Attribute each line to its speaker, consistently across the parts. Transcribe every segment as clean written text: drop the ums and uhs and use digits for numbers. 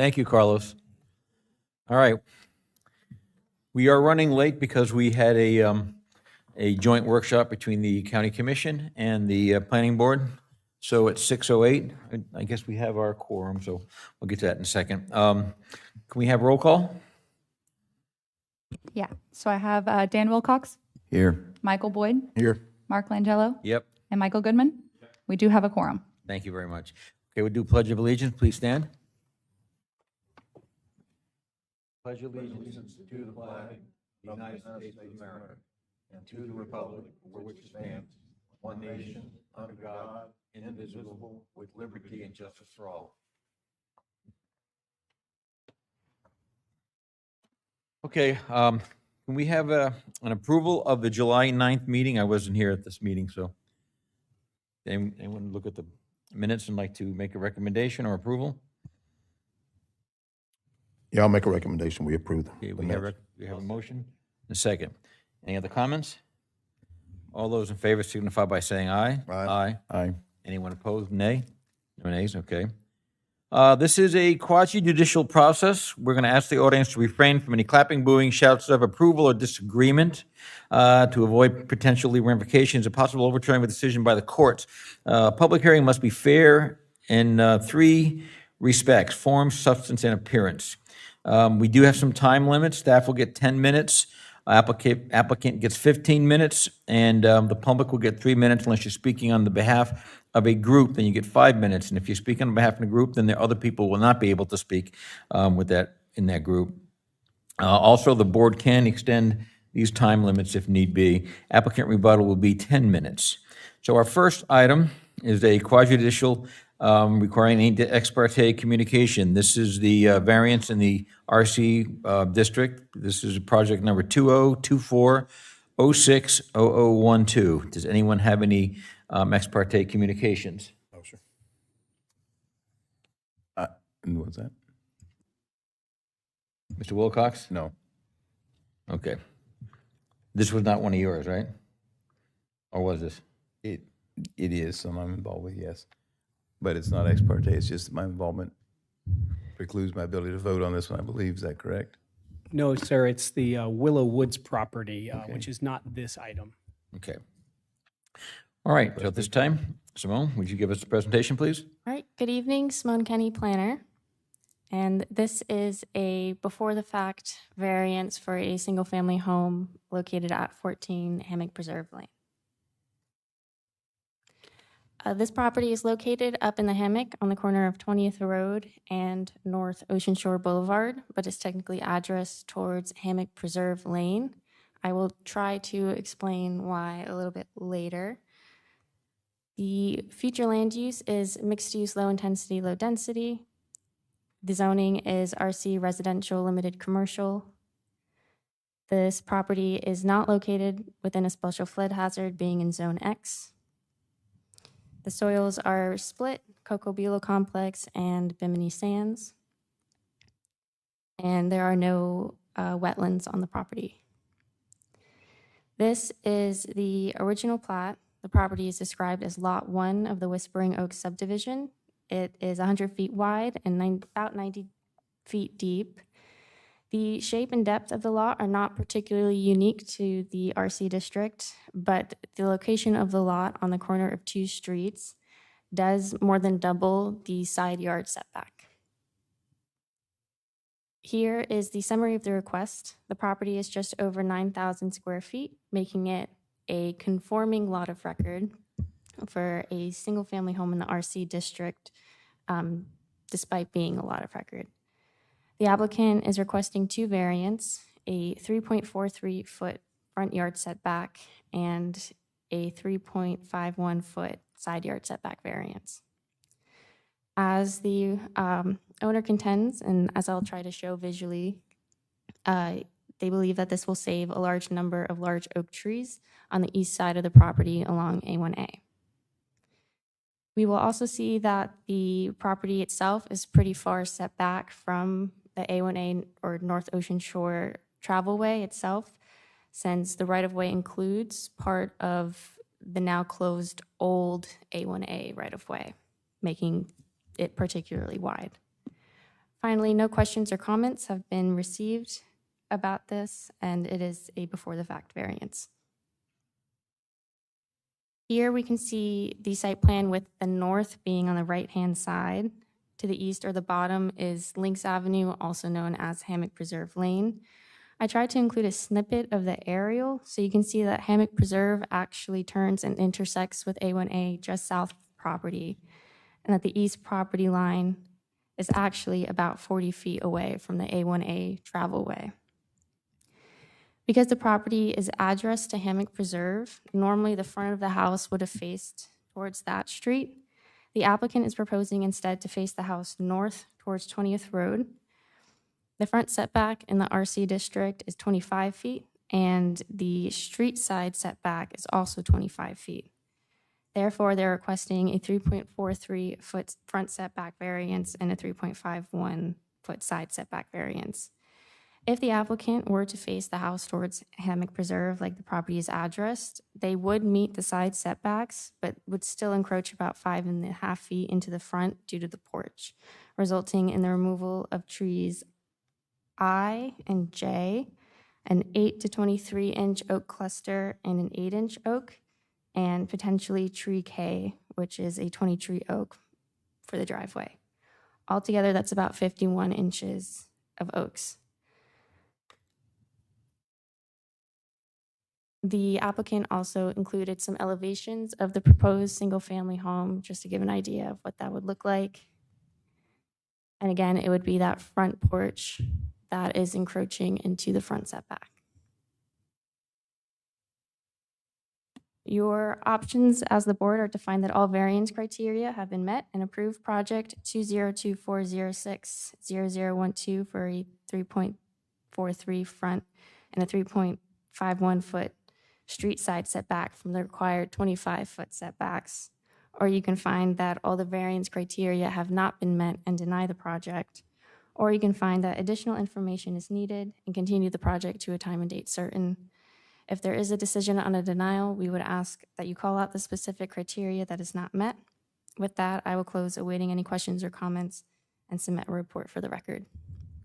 Speaker 1: Thank you, Carlos. All right. We are running late because we had a joint workshop between the county commission and the planning board. So at 6:08, I guess we have our quorum, so we'll get to that in a second. Can we have roll call?
Speaker 2: Yeah, so I have Dan Wilcox,
Speaker 3: Here.
Speaker 2: Michael Boyd,
Speaker 3: Here.
Speaker 2: Mark Langelo,
Speaker 1: Yep.
Speaker 2: and Michael Goodman. We do have a quorum.
Speaker 1: Thank you very much. Okay, we'll do Pledge of Allegiance. Please stand. Pledge allegiance to the flag of the United States of America and to the republic for which it stands, one nation, under God, indivisible, with liberty and justice for all. Okay, can we have an approval of the July 9th meeting? I wasn't here at this meeting, so anyone look at the minutes and like to make a recommendation or approval?
Speaker 3: Yeah, I'll make a recommendation. We approve them.
Speaker 1: Okay, we have a motion, a second. Any other comments? All those in favor signify by saying aye.
Speaker 3: Aye. Aye.
Speaker 1: Anyone opposed? Nay? No nays, okay. This is a quasi-judicial process. We're going to ask the audience to refrain from any clapping, booing, shouts of approval or disagreement to avoid potentially ramifications of possible overturning of a decision by the courts. Public hearing must be fair in three respects: form, substance, and appearance. We do have some time limits. Staff will get 10 minutes. Applicant gets 15 minutes, and the public will get 3 minutes unless you're speaking on the behalf of a group, then you get 5 minutes. And if you're speaking on behalf of a group, then the other people will not be able to speak in that group. Also, the board can extend these time limits if need be. Applicant rebuttal will be 10 minutes. So our first item is a quasi-judicial requiring ex parte communication. This is the variance in the RC district. This is project number 2024-06-0012. Does anyone have any ex parte communications?
Speaker 3: Oh, sure. And what's that?
Speaker 1: Mr. Wilcox?
Speaker 3: No.
Speaker 1: Okay. This was not one of yours, right? Or was this?
Speaker 3: It is some I'm involved with, yes. But it's not ex parte, it's just my involvement precludes my ability to vote on this one, I believe. Is that correct?
Speaker 4: No, sir, it's the Willow Woods property,
Speaker 3: Okay.
Speaker 4: which is not this item.
Speaker 1: Okay. All right, so at this time, Simone, would you give us the presentation, please?
Speaker 5: All right, good evening, Simone Kenny, planner. And this is a before-the-fact variance for a single-family home located at 14 Hammock Preserve Lane. This property is located up in the Hammock on the corner of 20th Road and North Ocean Shore Boulevard, but is technically addressed towards Hammock Preserve Lane. I will try to explain why a little bit later. The future land use is mixed use, low intensity, low density. The zoning is RC residential, limited commercial. This property is not located within a special flood hazard, being in Zone X. The soils are split, Cocoa Bulo Complex and Bimini Sands. And there are no wetlands on the property. This is the original plat. The property is described as Lot 1 of the Whispering Oaks subdivision. It is 100 feet wide and about 90 feet deep. The shape and depth of the lot are not particularly unique to the RC district, but the location of the lot on the corner of two streets does more than double the side yard setback. Here is the summary of the request. The property is just over 9,000 square feet, making it a conforming lot of record for a single-family home in the RC district, despite being a lot of record. The applicant is requesting two variants, a 3.43 foot front yard setback and a 3.51 foot side yard setback variance. As the owner contends, and as I'll try to show visually, they believe that this will save a large number of large oak trees on the east side of the property along A1A. We will also see that the property itself is pretty far set back from the A1A or North Ocean Shore travelway itself, since the right-of-way includes part of the now closed old A1A right-of-way, making it particularly wide. Finally, no questions or comments have been received about this, and it is a before-the-fact variance. Here we can see the site plan with the north being on the right-hand side. To the east or the bottom is Lynx Avenue, also known as Hammock Preserve Lane. I tried to include a snippet of the aerial, so you can see that Hammock Preserve actually turns and intersects with A1A just south of the property, and that the east property line is actually about 40 feet away from the A1A travelway. Because the property is addressed to Hammock Preserve, normally the front of the house would have faced towards that street. The applicant is proposing instead to face the house north towards 20th Road. The front setback in the RC district is 25 feet, and the street side setback is also 25 feet. Therefore, they're requesting a 3.43-foot front setback variance and a 3.51-foot side setback variance. If the applicant were to face the house towards Hammock Preserve, like the property is addressed, they would meet the side setbacks, but would still encroach about 5.5 feet into the front due to the porch, resulting in the removal of trees I and J, an 8 to 23-inch oak cluster and an 8-inch oak, and potentially tree K, which is a 20-tree oak for the driveway. Altogether, that's about 51 inches of oaks. The applicant also included some elevations of the proposed single-family home, just to give an idea of what that would look like. And again, it would be that front porch that is encroaching into the front setback. Your options as the board are to find that all variance criteria have been met and approve project 20240060012 for a 3.43 front and a 3.51-foot street side setback from the required 25-foot setbacks. Or you can find that all the variance criteria have not been met and deny the project. Or you can find that additional information is needed and continue the project to a time and date certain. If there is a decision on a denial, we would ask that you call out the specific criteria that is not met. With that, I will close awaiting any questions or comments and submit a report for the record.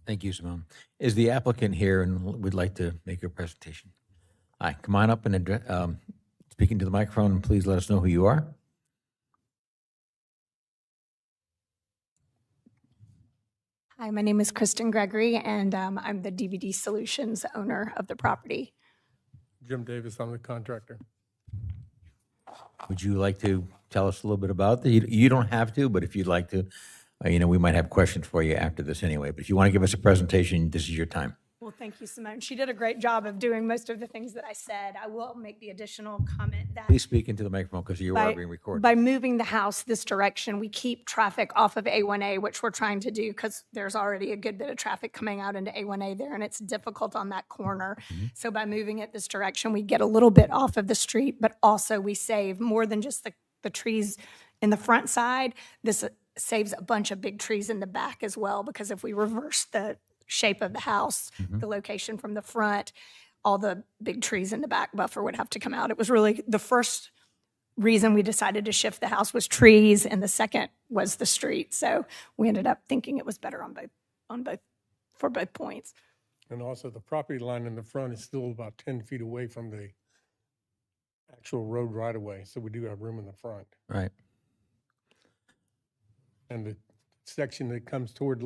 Speaker 1: Thank you, Simone. Is the applicant here and would like to make a presentation? Hi, come on up and speak into the microphone, and please let us know who you are.
Speaker 6: Hi, my name is Kristen Gregory, and I'm the DVD Solutions owner of the property.
Speaker 7: Jim Davis, I'm the contractor.
Speaker 1: Would you like to tell us a little bit about it? You don't have to, but if you'd like to, we might have questions for you after this anyway. But if you want to give us a presentation, this is your time.
Speaker 6: Well, thank you, Simone. She did a great job of doing most of the things that I said. I will make the additional comment that
Speaker 1: Please speak into the microphone because you are being recorded.
Speaker 6: by moving the house this direction, we keep traffic off of A1A, which we're trying to do because there's already a good bit of traffic coming out into A1A there, and it's difficult on that corner. So by moving it this direction, we get a little bit off of the street, but also we save more than just the trees in the front side. This saves a bunch of big trees in the back as well, because if we reverse the shape of the house, the location from the front, all the big trees in the back buffer would have to come out. It was really the first reason we decided to shift the house was trees, and the second was the street. So we ended up thinking it was better for both points.
Speaker 7: And also the property line in the front is still about 10 feet away from the actual road right away. So we do have room in the front.
Speaker 1: Right.
Speaker 7: And the section that comes toward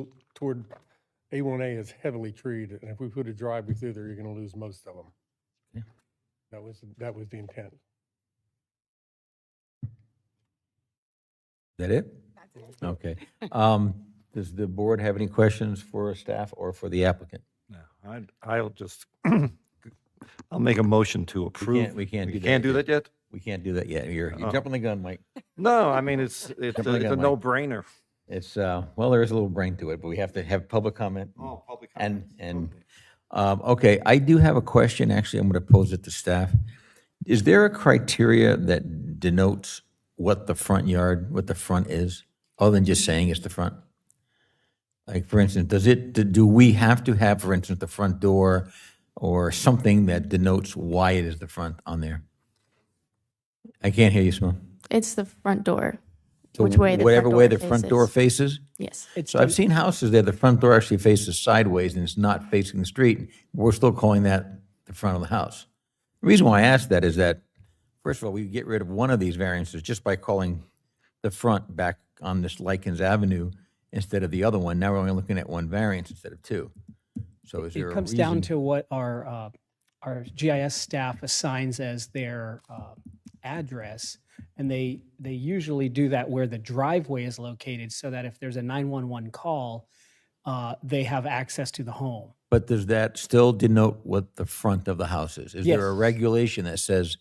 Speaker 7: A1A is heavily treed. And if we put a driveway through there, you're going to lose most of them.
Speaker 1: Yeah.
Speaker 7: That was the intent.
Speaker 1: Is that it?
Speaker 6: That's it.
Speaker 1: Okay. Does the board have any questions for staff or for the applicant?
Speaker 8: No, I'll just, I'll make a motion to approve.
Speaker 1: we can't do
Speaker 8: You
Speaker 1: that
Speaker 8: can't do
Speaker 1: yet.
Speaker 8: that yet?
Speaker 1: We can't do that yet. You're
Speaker 8: Oh.
Speaker 1: jumping the gun, Mike.
Speaker 8: No, I mean, it's
Speaker 1: Jumping the
Speaker 8: a
Speaker 1: gun, Mike.
Speaker 8: no-brainer.
Speaker 1: It's, well, there is a little brain to it, but we have to have public comment.
Speaker 8: Public
Speaker 1: Okay, I do have a question. Actually, I'm going to pose it to staff. Is there a criteria that denotes what the front is, other than just saying it's the front? Like, for instance, do we have to have, for instance, the front door or something that denotes why it is the front on there? I can't hear you, Simone.
Speaker 5: It's the front door.
Speaker 1: to
Speaker 5: Which way the
Speaker 1: whatever
Speaker 5: front
Speaker 1: way
Speaker 5: door
Speaker 1: the front door faces?
Speaker 5: Yes.
Speaker 4: It's
Speaker 1: So I've seen houses there, the front door actually faces sideways and it's not facing the street. We're still calling that the front of the house. The reason why I ask that is that, first of all, we get rid of one of these variances just by calling the front back on this Likens Avenue instead of the other one. Now we're only looking at one variance instead of two. So is there
Speaker 4: It
Speaker 1: a
Speaker 4: comes down
Speaker 1: reason?
Speaker 4: to what our GIS staff assigns as their address, and they usually do that where the driveway is located, so that if there's a 911 call, they have access to the home.
Speaker 1: But does that still denote what the front of the house is? Is there a
Speaker 4: Yes.
Speaker 1: regulation that says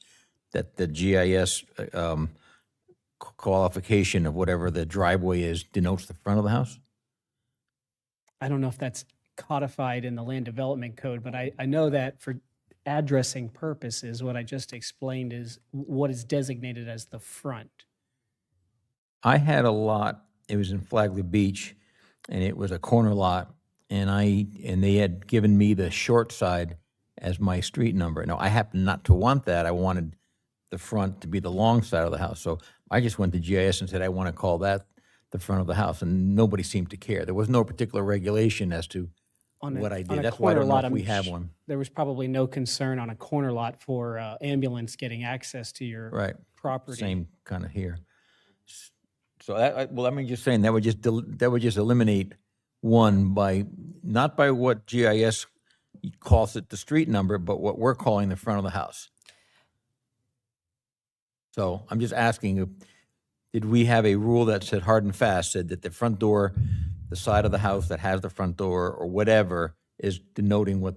Speaker 1: that the GIS qualification of whatever the driveway is denotes the front of the house?
Speaker 4: I don't know if that's codified in the land development code, but I know that for addressing purposes, what I just explained is what is designated as the front.
Speaker 1: I had a lot, it was in Flagler Beach, and it was a corner lot, and they had given me the short side as my street number. Now, I happened not to want that. I wanted the front to be the long side of the house. So I just went to GIS and said, I want to call that the front of the house, and nobody seemed to care. There was no particular regulation as to
Speaker 4: On a-
Speaker 1: what I
Speaker 4: on
Speaker 1: did.
Speaker 4: a
Speaker 1: That's why I
Speaker 4: corner
Speaker 1: don't know
Speaker 4: lot,
Speaker 1: if we
Speaker 4: I'm
Speaker 1: have
Speaker 4: sh-
Speaker 1: one.
Speaker 4: There was probably no concern on a corner lot for ambulance getting access to your
Speaker 1: Right.
Speaker 4: property.
Speaker 1: Same kind of here. So well, I mean, just saying, that would just eliminate one by, not by what GIS calls it the street number, but what we're calling the front of the house. So I'm just asking, did we have a rule that said hard and fast, said that the front door, the side of the house that has the front door or whatever is denoting what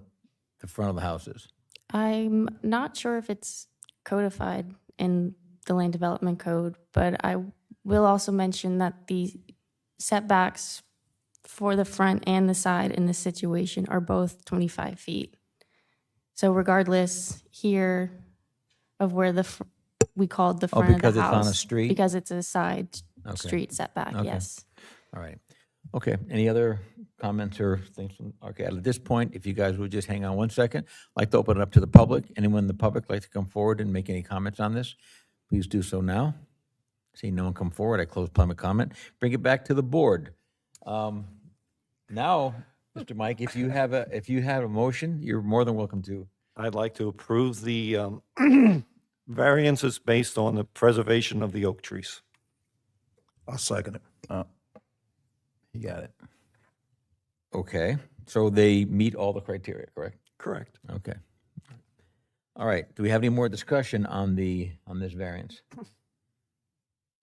Speaker 1: the front of the house is?
Speaker 5: I'm not sure if it's codified in the land development code, but I will also mention that the setbacks for the front and the side in this situation are both 25 feet. So regardless here of where we called the front of the
Speaker 1: because it's
Speaker 5: house.
Speaker 1: on a street?
Speaker 5: Because it's a side
Speaker 1: Okay.
Speaker 5: street setback,
Speaker 1: Okay.
Speaker 5: yes.
Speaker 1: All right. Okay, any other comments or things? Okay, at this point, if you guys would just hang on one second, I'd like to open it up to the public. Anyone in the public like to come forward and make any comments on this? Please do so now. Seeing no one come forward, I close public comment. Bring it back to the board. Now, Mr. Mike, if you have a motion, you're more than welcome to.
Speaker 8: I'd like to approve the variances based on the preservation of the oak trees.
Speaker 3: I'll second it. You got it.
Speaker 1: Okay, so they meet all the criteria, correct?
Speaker 8: Correct.
Speaker 1: Okay. All right, do we have any more discussion on this variance?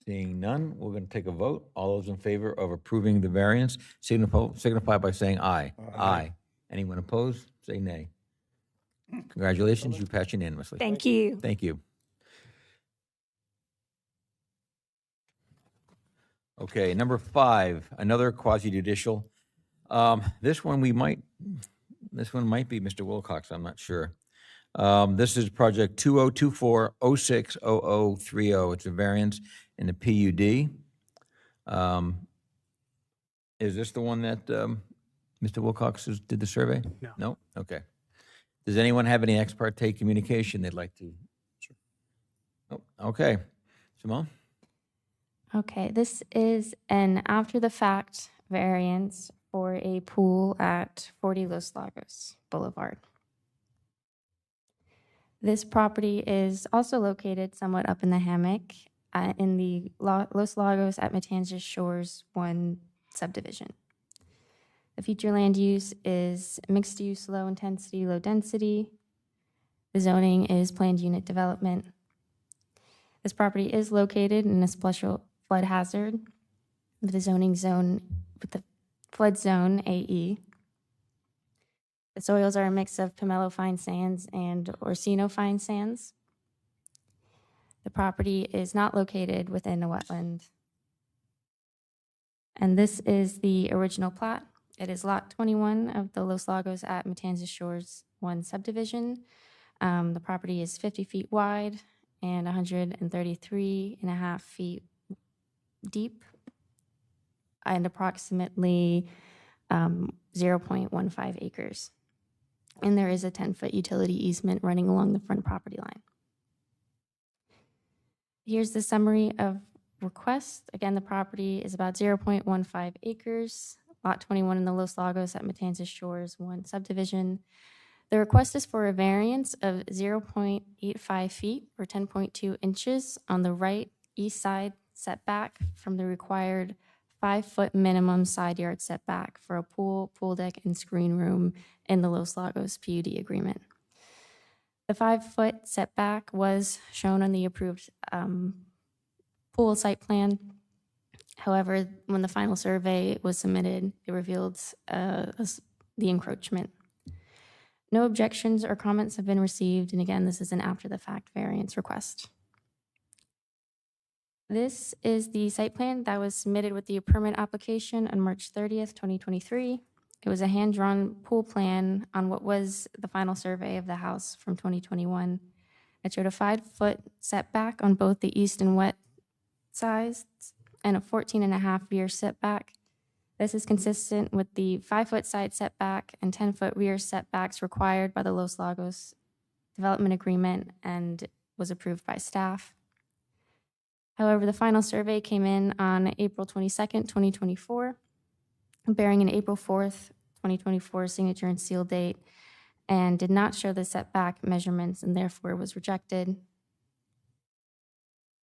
Speaker 1: Seeing none, we're going to take a vote. All those in favor of approving the variance signify by saying aye. Aye. Anyone opposed, say nay. Congratulations, you passed unanimously.
Speaker 6: Thank you.
Speaker 1: Thank you. Okay, number 5, another quasi-judicial. This one might be Mr. Wilcox, I'm not sure. This is project 2024-060030. It's a variance in the PUD. Is this the one that Mr. Wilcox did the survey?
Speaker 4: No.
Speaker 1: No? Okay. Does anyone have any ex parte communication they'd like to? Oh, okay. Simone?
Speaker 5: Okay, this is an after-the-fact variance for a pool at 40 Los Lagos Boulevard. This property is also located somewhat up in the hammock in the Los Lagos at Matanzas Shores 1 subdivision. The future land use is mixed use, low intensity, low density. The zoning is planned unit development. This property is located in a special flood hazard with the flood zone AE. The soils are a mix of Pomelo fine sands and Orsino fine sands. The property is not located within a wetland. And this is the original plat. It is lot 21 of the Los Lagos at Matanzas Shores 1 subdivision. The property is 50 feet wide and 133.5 feet deep and approximately 0.15 acres. And there is a 10-foot utility easement running along the front property line. Here's the summary of request. Again, the property is about 0.15 acres, Lot 21 in the Los Lagos at Matanzas Shores 1 subdivision. The request is for a variance of 0.85 feet or 10.2 inches on the right east side setback from the required 5-foot minimum side yard setback for a pool, pool deck, and screen room in the Los Lagos PUD agreement. The 5-foot setback was shown on the approved pool site plan. However, when the final survey was submitted, it revealed the encroachment. No objections or comments have been received, and again, this is an after-the-fact variance request. This is the site plan that was submitted with the permit application on March 30th, 2023. It was a hand-drawn pool plan on what was the final survey of the house from 2021. It showed a 5-foot setback on both the east and west sides and a 14.5 rear setback. This is consistent with the 5-foot side setback and 10-foot rear setbacks required by the Los Lagos Development Agreement and was approved by staff. However, the final survey came in on April 22nd, 2024, bearing an April 4th, 2024 signature and seal date, and did not show the setback measurements and therefore was rejected.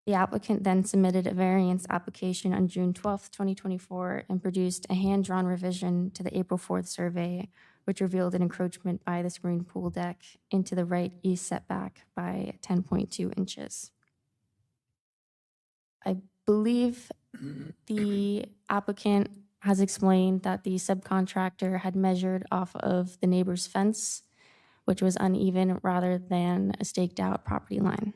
Speaker 5: The applicant then submitted a variance application on June 12th, 2024, and produced a hand-drawn revision to the April 4th survey, which revealed an encroachment by the screen pool deck into the right east setback by 10.2 inches. I believe the applicant has explained that the subcontractor had measured off of the neighbor's fence, which was uneven rather than a staked out property line.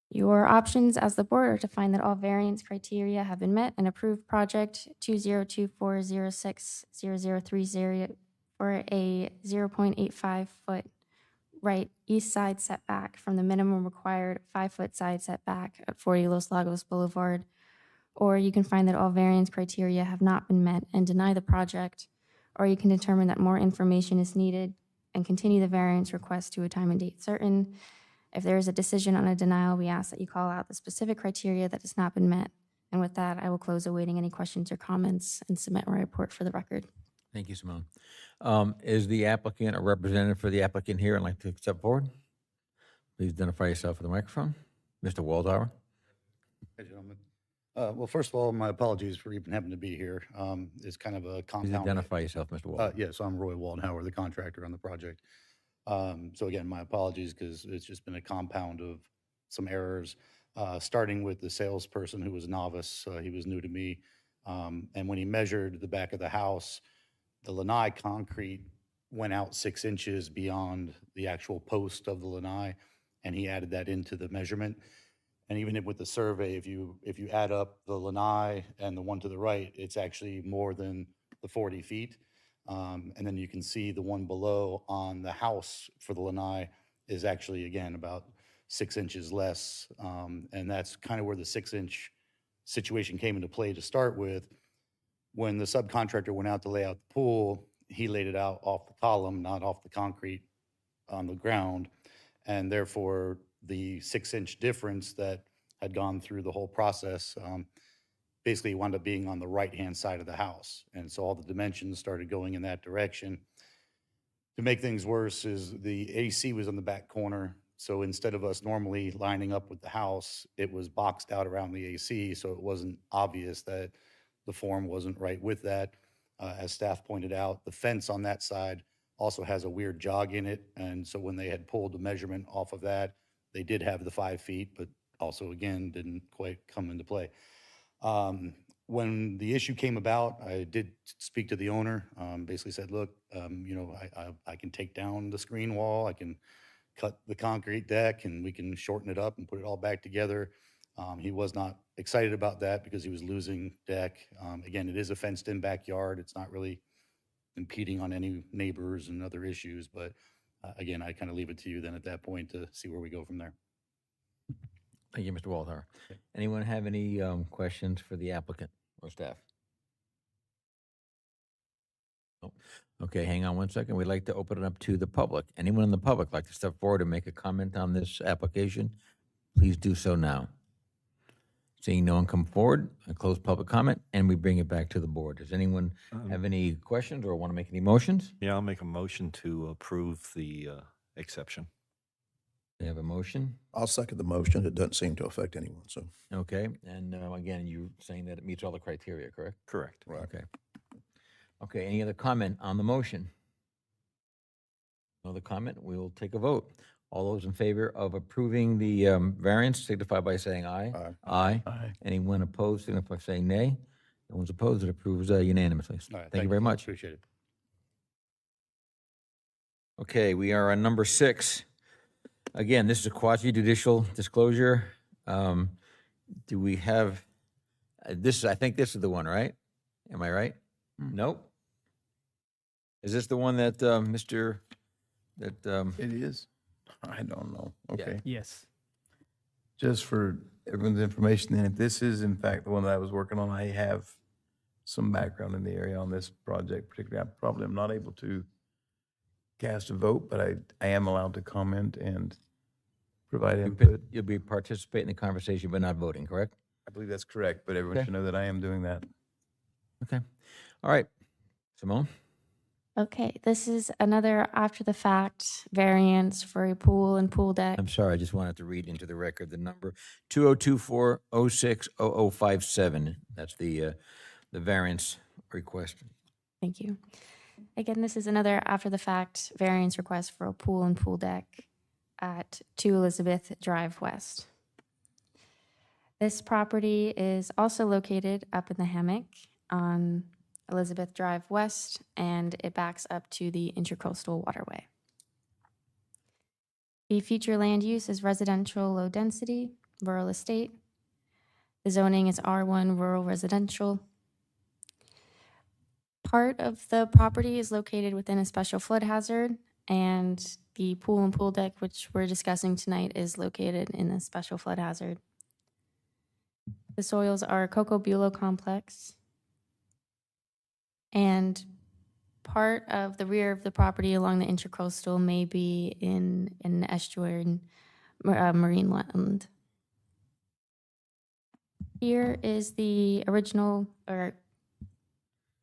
Speaker 5: Your options as the board are to find that all variance criteria have been met and approve project 2024060030 for a 0.85 foot right east side setback from the minimum required 5-foot side setback at 40 Los Lagos Boulevard, or you can find that all variance criteria have not been met and deny the project, or you can determine that more information is needed and continue the variance request to a time and date certain. If there is a decision on a denial, we ask that you call out the specific criteria that has not been met. And with that, I will close awaiting any questions or comments and submit my report for the record.
Speaker 1: Thank you, Simone. Is the applicant or representative for the applicant here and like to step forward? Please identify yourself for the microphone. Mr. Waldauer.
Speaker 9: Hey, gentlemen. Well, first of all, my apologies for even having to be here. It's kind of a
Speaker 1: Please
Speaker 9: compound.
Speaker 1: identify yourself, Mr. Waldauer.
Speaker 9: Yes, I'm Roy Waldhauer, the contractor on the project. So again, my apologies because it's just been a compound of some errors, starting with the salesperson who was a novice. He was new to me. And when he measured the back of the house, the lanai concrete went out 6 inches beyond the actual post of the lanai, and he added that into the measurement. And even with the survey, if you add up the lanai and the one to the right, it's actually more than the 40 feet. And then you can see the one below on the house for the lanai is actually, again, about 6 inches less. And that's kind of where the 6-inch situation came into play to start with. When the subcontractor went out to lay out the pool, he laid it out off the column, not off the concrete on the ground. And therefore, the 6-inch difference that had gone through the whole process basically wound up being on the right-hand side of the house. And so all the dimensions started going in that direction. To make things worse is the AC was on the back corner. So instead of us normally lining up with the house, it was boxed out around the AC. So it wasn't obvious that the form wasn't right with that. As staff pointed out, the fence on that side also has a weird jog in it. And so when they had pulled the measurement off of that, they did have the 5 feet, but also, again, didn't quite come into play. When the issue came about, I did speak to the owner, basically said, look, I can take down the screen wall, I can cut the concrete deck, and we can shorten it up and put it all back together. He was not excited about that because he was losing deck. Again, it is a fenced-in backyard. It's not really impeding on any neighbors and other issues, but again, I kind of leave it to you then at that point to see where we go from there.
Speaker 1: Thank you, Mr. Waldauer. Anyone have any questions for the applicant or staff? No? Okay, hang on one second. We'd like to open it up to the public. Anyone in the public like to step forward and make a comment on this application? please do so now. Seeing no one come forward, I close public comment, and we bring it back to the board. Does anyone have any questions or want to make any motions?
Speaker 8: Yeah, I'll make a motion to approve the exception.
Speaker 1: They have a motion?
Speaker 10: I'll second the motion. It doesn't seem to affect anyone, so.
Speaker 1: Okay, and again, you saying that it meets all the criteria, correct?
Speaker 8: Correct.
Speaker 10: Right.
Speaker 1: Okay. Okay, any other comment on the motion? No other comment? We will take a vote. All those in favor of approving the variance signify by saying aye.
Speaker 10: Aye.
Speaker 1: Aye.
Speaker 3: Aye.
Speaker 1: Anyone opposed signify by saying nay. No one's opposed. It approves unanimously.
Speaker 9: All right,
Speaker 1: Thank you very much.
Speaker 9: Appreciate it.
Speaker 1: Okay, we are on number 6. Again, this is a quasi judicial disclosure. Do we have, this, I think this is the one, right? Am I right? Nope. Is this the one that,
Speaker 3: It is? I don't know. Okay.
Speaker 4: Yes.
Speaker 3: Just for everyone's information, then, if this is in fact the one that I was working on, I have some background in the area on this project particularly. I probably am not able to cast a vote, but I am allowed to comment and provide input.
Speaker 1: you'll be participating in the conversation but not voting, correct?
Speaker 3: I believe that's correct, but everyone
Speaker 1: Okay.
Speaker 3: should know that I am doing that.
Speaker 1: Okay. All right. Simone?
Speaker 5: Okay, this is another after-the-fact variance for a pool and pool deck.
Speaker 1: I'm sorry, I just wanted to read into the record the number 2024-06-0057. That's the variance request.
Speaker 5: Thank you. Again, this is another after-the-fact variance request for a pool and pool deck at 2 Elizabeth Drive West. This property is also located up in the hammock on Elizabeth Drive West, and it backs up to the Intercoastal Waterway. The future land use is residential low density, rural estate. The zoning is R1 rural residential. Part of the property is located within a special flood hazard, and the pool and pool deck, which we're discussing tonight, is located in a special flood hazard. The soils are Cocoa Bulo complex, and part of the rear of the property along the intercoastal may be in an estuarine marine wetland. Here is the original, or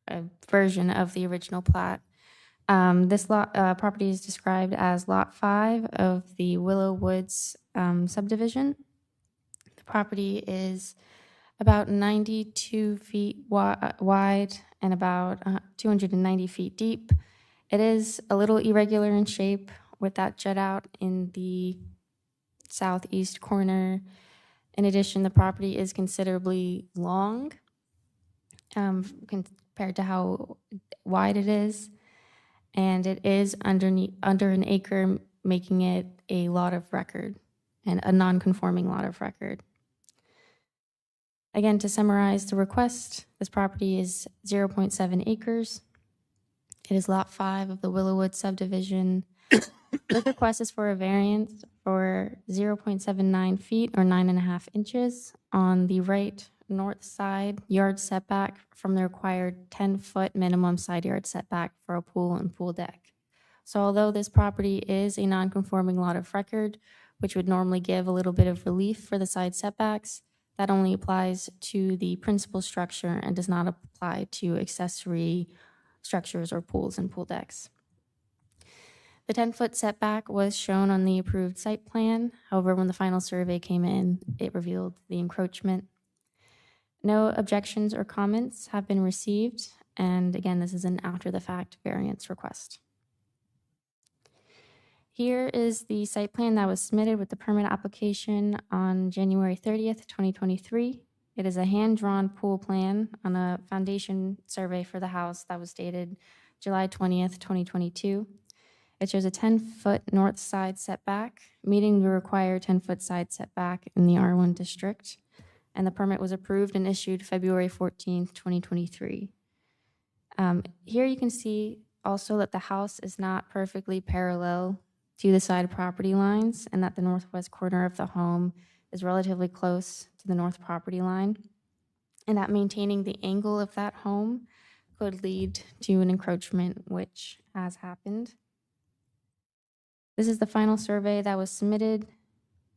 Speaker 5: a version of the original plat. This property is described as Lot 5 of the Willow Woods subdivision. The property is about 92 feet wide and about 290 feet deep. It is a little irregular in shape with that jut out in the southeast corner. In addition, the property is considerably long compared to how wide it is, and it is under an acre, making it a lot of record and a non-conforming lot of record. Again, to summarize the request, this property is 0.7 acres. It is Lot 5 of the Willowwood subdivision. The request is for a variance for 0.79 feet or 9.5 inches on the right north side yard setback from the required 10-foot minimum side yard setback for a pool and pool deck. So although this property is a non-conforming lot of record, which would normally give a little bit of relief for the side setbacks, that only applies to the principal structure and does not apply to accessory structures or pools and pool decks. The 10-foot setback was shown on the approved site plan. However, when the final survey came in, it revealed the encroachment. No objections or comments have been received, and again, this is an after-the-fact variance request. Here is the site plan that was submitted with the permit application on January 30th, 2023. It is a hand-drawn pool plan on a foundation survey for the house that was dated July 20th, 2022. It shows a 10-foot north side setback, meeting the required 10-foot side setback in the R1 district, and the permit was approved and issued February 14th, 2023. Here you can see also that the house is not perfectly parallel to the side property lines, and that the northwest corner of the home is relatively close to the north property line, and that maintaining the angle of that home could lead to an encroachment, which has happened. This is the final survey that was submitted,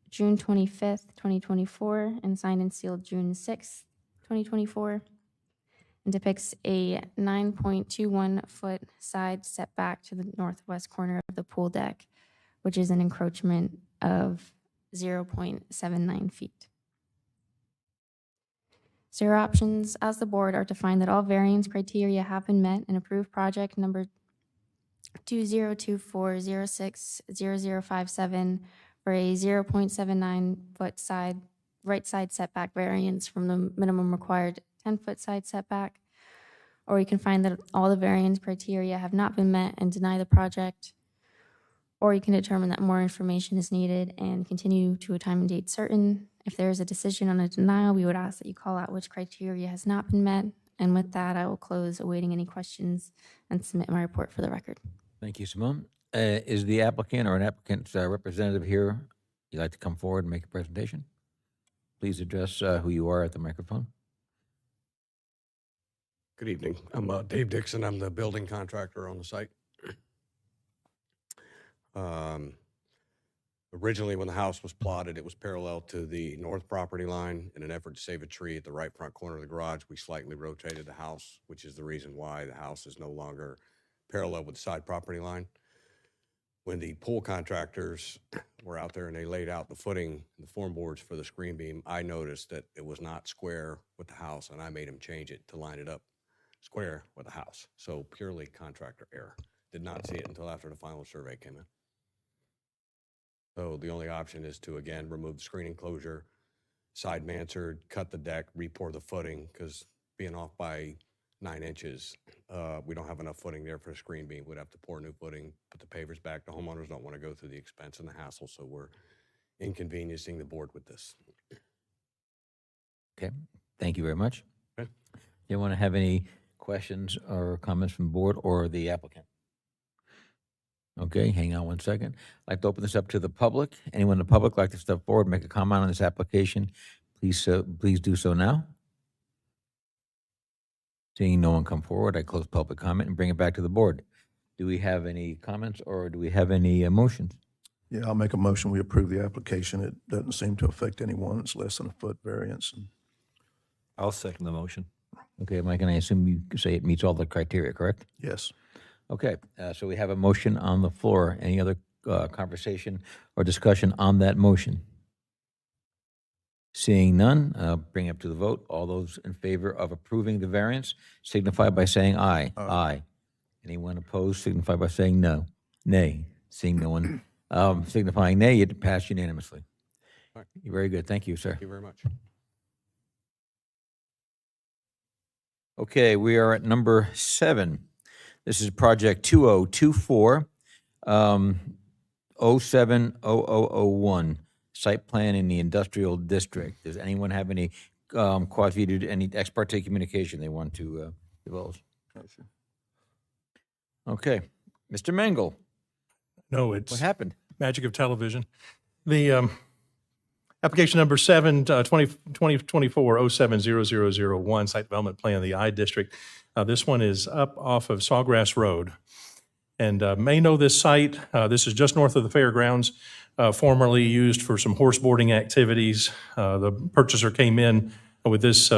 Speaker 5: June 25th, 2024, and signed and sealed June 6th, 2024, and depicts a 9.21-foot side setback to the northwest corner of the pool deck, which is an encroachment of 0.79 feet. So your options as the board are to find that all variance criteria have been met and approve project number 2024060057 for a 0.79-foot right side setback variance from the minimum required 10-foot side setback. Or you can find that all the variance criteria have not been met and deny the project. Or you can determine that more information is needed and continue to a time and date certain. If there is a decision on a denial, we would ask that you call out which criteria has not been met. And with that, I will close awaiting any questions and submit my report for the record.
Speaker 1: Thank you, Simone. Is the applicant or an applicant's representative here? You'd like to come forward and make a presentation? Please address who you are at the microphone.
Speaker 11: Good evening. I'm Dave Dixon. I'm the building contractor on the site. Originally, when the house was plotted, it was parallel to the north property line. In an effort to save a tree at the right front corner of the garage, we slightly rotated the house, which is the reason why the house is no longer parallel with the side property line. When the pool contractors were out there and they laid out the footing, the form boards for the screen beam, I noticed that it was not square with the house, and I made them change it to line it up square with the house. So purely contractor error. Did not see it until after the final survey came in. So the only option is to, again, remove the screen enclosure, side mansard, cut the deck, re-pour the footing, because being off by 9 inches, we don't have enough footing there for a screen beam. We'd have to pour new footing, put the pavers back. The homeowners don't want to go through the expense and the hassle, so we're inconveniencing the board with this.
Speaker 1: Okay, thank you very much.
Speaker 11: Okay.
Speaker 1: Do you want to have any questions or comments from the board or the applicant? Okay, hang on one second. I'd like to open this up to the public. Anyone in the public like to step forward, make a comment on this application, please do so now. Seeing no one come forward, I close public comment and bring it back to the board. Do we have any comments or do we have any motions?
Speaker 10: Yeah, I'll make a motion. We approve the application. It doesn't seem to affect anyone. It's less than a foot variance.
Speaker 8: I'll second the motion.
Speaker 1: Okay, Mike, and I assume you say it meets all the criteria, correct?
Speaker 10: Yes.
Speaker 1: Okay, so we have a motion on the floor. Any other conversation or discussion on that motion? Seeing none, bring it up to the vote. All those in favor of approving the variance signify by saying aye. Aye. Anyone opposed signify by saying no. Nay. Seeing no one signifying nay, it passed unanimously.
Speaker 11: All right.
Speaker 1: You're very good. Thank you, sir.
Speaker 11: Thank you very much.
Speaker 1: Okay, we are at number 7. This is project 2024 070001, site plan in the industrial district. Does anyone have any any ex parte communication they want to divulge? Okay, Mr. Mengel,
Speaker 12: No,
Speaker 1: what
Speaker 12: it's
Speaker 1: happened?
Speaker 12: magic of television. The application number 2024-070001, site development plan of the I District. This one is up off of Sawgrass Road. And may know this site. This is just north of the fairgrounds, formerly used for some horse boarding activities. The purchaser came in with this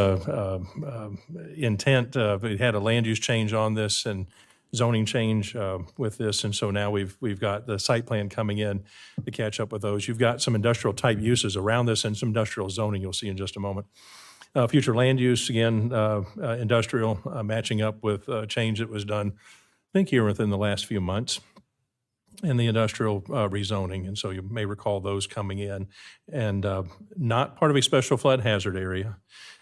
Speaker 12: intent. We had a land use change on this and zoning change with this, and so now we've got the site plan coming in to catch up with those. You've got some industrial type uses around this and some industrial zoning you'll see in just a moment. Future land use, again, industrial, matching up with change that was done, I think, here within the last few months in the industrial rezoning, and so you may recall those coming in, and not part of a special flood hazard area.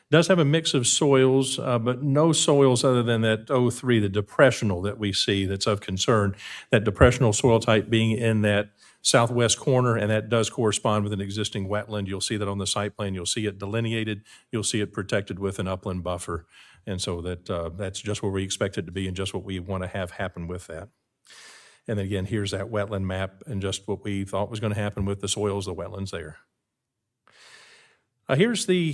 Speaker 12: Does have a mix of soils, but no soils other than that O3, the depressional that we see that's of concern, that depressional soil type being in that southwest corner, and that does correspond with an existing wetland. You'll see that on the site plan. You'll see it delineated. You'll see it protected with an upland buffer. And so that's just where we expect it to be and just what we want to have happen with that. And then again, here's that wetland map and just what we thought was going to happen with the soils, the wetlands there. Here's the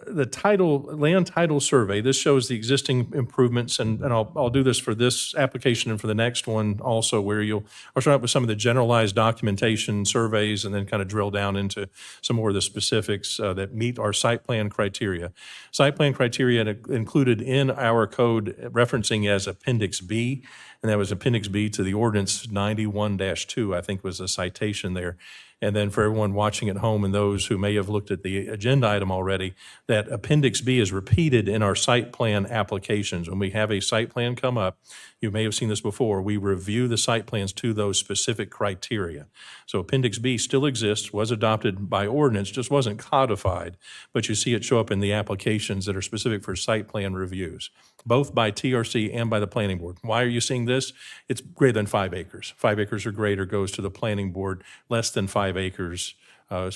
Speaker 12: land title survey. This shows the existing improvements, and I'll do this for this application and for the next one also, where I'll start with some of the generalized documentation surveys and then kind of drill down into some more of the specifics that meet our site plan criteria. Site plan criteria included in our code referencing as Appendix B, and that was Appendix B to the ordinance 91-2, I think was the citation there. And then for everyone watching at home and those who may have looked at the agenda item already, that Appendix B is repeated in our site plan applications. When we have a site plan come up, you may have seen this before, we review the site plans to those specific criteria. So Appendix B still exists, was adopted by ordinance, just wasn't codified, but you see it show up in the applications that are specific for site plan reviews, both by TRC and by the planning board. Why are you seeing this? It's greater than 5 acres. 5 acres or greater goes to the planning board. Less than 5 acres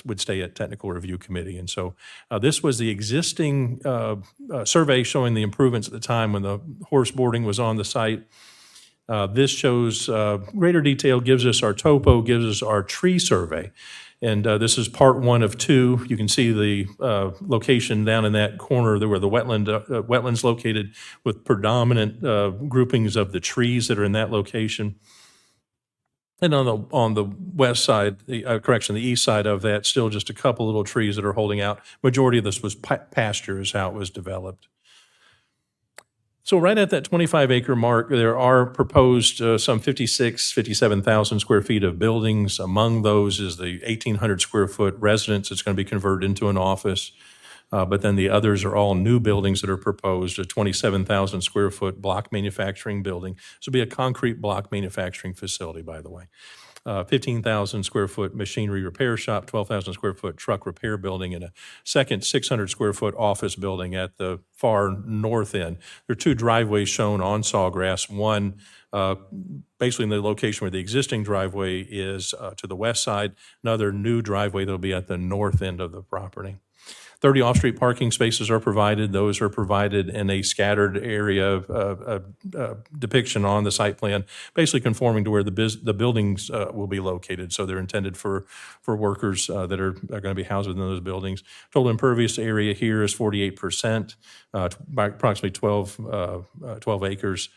Speaker 12: would stay at technical review committee. And so this was the existing survey showing the improvements at the time when the horse boarding was on the site. This shows greater detail, gives us our topo, gives us our tree survey. And this is part 1 of 2. You can see the location down in that corner there where the wetlands located with predominant groupings of the trees that are in that location. And on the west side, the east side of that, still just a couple little trees that are holding out. Majority of this was pasture is how it was developed. So right at that 25-acre mark, there are proposed some 57,000 square feet of buildings. Among those is the 1,800 square foot residence that's going to be converted into an office. But then the others are all new buildings that are proposed, a 27,000 square foot block manufacturing building. This will be a concrete block manufacturing facility, by the way. 15,000 square foot machinery repair shop, 12,000 square foot truck repair building, and a second 600 square foot office building at the far north end. There are 2 driveways shown on Sawgrass. One basically in the location where the existing driveway is to the west side, another new driveway that will be at the north end of the property. 30 off-street parking spaces are provided. Those are provided in a scattered area depiction on the site plan, basically conforming to where the buildings will be located. So they're intended for workers that are going to be housed within those buildings. Total impervious area here is 48%, by approximately 12 acres.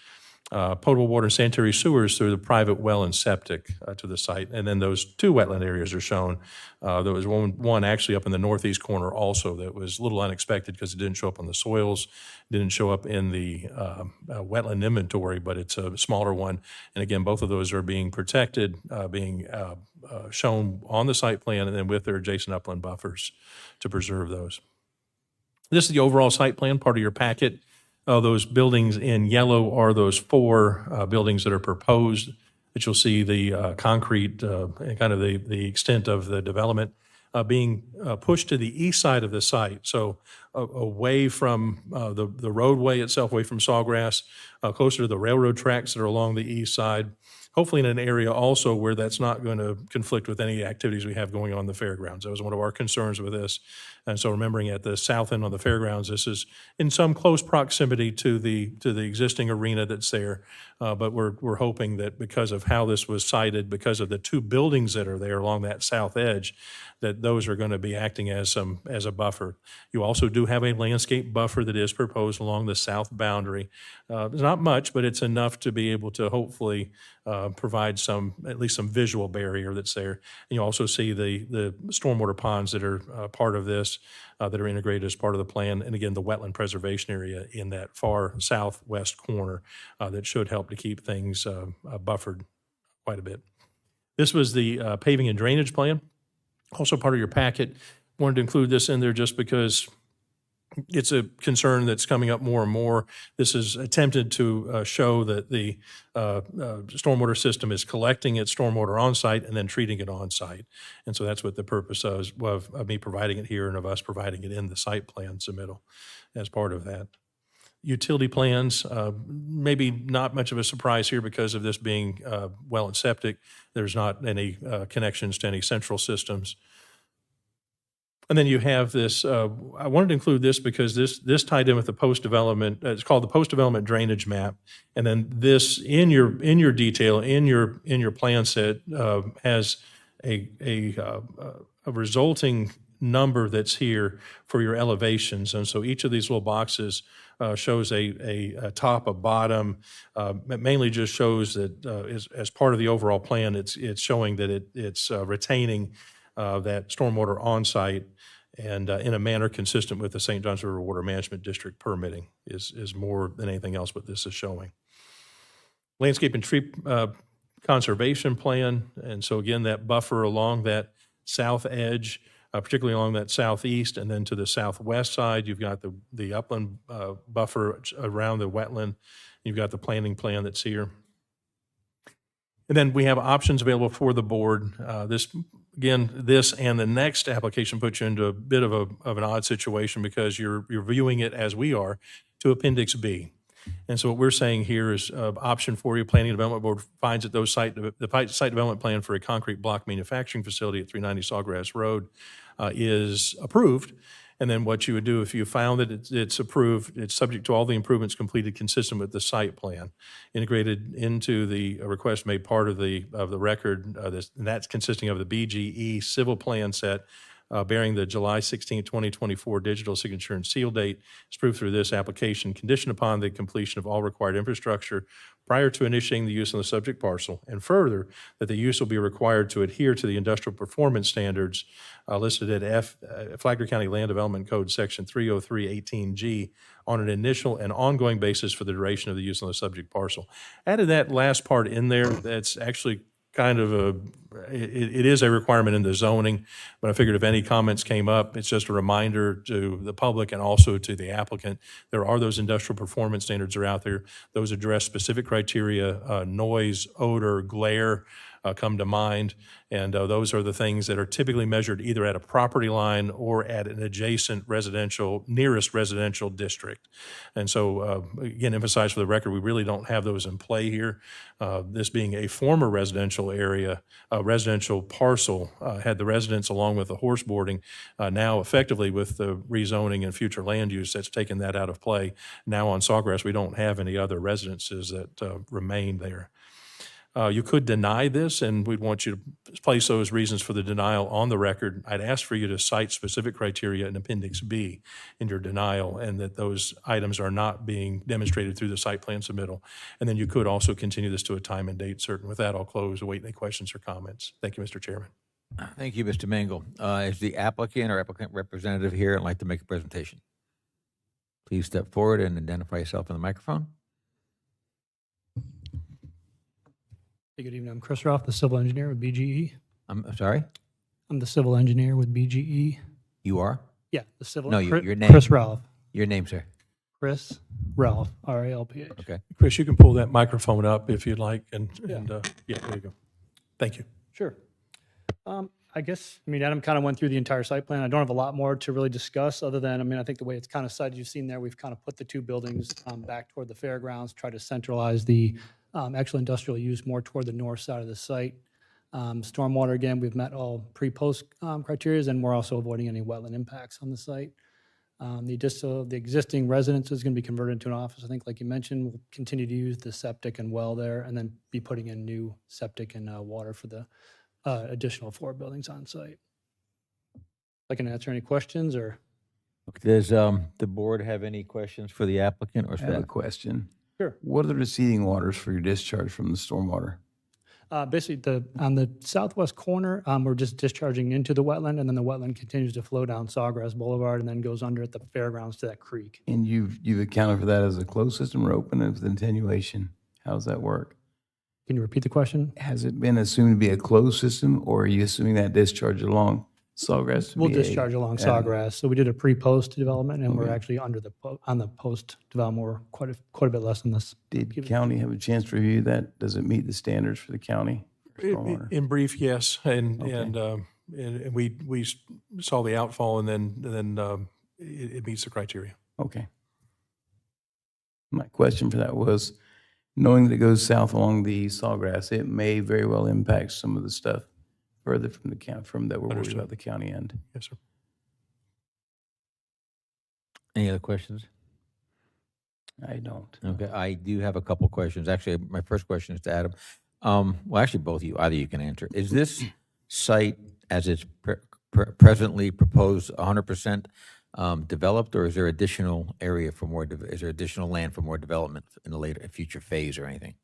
Speaker 12: Potable water and sanitary sewers through the private well and septic to the site. And then those 2 wetland areas are shown. There was one actually up in the northeast corner also that was a little unexpected because it didn't show up on the soils, didn't show up in the wetland inventory, but it's a smaller one. And again, both of those are being protected, being shown on the site plan and then with their adjacent upland buffers to preserve those. This is the overall site plan, part of your packet. Those buildings in yellow are those 4 buildings that are proposed, that you'll see the concrete and kind of the extent of the development being pushed to the east side of the site. So away from the roadway itself, away from Sawgrass, closer to the railroad tracks that are along the east side. Hopefully in an area also where that's not going to conflict with any activities we have going on in the fairgrounds. That was one of our concerns with this. And so remembering at the south end of the fairgrounds, this is in some close proximity to the existing arena that's there. But we're hoping that because of how this was sited, because of the 2 buildings that are there along that south edge, that those are going to be acting as a buffer. You also do have a landscape buffer that is proposed along the south boundary. It's not much, but it's enough to be able to hopefully provide at least some visual barrier that's there. And you also see the stormwater ponds that are part of this, that are integrated as part of the plan. And again, the wetland preservation area in that far southwest corner that should help to keep things buffered quite a bit. This was the paving and drainage plan, also part of your packet. Wanted to include this in there just because it's a concern that's coming up more and more. This is attempted to show that the stormwater system is collecting its stormwater on site and then treating it on site. And so that's what the purpose of me providing it here and of us providing it in the site plan submittal as part of that. Utility plans, maybe not much of a surprise here because of this being well and septic. There's not any connections to any central systems. And then you have this, I wanted to include this because this tied in with the post-development, it's called the post-development drainage map. And then this in your detail, in your plan set has a resulting number that's here for your elevations. And so each of these little boxes shows a top, a bottom. It mainly just shows that as part of the overall plan, it's showing that it's retaining that stormwater on-site and in a manner consistent with the St. Johns River Water Management District permitting is more than anything else what this is showing. Landscape and tree conservation plan, and so again, that buffer along that south edge, particularly along that southeast, and then to the southwest side, you've got the upland buffer around the wetland. You've got the planting plan that's here. And then we have options available for the board. This and the next application puts you into a bit of an odd situation because you're viewing it as we are to Appendix B. And so what we're saying here is option for you, Planning and Development Board finds that the site development plan for a concrete block manufacturing facility at 390 Sawgrass Road is approved. And then what you would do if you found that it's approved, it's subject to all the improvements completed consistent with the site plan, integrated into the request made part of the record, and that's consisting of the BGE civil plan set bearing the July 16, 2024 digital signature and seal date is approved through this application, conditioned upon the completion of all required infrastructure prior to initiating the use on the subject parcel, and further, that the use will be required to adhere to the industrial performance standards listed at Flagler County Land Development Code Section 30318G on an initial and ongoing basis for the duration of the use on the subject parcel. Added that last part in there, that's actually kind of it is a requirement in the zoning, but I figured if any comments came up, it's just a reminder to the public and also to the applicant. There are those industrial performance standards that are out there. Those address specific criteria, noise, odor, glare come to mind, and those are the things that are typically measured either at a property line or at an adjacent nearest residential district. And so, again, emphasize for the record, we really don't have those in play here. This being a former residential area, residential parcel, had the residents along with the horse boarding. Now, effectively, with the rezoning and future land use, that's taken that out of play. Now on Sawgrass, we don't have any other residences that remain there. You could deny this, and we'd want you to place those reasons for the denial on the record. I'd ask for you to cite specific criteria in Appendix B in your denial, and that those items are not being demonstrated through the site plan submittal. And then you could also continue this to a time and date certain. With that, I'll close, await any questions or comments. Thank you, Mr. Chairman.
Speaker 1: Thank you, Mr. Mingle. Is the applicant or applicant representative here and like to make a presentation? Please step forward and identify yourself in the microphone.
Speaker 13: Hey, good evening. I'm Chris Ralph, the civil engineer with BGE.
Speaker 1: I'm sorry?
Speaker 13: I'm the civil engineer with BGE.
Speaker 1: You are?
Speaker 13: Yeah, the civil.
Speaker 1: No,
Speaker 13: Chris,
Speaker 1: your name.
Speaker 13: Chris Ralph.
Speaker 1: Your name, sir.
Speaker 13: Chris Ralph, R-A-L-P-H.
Speaker 1: Okay.
Speaker 12: Chris, you can pull that microphone up if you'd like, yeah, there you go. Thank you.
Speaker 13: Sure. I guess, Adam kind of went through the entire site plan. I don't have a lot more to really discuss other than, I think the way it's kind of cited, you've seen there, we've kind of put the two buildings back toward the fairgrounds, try to centralize the actual industrial use more toward the north side of the site. Stormwater, again, we've met all pre-post criteria, and we're also avoiding any wetland impacts on the site. The existing residence is going to be converted into an office. I think, like you mentioned, we'll continue to use the septic and well there, and then be putting in new septic and water for the additional 4 buildings on site. I can answer any questions, or?
Speaker 1: Does the board have any questions for the applicant or
Speaker 3: I have a
Speaker 1: staff?
Speaker 3: question.
Speaker 13: Sure.
Speaker 3: What are the receiving waters for your discharge from the stormwater?
Speaker 13: Basically, on the southwest corner, we're just discharging into the wetland, and then the wetland continues to flow down Sawgrass Boulevard and then goes under at the fairgrounds to that creek.
Speaker 3: And you've accounted for that as a closed system or open with attenuation? How does that work?
Speaker 13: Can you repeat the question?
Speaker 3: Has it been assumed to be a closed system, or are you assuming that discharge along Sawgrass?
Speaker 13: We'll discharge along Sawgrass. So we did a pre-post development, and we're
Speaker 3: Okay.
Speaker 13: actually under on the post development. We're quite a bit less than this.
Speaker 3: Did county have a chance to review that? Does it meet the standards for the county? for stormwater?
Speaker 12: In brief, yes, and
Speaker 3: Okay.
Speaker 12: and we saw the outfall, and then it meets the criteria.
Speaker 3: Okay. My question for that was, knowing that it goes south along the Sawgrass, it may very well impact some of the stuff further from the county, from that we're worried
Speaker 12: Understood.
Speaker 3: about the county end.
Speaker 12: Yes, sir.
Speaker 1: Any other questions?
Speaker 3: I don't.
Speaker 1: Okay, I do have a couple questions. Actually, my first question is to Adam. Well, actually, both of you, either you can answer. Is this site, as it's presently proposed 100% developed, or is there additional area for more, is there additional land for more development in a later, future phase or anything?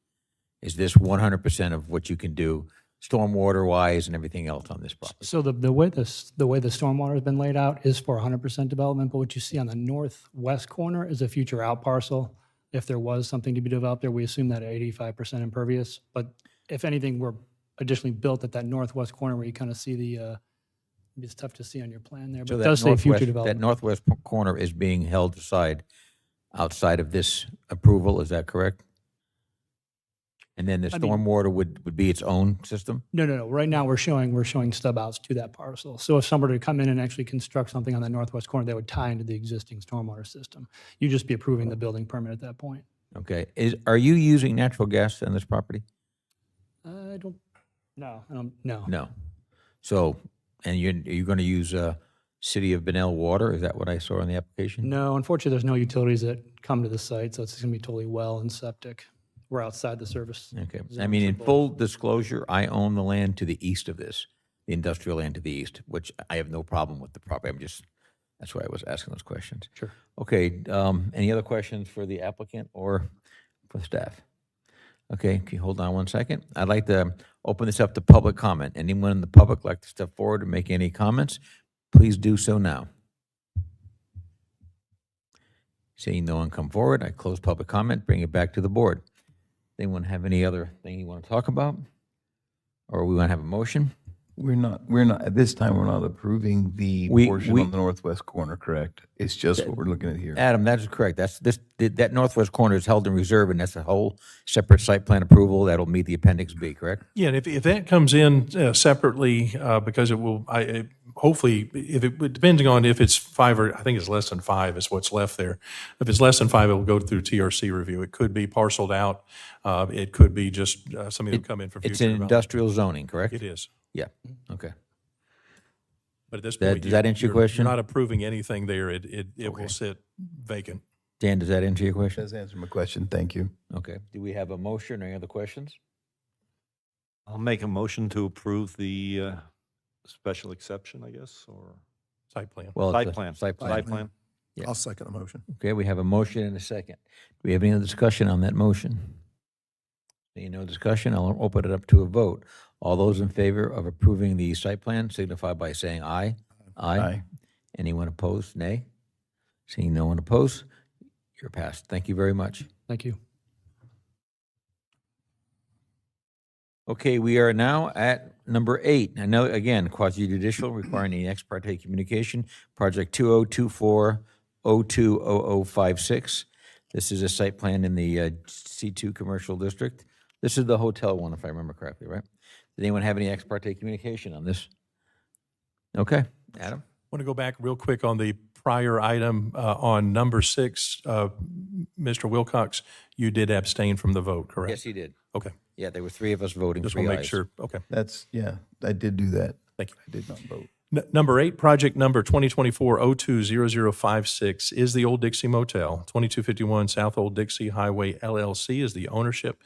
Speaker 1: Is this 100% of what you can do stormwater-wise and everything else on this property?
Speaker 13: So the way the stormwater has been laid out is for 100% development, but what you see on the northwest corner is a future out parcel. If there was something to be developed there, we assume that at 85% impervious. But if anything were additionally built at that northwest corner where you kind of see the, it's tough to see on your plan there, but it does say future
Speaker 1: That
Speaker 13: development.
Speaker 1: northwest corner is being held aside outside of this approval, is that correct? And then the
Speaker 13: I mean-
Speaker 1: stormwater would be its own system?
Speaker 13: No. Right now, we're showing stub outs to that parcel. So if somebody were to come in and actually construct something on the northwest corner, they would tie into the existing stormwater system. You'd just be approving the building permit at that point.
Speaker 1: Okay. Are you using natural gas on this property?
Speaker 13: I don't, no.
Speaker 1: No. So, and you're going to use City of Benel water? Is that what I saw in the application?
Speaker 13: No, unfortunately, there's no utilities that come to the site, so it's going to be totally well and septic. We're outside the service.
Speaker 1: Okay. I
Speaker 13: zone
Speaker 1: mean,
Speaker 13: for
Speaker 1: in
Speaker 13: both.
Speaker 1: full disclosure, I own the land to the east of this, the industrial land to the east, which I have no problem with the property. That's why I was asking those questions.
Speaker 13: Sure.
Speaker 1: Okay. Any other questions for the applicant or for the staff? Okay. Can you hold on 1 second? I'd like to open this up to public comment. Anyone in the public like to step forward and make any comments? Please do so now. Seeing no one come forward, I close public comment, bring it back to the board. Anyone have any other thing you want to talk about? Or we want to have a motion?
Speaker 3: We're not, at this time, we're not approving the portion on the northwest corner, correct? It's just what we're looking at here.
Speaker 1: Adam, that is correct. That northwest corner is held in reserve, and that's a whole separate site plan approval that'll meet the Appendix B, correct?
Speaker 12: Yeah, and if that comes in separately, because it will, hopefully, depending on if it's 5 or, I think it's less than 5 is what's left there. If it's less than 5, it will go through TRC review. It could be parceled out. It could be just something that'll come in for future
Speaker 1: It's in
Speaker 12: development.
Speaker 1: industrial zoning, correct?
Speaker 12: It is.
Speaker 1: Yeah, okay.
Speaker 12: But at this
Speaker 1: That-
Speaker 12: point,
Speaker 1: does that answer your question?
Speaker 12: You're not approving anything there. It will sit vacant.
Speaker 1: Dan, does that answer your question?
Speaker 3: Does answer my question, thank you.
Speaker 1: Okay. Do we have a motion or any other questions?
Speaker 8: I'll make a motion to approve the special exception, I guess, or
Speaker 12: Site plan.
Speaker 1: Well,
Speaker 8: site
Speaker 1: it's a
Speaker 8: plan.
Speaker 1: Site plan.
Speaker 8: Site plan.
Speaker 1: Yeah.
Speaker 10: I'll second the motion.
Speaker 1: Okay, we have a motion and a second. Do we have any other discussion on that motion? Seeing no discussion, I'll open it up to a vote. All those in favor of approving the site plan signify by saying aye.
Speaker 3: Aye.
Speaker 1: Anyone opposed? Nay. Seeing no one opposed, you're passed. Thank you very much.
Speaker 13: Thank you.
Speaker 1: Okay, we are now at number 8. I know, again, quasi-judicial requiring the ex parte communication, project 2024-020056. This is a site plan in the C2 Commercial District. This is the hotel one, if I remember correctly, right? Did anyone have any ex parte communication on this? Okay, Adam?
Speaker 12: I want to go back real quick on the prior item on number 6. Mr. Wilcox, you did abstain from the vote, correct?
Speaker 1: Yes, he did.
Speaker 12: Okay.
Speaker 1: Yeah, there were 3 of us voting,
Speaker 12: Just
Speaker 1: 3
Speaker 12: want to make
Speaker 1: ayes.
Speaker 12: sure. Okay.
Speaker 3: Yeah, I did do that.
Speaker 12: Thank you.
Speaker 3: I did not vote.
Speaker 12: Number 8, project number 2024-020056 is the Old Dixie Motel. 2251 South Old Dixie Highway LLC is the ownership.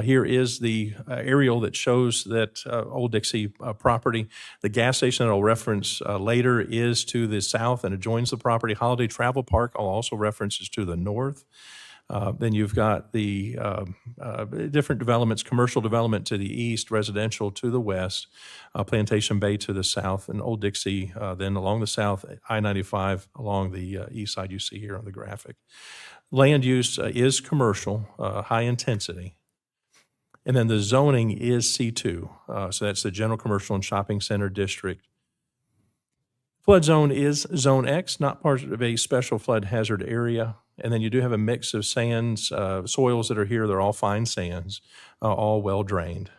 Speaker 12: Here is the aerial that shows that Old Dixie property. The gas station that I'll reference later is to the south and adjoins the property. Holiday Travel Park I'll also reference is to the north. Then you've got the different developments, commercial development to the east, residential to the west, Plantation Bay to the south, and Old Dixie then along the south, I-95 along the east side you see here on the graphic. Land use is commercial, high intensity. And then the zoning is C2, so that's the General Commercial and Shopping Center District. Flood zone is Zone X, not part of a special flood hazard area. And then you do have a mix of sands, soils that are here. They're all fine sands, all well drained.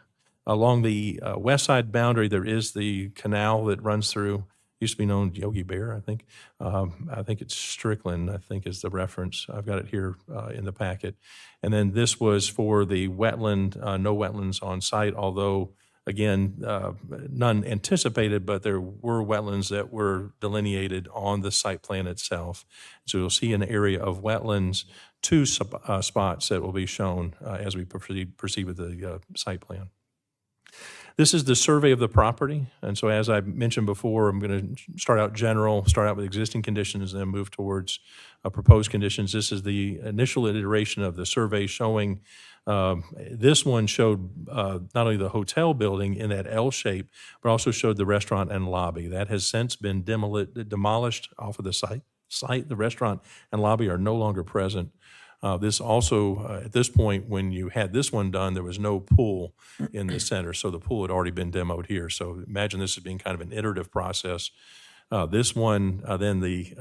Speaker 12: Along the west side boundary, there is the canal that runs through. Used to be known Yogi Bear, I think. I think it's Strickland, I think is the reference. I've got it here in the packet. And then this was for the wetland, no wetlands on site, although, again, none anticipated, but there were wetlands that were delineated on the site plan itself. So you'll see an area of wetlands, 2 spots that will be shown as we proceed with the site plan. This is the survey of the property, and so as I mentioned before, I'm going to start out with existing conditions, and then move towards proposed conditions. This is the initial iteration of the survey showing, this one showed not only the hotel building in that L shape, but also showed the restaurant and lobby. That has since been demolished off of the site. The restaurant and lobby are no longer present. This also, at this point, when you had this one done, there was no pool in the center, so the pool had already been demoed here. So imagine this as being kind of an iterative process. This one, then the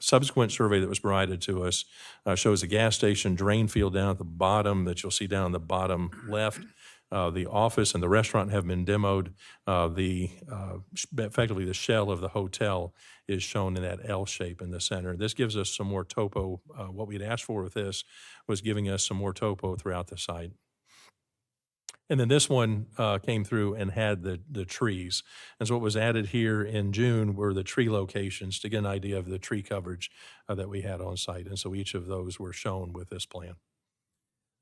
Speaker 12: subsequent survey that was provided to us shows a gas station drain field down at the bottom that you'll see down on the bottom left. The office and the restaurant have been demoed. Effectively, the shell of the hotel is shown in that L shape in the center. This gives us some more topo. What we'd asked for with this was giving us some more topo throughout the site. And then this one came through and had the trees. And so what was added here in June were the tree locations to get an idea of the tree coverage that we had on site. And so each of those were shown with this plan.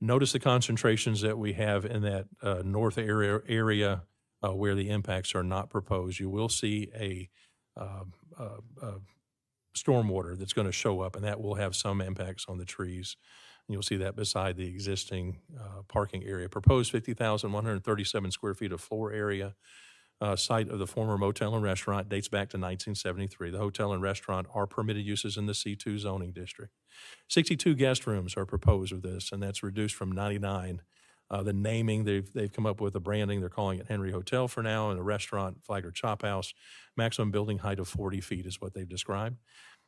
Speaker 12: Notice the concentrations that we have in that north area where the impacts are not proposed. You will see a stormwater that's going to show up, and that will have some impacts on the trees. And you'll see that beside the existing parking area. Proposed 50,137 square feet of floor area. Site of the former motel and restaurant dates back to 1973. The hotel and restaurant are permitted uses in the C2 zoning district. 62 guest rooms are proposed with this, and that's reduced from 99. The naming, they've come up with a branding. They're calling it Henry Hotel for now, and a restaurant, Flagler Chop House. Maximum building height of 40 feet is what they've described.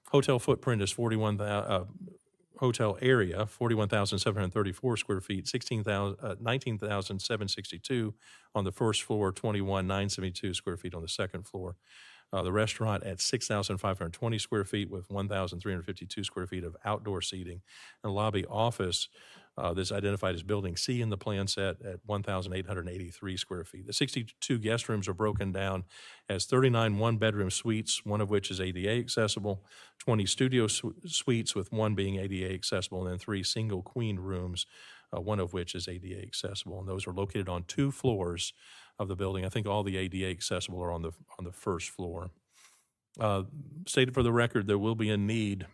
Speaker 12: Hotel footprint is hotel area, 41,734 square feet, 19,762 on the first floor, 21,972 square feet on the second floor. The restaurant at 6,520 square feet with 1,352 square feet of outdoor seating. And lobby office, this identified as Building C in the plan set at 1,883 square feet. The 62 guest rooms are broken down as 39 one-bedroom suites, one of which is ADA accessible, 20 studio suites with one being ADA accessible, and then 3 single queen rooms, one of which is ADA accessible. And those are located on 2 floors of the building. I think all the ADA accessible are on the first floor. Stated for the record, there will be a need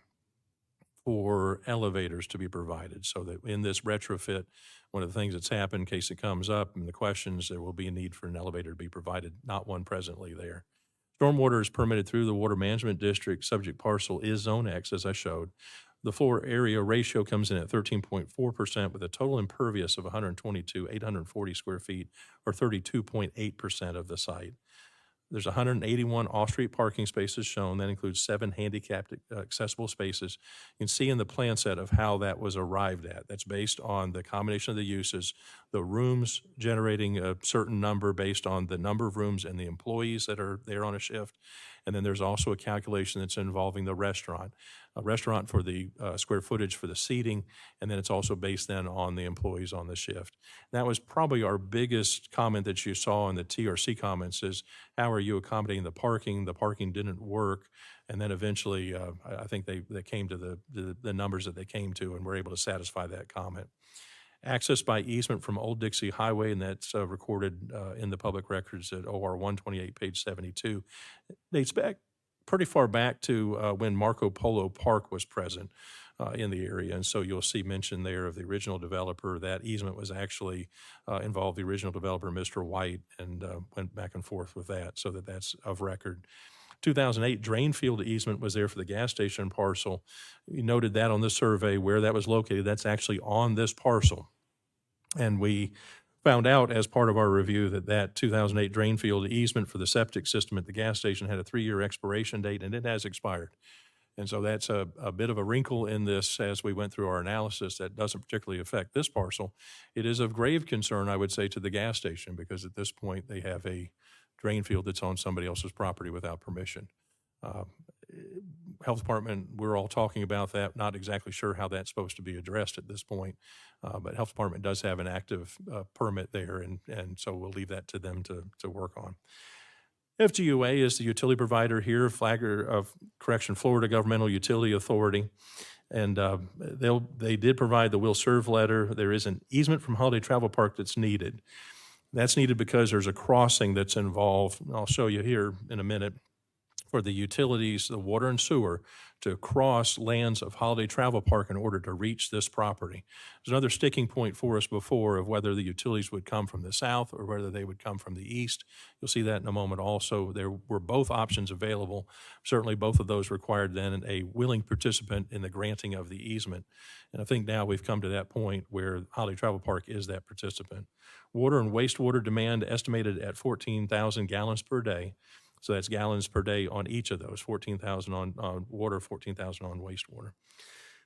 Speaker 12: for elevators to be provided, so that in this retrofit, one of the things that's happened, in case it comes up in the questions, there will be a need for an elevator to be provided, not one presently there. Stormwater is permitted through the Water Management District. Subject parcel is Zone X, as I showed. The floor area ratio comes in at 13.4% with a total impervious of 122,840 square feet, or 32.8% of the site. There's 181 off-street parking spaces shown. That includes 7 handicapped accessible spaces. You can see in the plan set of how that was arrived at. That's based on the combination of the uses, the rooms generating a certain number based on the number of rooms and the employees that are there on a shift. And then there's also a calculation that's involving the restaurant. A restaurant for the square footage for the seating, and then it's also based then on the employees on the shift. And that was probably our biggest comment that you saw in the TRC comments is, how are you accommodating the parking? The parking didn't work. And then eventually, I think they came to the numbers that they came to and were able to satisfy that comment. Access by easement from Old Dixie Highway, and that's recorded in the public records at OR 128, page 72. Dates back pretty far back to when Marco Polo Park was present in the area. And so you'll see mention there of the original developer. That easement was actually involved the original developer, Mr. White, and went back and forth with that, so that's of record. 2008 drain field easement was there for the gas station parcel. You noted that on the survey where that was located. That's actually on this parcel. And we found out as part of our review that 2008 drain field easement for the septic system at the gas station had a 3-year expiration date, and it has expired. And so that's a bit of a wrinkle in this as we went through our analysis that doesn't particularly affect this parcel. It is of grave concern, I would say, to the gas station, because at this point they have a drain field that's on somebody else's property without permission. Health Department, we're all talking about that, not exactly sure how that's supposed to be addressed at this point, but Health Department does have an active permit there, and so we'll leave that to them to work on. FGUA is the utility provider here, Florida Governmental Utility Authority, and they did provide the will serve letter. There is an easement from Holiday Travel Park that's needed. That's needed because there's a crossing that's involved. I'll show you here in a minute, for the utilities, the water and sewer, to cross lands of Holiday Travel Park in order to reach this property. There's another sticking point for us before of whether the utilities would come from the south or whether they would come from the east. You'll see that in a moment also. There were both options available. Certainly both of those required then a willing participant in the granting of the easement. And I think now we've come to that point where Holiday Travel Park is that participant. Water and wastewater demand estimated at 14,000 gallons per day. So that's gallons per day on each of those, 14,000 on water, 14,000 on wastewater.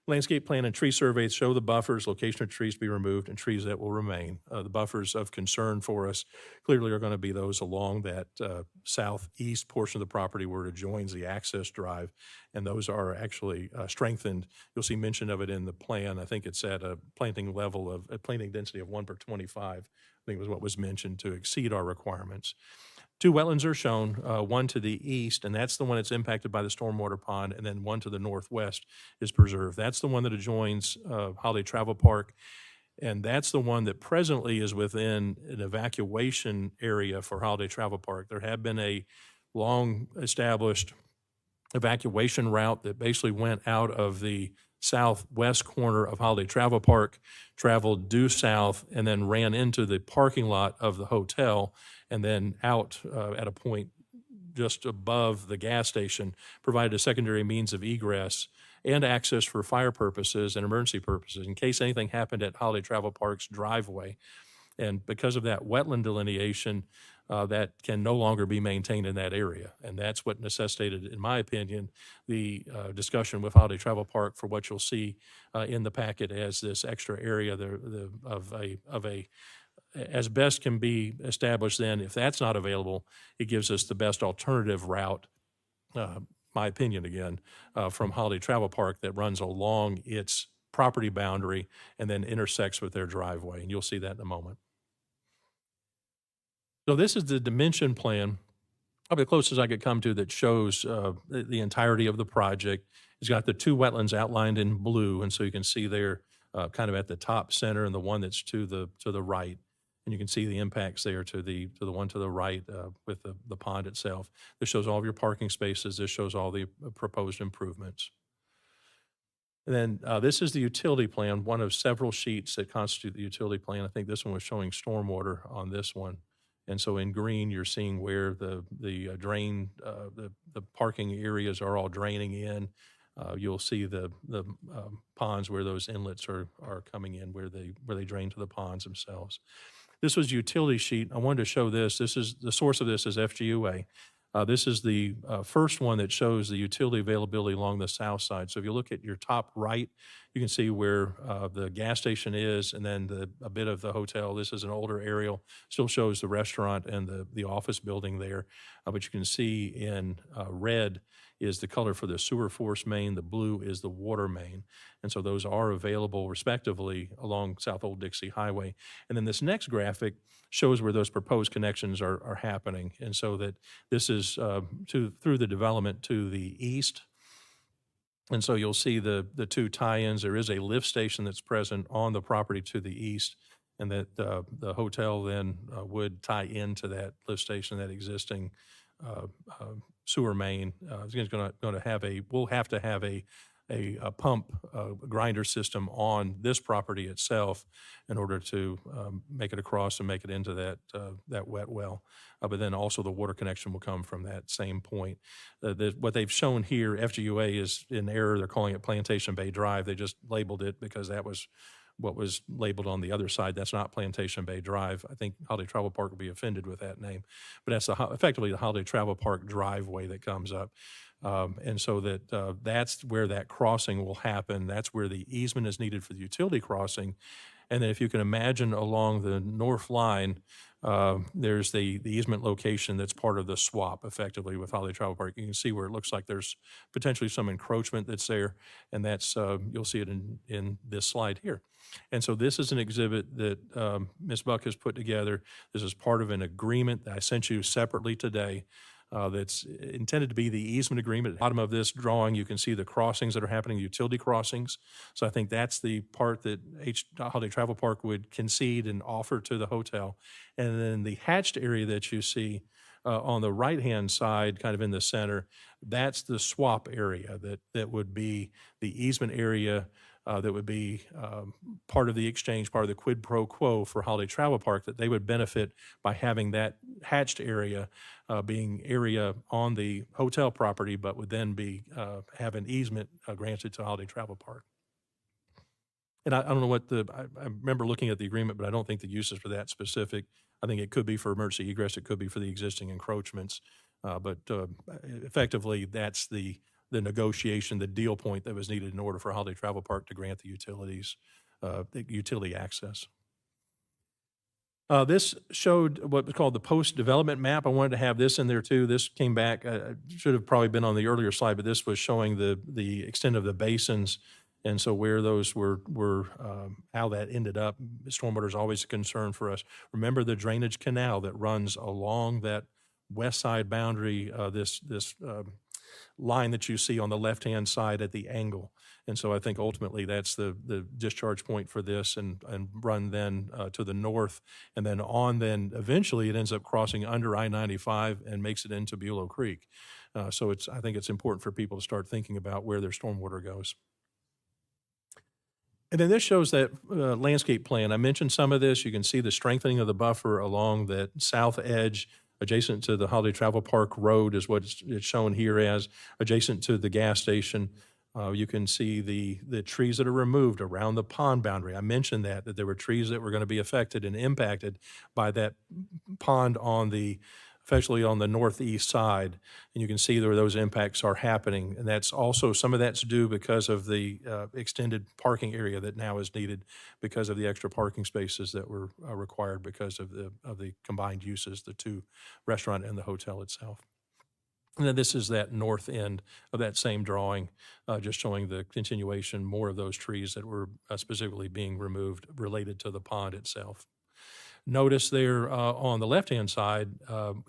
Speaker 12: Landscape plan and tree surveys show the buffers, location of trees to be removed, and trees that will remain. The buffers of concern for us clearly are going to be those along that southeast portion of the property where it adjoins the access drive, and those are actually strengthened. You'll see mention of it in the plan. I think it's at a planting level of a planting density of 1 per 25. I think was what was mentioned to exceed our requirements. 2 wetlands are shown, one to the east, and that's the one that's impacted by the stormwater pond, and then one to the northwest is preserved. That's the one that adjoins Holiday Travel Park, and that's the one that presently is within an evacuation area for Holiday Travel Park. There had been a long-established evacuation route that basically went out of the southwest corner of Holiday Travel Park, traveled due south, and then ran into the parking lot of the hotel, and then out at a point just above the gas station, provided a secondary means of egress and access for fire purposes and emergency purposes in case anything happened at Holiday Travel Park's driveway. And because of that wetland delineation, that can no longer be maintained in that area. And that's what necessitated, in my opinion, the discussion with Holiday Travel Park for what you'll see in the packet as this extra area as best can be established. Then if that's not available, it gives us the best alternative route, my opinion again, from Holiday Travel Park that runs along its property boundary and then intersects with their driveway. And you'll see that in a moment. So this is the dimension plan, probably the closest I could come to that shows the entirety of the project. It's got the 2 wetlands outlined in blue, and so you can see there kind of at the top center and the one that's to the right. And you can see the impacts there to the one to the right with the pond itself. This shows all of your parking spaces. This shows all the proposed improvements. And then this is the utility plan, one of several sheets that constitute the utility plan. I think this one was showing stormwater on this one. And so in green, you're seeing where the parking areas are all draining in. You'll see the ponds where those inlets are coming in, where they drain to the ponds themselves. This was utility sheet. I wanted to show this. This is the source of this is FGUA. This is the first one that shows the utility availability along the south side. So if you look at your top right, you can see where the gas station is, and then a bit of the hotel. This is an older aerial, still shows the restaurant and the office building there. But you can see in red is the color for the sewer force main, the blue is the water main. And so those are available respectively along South Old Dixie Highway. And then this next graphic shows where those proposed connections are happening. And so that this is through the development to the east. And so you'll see the 2 tie-ins. There is a lift station that's present on the property to the east, and that the hotel then would tie into that lift station, that existing sewer main. We'll have to have a pump grinder system on this property itself in order to make it across and make it into that wet well. But then also the water connection will come from that same point. What they've shown here, FGUA is in error. They're calling it Plantation Bay Drive. They just labeled it because that was what was labeled on the other side. That's not Plantation Bay Drive. I think Holiday Travel Park will be offended with that name. But that's effectively the Holiday Travel Park driveway that comes up. And so that's where that crossing will happen. That's where the easement is needed for the utility crossing. And then if you can imagine along the north line, there's the easement location that's part of the swap effectively with Holiday Travel Park. You can see where it looks like there's potentially some encroachment that's there, and that's you'll see it in this slide here. And so this is an exhibit that Ms. Buck has put together. This is part of an agreement that I sent you separately today that's intended to be the easement agreement. At the bottom of this drawing, you can see the crossings that are happening, utility crossings. So I think that's the part that Holiday Travel Park would concede and offer to the hotel. And then the hatched area that you see on the right-hand side, kind of in the center, that's the swap area that would be the easement area that would be part of the exchange, part of the quid pro quo for Holiday Travel Park, that they would benefit by having that hatched area being area on the hotel property, but would then be have an easement granted to Holiday Travel Park. And I don't know what I remember looking at the agreement, but I don't think the use is for that specific. I think it could be for emergency egress. It could be for the existing encroachments. But effectively, that's the negotiation, the deal point that was needed in order for Holiday Travel Park to grant the utilities, the utility access. This showed what was called the post-development map. I wanted to have this in there too. This came back, should have probably been on the earlier slide, but this was showing the extent of the basins. And so where those were how that ended up. Stormwater is always a concern for us. Remember the drainage canal that runs along that west side boundary, this line that you see on the left-hand side at the angle. And so I think ultimately that's the discharge point for this, and run then to the north, and then on, then eventually it ends up crossing under I-95 and makes it into Bulow Creek. So I think it's important for people to start thinking about where their stormwater goes. And then this shows that landscape plan. I mentioned some of this. You can see the strengthening of the buffer along that south edge, adjacent to the Holiday Travel Park Road is what it's shown here as, adjacent to the gas station. You can see the trees that are removed around the pond boundary. I mentioned that there were trees that were going to be affected and impacted by that pond especially on the northeast side. And you can see where those impacts are happening. And that's also, some of that's due because of the extended parking area that now is needed because of the extra parking spaces that were required because of the combined uses, the two restaurant and the hotel itself. And then this is that north end of that same drawing, just showing the continuation, more of those trees that were specifically being removed related to the pond itself. Notice there on the left-hand side,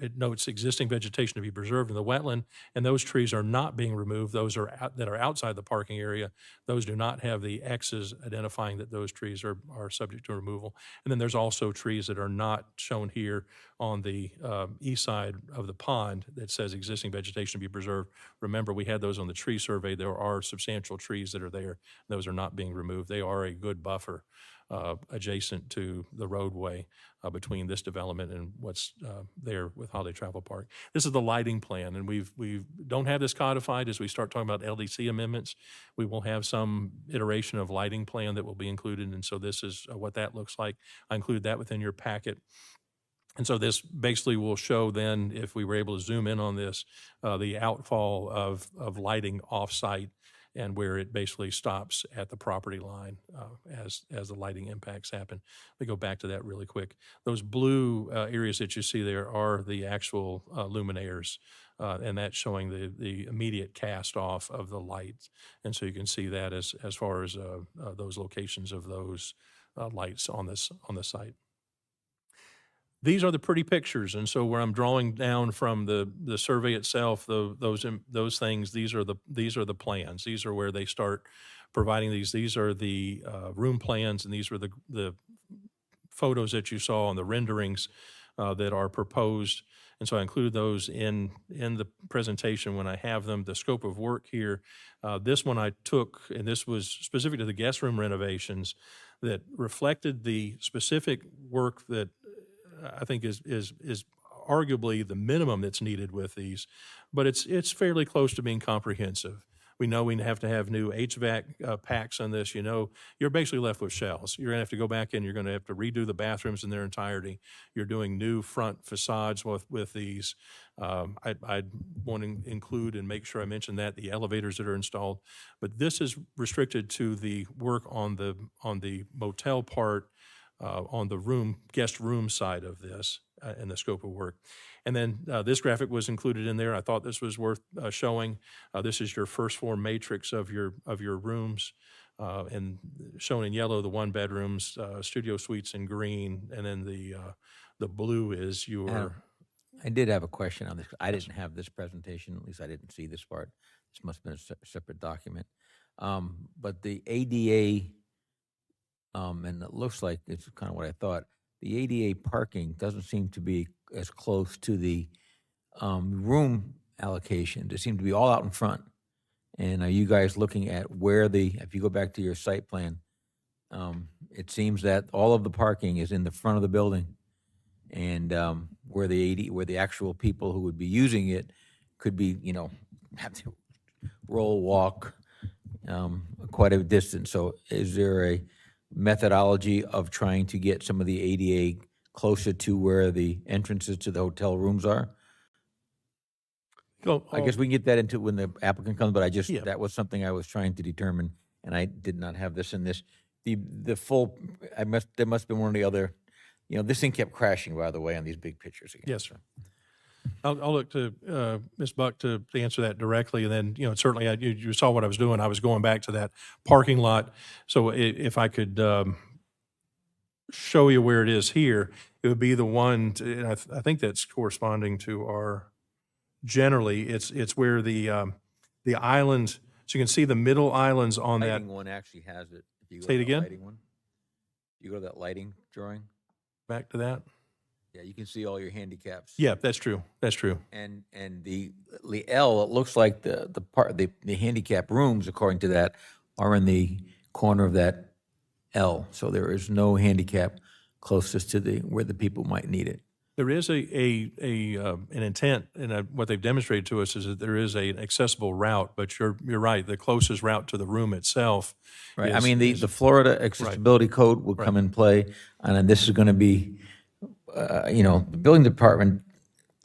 Speaker 12: it notes existing vegetation to be preserved in the wetland, and those trees are not being removed. Those that are outside the parking area. Those do not have the X's identifying that those trees are subject to removal. And then there's also trees that are not shown here on the east side of the pond that says existing vegetation to be preserved. Remember, we had those on the tree survey. There are substantial trees that are there. Those are not being removed. They are a good buffer adjacent to the roadway between this development and what's there with Holiday Travel Park. This is the lighting plan, and we don't have this codified. As we start talking about LDC amendments, we will have some iteration of lighting plan that will be included, and so this is what that looks like. I included that within your packet. And so this basically will show then, if we were able to zoom in on this, the outfall of lighting off-site, and where it basically stops at the property line as the lighting impacts happen. Let me go back to that really quick. Those blue areas that you see there are the actual luminaires, and that's showing the immediate cast off of the lights. And so you can see that as far as those locations of those lights on the site. These are the pretty pictures, and so where I'm drawing down from the survey itself, those things, these are the plans. These are where they start providing these. These are the room plans, and these were the photos that you saw on the renderings that are proposed. And so I included those in the presentation when I have them. The scope of work here, this one I took, and this was specific to the guest room renovations that reflected the specific work that I think is arguably the minimum that's needed with these, but it's fairly close to being comprehensive. We know we have to have new HVAC packs on this. You know, you're basically left with shells. You're going to have to go back in. You're going to have to redo the bathrooms in their entirety. You're doing new front facades with these. I'd want to include and make sure I mention that the elevators that are installed, but this is restricted to the work on the motel part. On the guest room side of this and the scope of work. And then this graphic was included in there. I thought this was worth showing. This is your first floor matrix of your rooms, and shown in yellow, the one bedrooms, studio suites in green, and then the blue is your...
Speaker 1: I did have a question on this. I didn't have this presentation, at least I didn't see this part. This must have been a separate document. But the ADA, and it looks like it's kind of what I thought, the ADA parking doesn't seem to be as close to the room allocation. They seem to be all out in front. And are you guys looking at where if you go back to your site plan, it seems that all of the parking is in the front of the building. And where the actual people who would be using it could be, have to roll, walk quite a distance. So is there a methodology of trying to get some of the ADA closer to where the entrances to the hotel rooms are? I guess we can get that into when the applicant comes, but that was something I was trying to determine, and I did not have this in this. There must have been one of the other, this thing kept crashing, by the way, on these big pictures again.
Speaker 12: Yes, sir. I'll look to Ms. Buck to answer that directly, and then, certainly you saw what I was doing. I was going back to that parking lot. So if I could show you where it is here, it would be the one, and I think that's corresponding to our, generally, it's where the islands, so you can see the middle islands on that.
Speaker 1: Lighting one actually has it. If you go
Speaker 12: Say it
Speaker 1: to the
Speaker 12: again?
Speaker 1: lighting one, you go to that lighting drawing,
Speaker 12: Back to that.
Speaker 1: yeah, you can see all your handicaps.
Speaker 12: Yeah, that's true. That's true.
Speaker 1: And the L, it looks like the handicap rooms, according to that, are in the corner of that L. So there is no handicap closest to where the people might need it.
Speaker 12: There is an intent, and what they've demonstrated to us is that there is an accessible route, but you're right, the closest route to the room itself.
Speaker 1: Right. I
Speaker 12: is-
Speaker 1: mean, the Florida Accessibility Code will come in play, and then this is going to be, the building department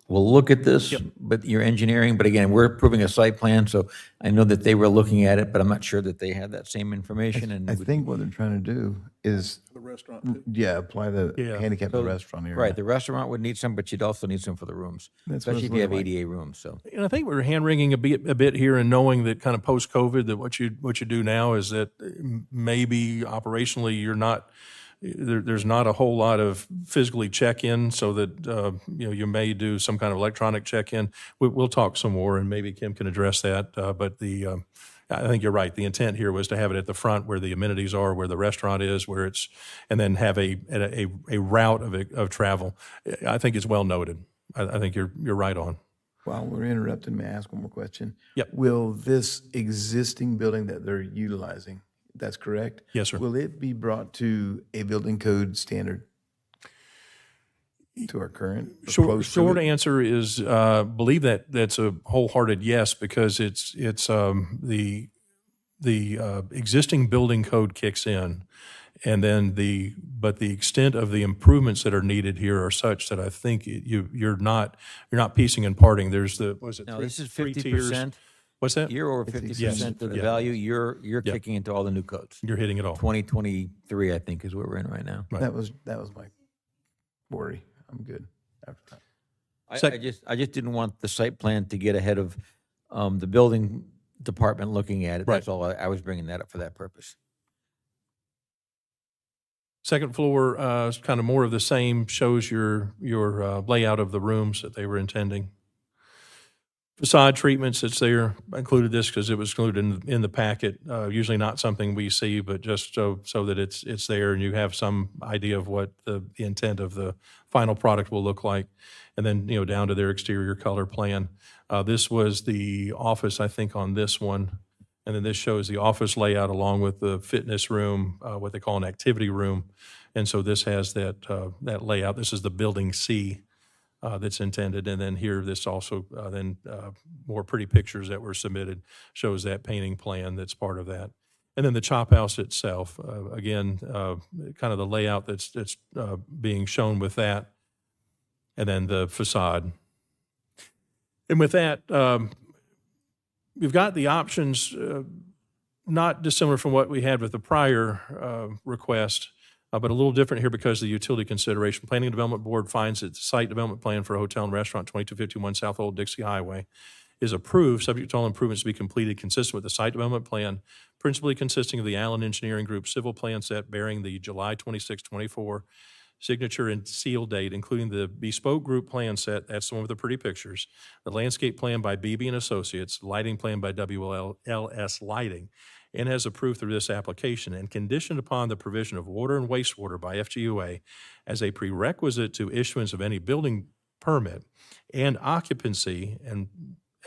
Speaker 1: will look at this, but your engineering, but again, we're approving a site plan, so I know that they were looking at it, but I'm not sure that they had that same information. And
Speaker 3: I think what they're trying to do is,
Speaker 10: The restaurant.
Speaker 3: yeah, apply the
Speaker 12: Yeah.
Speaker 3: handicap to
Speaker 1: So-
Speaker 3: the restaurant area.
Speaker 1: Right, the restaurant would need some, but you'd also need some for the rooms,
Speaker 3: That's what
Speaker 1: especially
Speaker 3: it's
Speaker 1: if you have
Speaker 3: looking like.
Speaker 1: ADA rooms, so.
Speaker 12: And I think we're hand-wringing a bit here and knowing that kind of post-COVID, that what you do now is that maybe operationally you're not, there's not a whole lot of physically check-in, so that, you may do some kind of electronic check-in. We'll talk some more, and maybe Kim can address that. But I think you're right. The intent here was to have it at the front where the amenities are, where the restaurant is, and then have a route of travel. I think it's well noted. I think you're right on.
Speaker 3: While we're interrupting, may I ask one more question?
Speaker 12: Yep.
Speaker 3: Will this existing building that they're utilizing, that's correct?
Speaker 12: Yes, sir.
Speaker 3: Will it be brought to a building code standard? To our current? or close to
Speaker 12: Short
Speaker 3: it?
Speaker 12: answer is, believe that's a wholehearted yes, because it's the existing building code kicks in, and then but the extent of the improvements that are needed here are such that I think you're not piecing and parting. There's
Speaker 1: No, this is
Speaker 12: three tiers?
Speaker 1: 50%.
Speaker 12: What's that?
Speaker 1: You're over 50% of the value, you're kicking into all the new codes.
Speaker 12: You're hitting it all.
Speaker 1: 2023, I think, is what we're in right now.
Speaker 12: Right.
Speaker 3: That was my worry. I'm good after that.
Speaker 1: I just didn't want the site plan to get ahead of the building department looking at it.
Speaker 12: Right.
Speaker 1: That's all. I was bringing that up for that purpose.
Speaker 12: Second floor is kind of more of the same, shows your layout of the rooms that they were intending. Facade treatments, it's there. I included this because it was included in the packet. Usually not something we see, but just so that it's there and you have some idea of what the intent of the final product will look like. And then, down to their exterior color plan. This was the office, I think, on this one. And then this shows the office layout along with the fitness room, what they call an activity room. And so this has that layout. This is the building C. That's intended, and then here, this also more pretty pictures that were submitted shows that painting plan that's part of that, and then the chop house itself. Again, kind of the layout that's being shown with that, and then the facade. And with that, we've got the options not dissimilar from what we had with the prior request. But a little different here because of the utility consideration. Planning and Development Board finds that the site development plan for a hotel and restaurant, 2251 South Old Dixie Highway, is approved, subject to all improvements to be completed consistent with the site development plan, principally consisting of the Allen Engineering Group civil plan set bearing the July 26, 24 signature and seal date, including the bespoke group plan set, that's the one with the pretty pictures, the landscape plan by BB and Associates, lighting plan by WLS Lighting, and has approved through this application, and conditioned upon the provision of water and wastewater by FGUA as a prerequisite to issuance of any building permit and occupancy and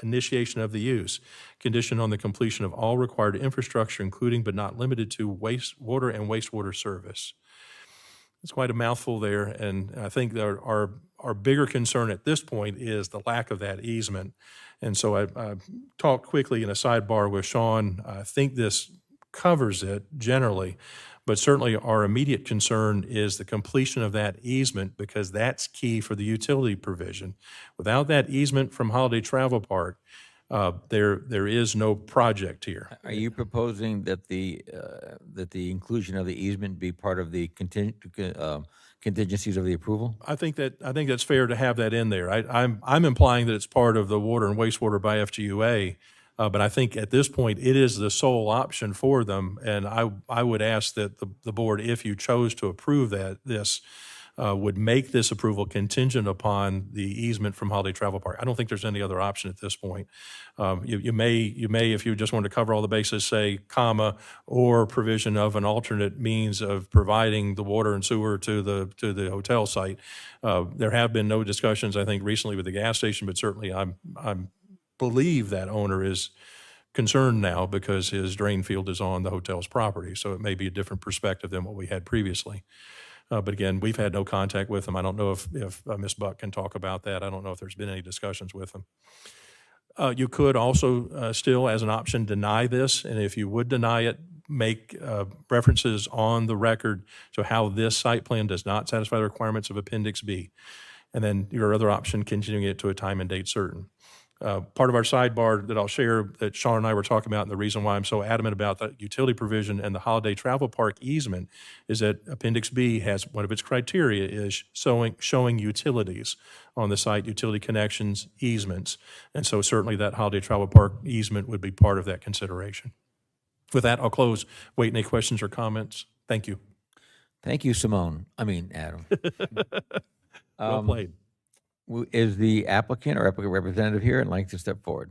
Speaker 12: initiation of the use, conditioned on the completion of all required infrastructure, including but not limited to water and wastewater service. It's quite a mouthful there, and I think that our bigger concern at this point is the lack of that easement. And so I talked quickly in a sidebar with Sean. I think this covers it generally, but certainly our immediate concern is the completion of that easement, because that's key for the utility provision. Without that easement from Holiday Travel Park, there is no project here.
Speaker 1: Are you proposing that the inclusion of the easement be part of the contingencies of the approval?
Speaker 12: I think that's fair to have that in there. I'm implying that it's part of the water and wastewater by FGUA, but I think at this point it is the sole option for them, and I would ask that the board, if you chose to approve this, would make this approval contingent upon the easement from Holiday Travel Park. I don't think there's any other option at this point. You may, if you just wanted to cover all the bases, say comma, or provision of an alternate means of providing the water and sewer to the hotel site. There have been no discussions, I think, recently with the gas station, but certainly I believe that owner is concerned now because his drain field is on the hotel's property, so it may be a different perspective than what we had previously. But again, we've had no contact with them. I don't know if Ms. Buck can talk about that. I don't know if there's been any discussions with them. You could also still, as an option, deny this, and if you would deny it, make references on the record to how this site plan does not satisfy the requirements of Appendix B. And then your other option, continuing it to a time and date certain. Part of our sidebar that I'll share that Sean and I were talking about, and the reason why I'm so adamant about the utility provision and the Holiday Travel Park easement is that Appendix B has, one of its criteria is showing utilities on the site, utility connections, easements. And so certainly that Holiday Travel Park easement would be part of that consideration. With that, I'll close. Wait, any questions or comments? Thank you.
Speaker 1: Thank you, Adam.
Speaker 12: Well played.
Speaker 1: Is the applicant or applicant representative here and like to step forward?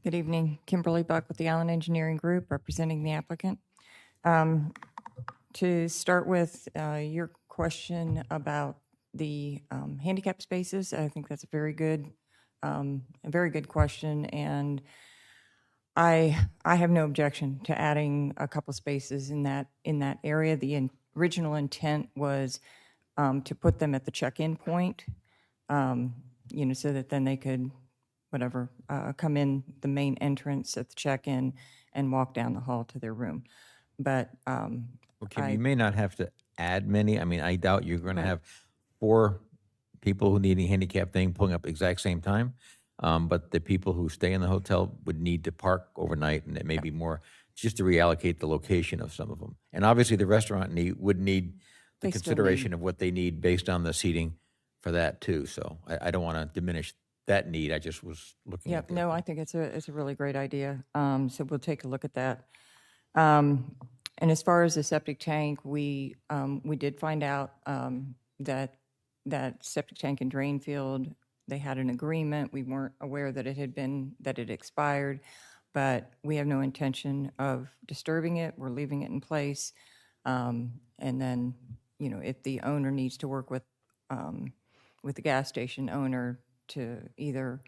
Speaker 14: Good evening, Kimberly Buck with the Allen Engineering Group, representing the applicant. To start with your question about the handicap spaces, I think that's a very good question, and I have no objection to adding a couple spaces in that area. The original intent was to put them at the check-in point, so that then they could, come in the main entrance at the check-in and walk down the hall to their room. But
Speaker 1: Okay, you may not have to add many. I doubt you're going to have 4 people who need a handicap thing pulling up exact same time. But the people who stay in the hotel would need to park overnight, and it may be more just to reallocate the location of some of them. And obviously, the restaurant would need the consideration of what they need based on the seating for that too. So I don't want to diminish that need. I just was looking at
Speaker 14: no, I think it's a really great idea. So we'll take a look at that. And as far as the septic tank, we did find out that septic tank and drain field, they had an agreement. We weren't aware that it expired, but we have no intention of disturbing it. We're leaving it in place. And then, if the owner needs to work with the gas station owner to either,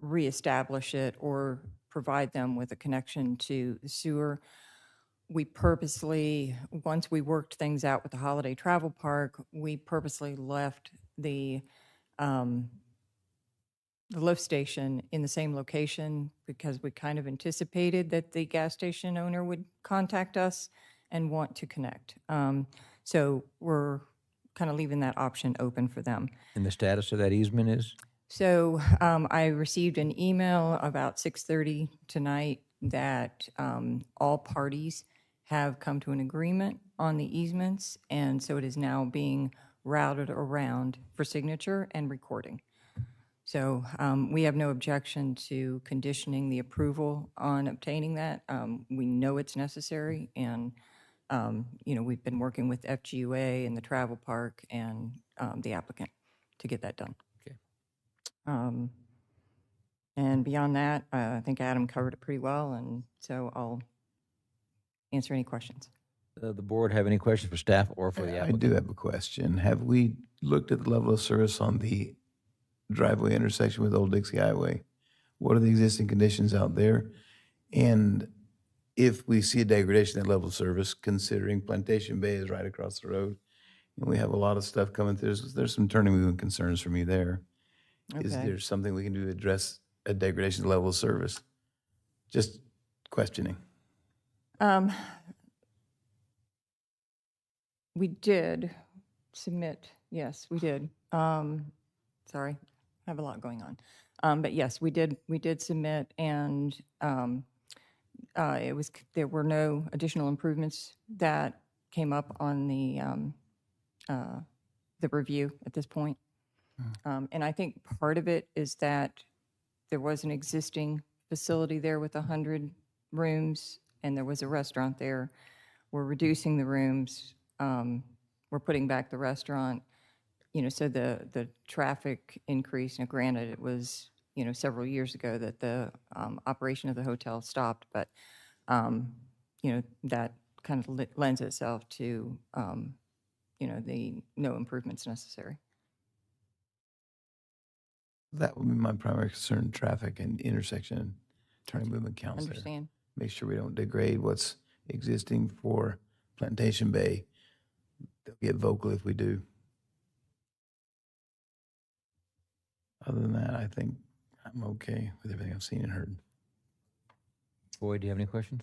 Speaker 14: reestablish it or provide them with a connection to the sewer, we purposely, once we worked things out with the Holiday Travel Park, we purposely left the lift station in the same location because we kind of anticipated that the gas station owner would contact us and want to connect. So we're kind of leaving that option open for them.
Speaker 1: And the status of that easement is?
Speaker 14: So I received an email about 6:30 tonight that all parties have come to an agreement on the easements, and so it is now being routed around for signature and recording. So we have no objection to conditioning the approval on obtaining that. We know it's necessary, and, we've been working with FGUA and the travel park and the applicant to get that done.
Speaker 1: Okay.
Speaker 14: And beyond that, I think Adam covered it pretty well, and so I'll answer any questions.
Speaker 1: The board have any questions for staff or for the
Speaker 3: I
Speaker 1: applicant?
Speaker 3: do have a question. Have we looked at the level of service on the driveway intersection with Old Dixie Highway? What are the existing conditions out there? And if we see a degradation in that level of service, considering Plantation Bay is right across the road, and we have a lot of stuff coming through, there's some turning movement concerns for me there. Is
Speaker 14: Okay.
Speaker 3: there something we can do to address a degradation level of service? Just questioning.
Speaker 14: We did submit, yes, we did. Sorry, I have a lot going on. But yes, we did submit, and there were no additional improvements that came up on the review at this point. And I think part of it is that there was an existing facility there with 100 rooms, and there was a restaurant there. We're reducing the rooms. We're putting back the restaurant. So the traffic increase, granted, it was, several years ago that the operation of the hotel stopped, but, that kind of lends itself to, the no improvements necessary.
Speaker 3: That would be my primary concern, traffic and intersection and turning movement counts there.
Speaker 14: Understand?
Speaker 3: Make sure we don't degrade what's existing for Plantation Bay. They'll get vocal if we do. Other than that, I think I'm okay with everything I've seen and heard.
Speaker 1: Boyd, do you have any questions?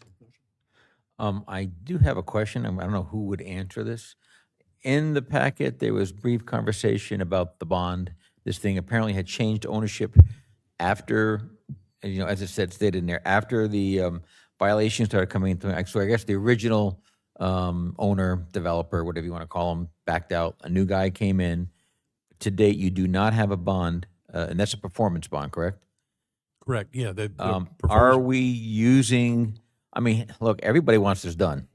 Speaker 1: I do have a question. I don't know who would answer this. In the packet, there was brief conversation about the bond. This thing apparently had changed ownership after, as it stated in there, after the violations started coming into. So I guess the original owner, developer, whatever you want to call him, backed out. A new guy came in. To date, you do not have a bond, and that's a performance bond, correct?
Speaker 12: Correct, yeah. The
Speaker 1: Are
Speaker 12: performance-
Speaker 1: we using, look, everybody wants this done,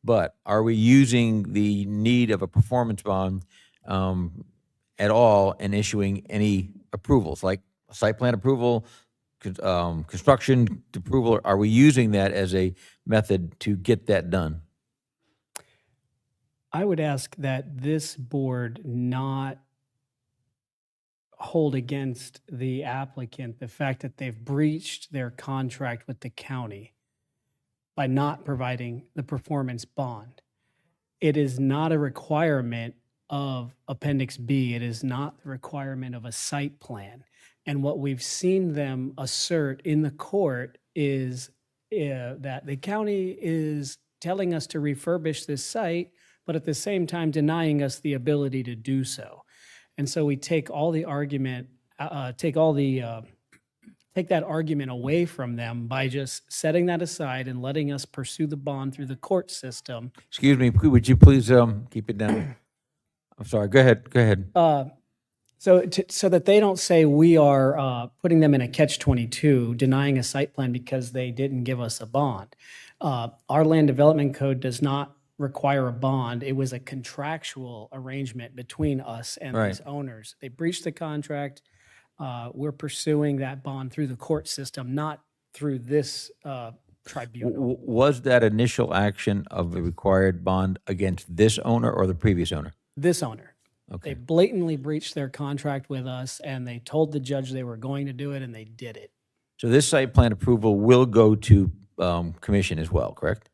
Speaker 1: but are we using the need of a performance bond at all in issuing any approvals, like site plan approval, construction approval? Are we using that as a method to get that done?
Speaker 4: I would ask that this board not hold against the applicant the fact that they've breached their contract with the county by not providing the performance bond. It is not a requirement of Appendix B. It is not the requirement of a site plan. And what we've seen them assert in the court is that the county is telling us to refurbish this site, but at the same time denying us the ability to do so. And so we take all the argument, take that argument away from them by just setting that aside and letting us pursue the bond through the court system.
Speaker 1: Excuse me, would you please keep it down? I'm sorry, go ahead.
Speaker 4: So that they don't say we are putting them in a catch-22, denying a site plan because they didn't give us a bond. Our land development code does not require a bond. It was a contractual arrangement between us and these owners. They breached the contract. We're pursuing that bond through the court system, not through this tribunal.
Speaker 1: Was that initial action of the required bond against this owner or the previous owner?
Speaker 4: This owner.
Speaker 1: Okay.
Speaker 4: They blatantly breached their contract with us, and they told the judge they were going to do it, and they did it.
Speaker 1: So this site plan approval will go to commission as well, correct?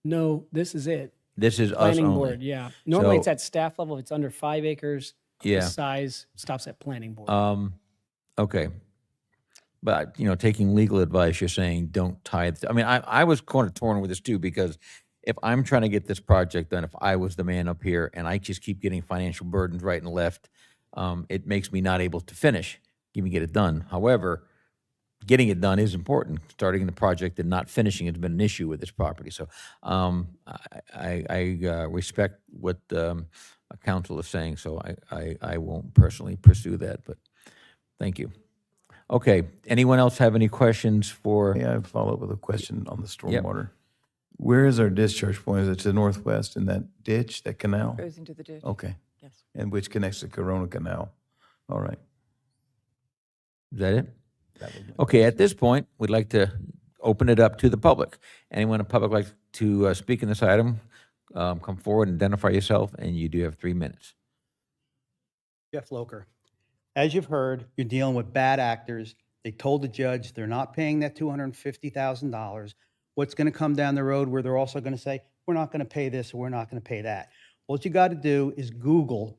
Speaker 4: No, this is it.
Speaker 1: This is us
Speaker 4: Planning
Speaker 1: only.
Speaker 4: board, yeah. Normally, it's
Speaker 1: So-
Speaker 4: at staff level. If it's under 5 acres,
Speaker 1: Yeah.
Speaker 4: this size stops at planning board.
Speaker 1: Okay. But, taking legal advice, you're saying don't tie, I was kind of torn with this too, because if I'm trying to get this project done, if I was the man up here and I just keep getting financial burdens right and left, it makes me not able to finish, even get it done. However, getting it done is important. Starting the project and not finishing has been an issue with this property. So I respect what council is saying, so I won't personally pursue that. But Thank you. Okay, anyone else have any questions for?
Speaker 3: May I follow up with a question on the stormwater? Where is our discharge point? Is it to the northwest in that ditch, that canal?
Speaker 14: Goes into the ditch.
Speaker 3: Okay.
Speaker 14: Yes.
Speaker 3: And which connects to Corona Canal? All right.
Speaker 1: Is that it?
Speaker 3: That was my
Speaker 1: Okay, at this point, we'd like to open it up to the public. Anyone in the public like to speak in this item, come forward and identify yourself, and you do have 3 minutes.
Speaker 15: Jeff Loker. As you've heard, you're dealing with bad actors. They told the judge they're not paying that $250,000. What's going to come down the road where they're also going to say, we're not going to pay this or we're not going to pay that. What you got to do is Google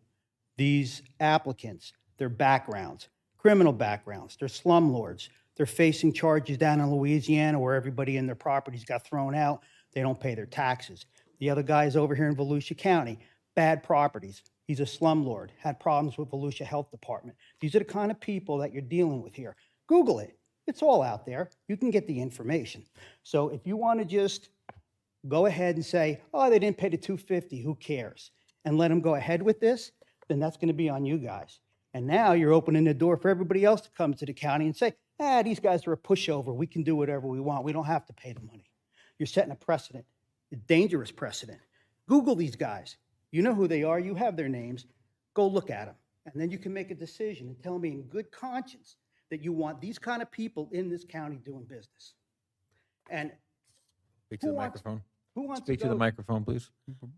Speaker 15: these applicants, their backgrounds, criminal backgrounds, they're slumlords. They're facing charges down in Louisiana where everybody in their properties got thrown out. They don't pay their taxes. The other guy is over here in Volusia County, bad properties. He's a slumlord, had problems with Volusia Health Department. These are the kind of people that you're dealing with here. Google it. It's all out there. You can get the information. So if you want to just go ahead and say, oh, they didn't pay the $250, who cares? And let them go ahead with this, then that's going to be on you guys. And now you're opening the door for everybody else to come to the county and say, these guys are a pushover. We can do whatever we want. We don't have to pay the money. You're setting a precedent, a dangerous precedent. Google these guys. You know who they are. You have their names. Go look at them. And then you can make a decision and tell me in good conscience that you want these kind of people in this county doing business. And
Speaker 1: Speak to the microphone.
Speaker 15: who wants
Speaker 1: Speak
Speaker 15: to
Speaker 1: to the
Speaker 15: go?
Speaker 1: microphone, please.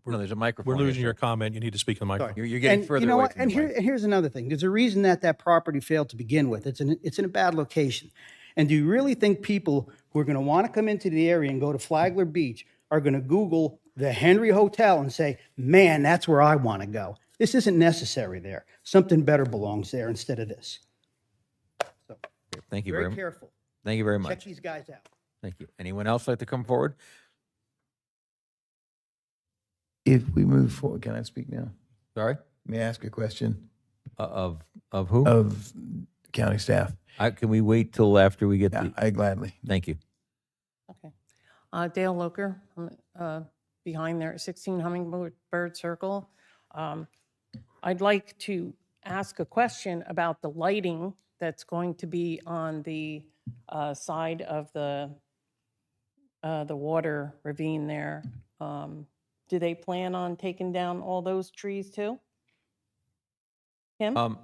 Speaker 1: No, there's a microphone.
Speaker 12: We're
Speaker 1: here,
Speaker 12: losing
Speaker 1: sir.
Speaker 12: your comment. You need to speak in the microphone.
Speaker 1: You're getting
Speaker 15: And
Speaker 1: further
Speaker 15: you know
Speaker 1: away
Speaker 15: what?
Speaker 1: from
Speaker 15: And
Speaker 1: the mic.
Speaker 15: here's another thing. There's a reason that property failed to begin with. It's in a bad location. And do you really think people who are going to want to come into the area and go to Flagler Beach are going to Google the Henry Hotel and say, man, that's where I want to go? This isn't necessary there. Something better belongs there instead of this. So
Speaker 1: Thank you
Speaker 15: very
Speaker 1: very much.
Speaker 15: careful.
Speaker 1: Thank you very
Speaker 15: Check
Speaker 1: much.
Speaker 15: these guys out.
Speaker 1: Thank you. Anyone else like to come forward?
Speaker 3: If we move forward, can I speak now?
Speaker 1: Sorry?
Speaker 3: May I ask a question
Speaker 1: Of who?
Speaker 3: of county staff?
Speaker 1: Can we wait till after we get
Speaker 3: Yeah,
Speaker 1: the,
Speaker 3: I gladly.
Speaker 1: thank you.
Speaker 16: Okay. Dale Loker, behind there at 16 Hummingbird Circle. I'd like to ask a question about the lighting that's going to be on the side of the water ravine there. Do they plan on taking down all those trees too? Kim?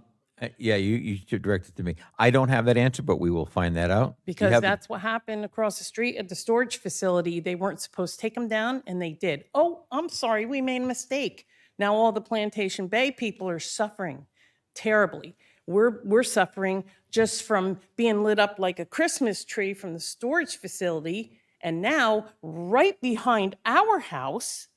Speaker 1: Yeah, you should direct it to me. I don't have that answer, but we will find that out. Do you
Speaker 16: Because
Speaker 1: have the-
Speaker 16: that's what happened across the street at the storage facility. They weren't supposed to take them down, and they did. Oh, I'm sorry, we made a mistake. Now all the Plantation Bay people are suffering terribly. We're suffering just from being lit up like a Christmas tree from the storage facility, and now right behind our house,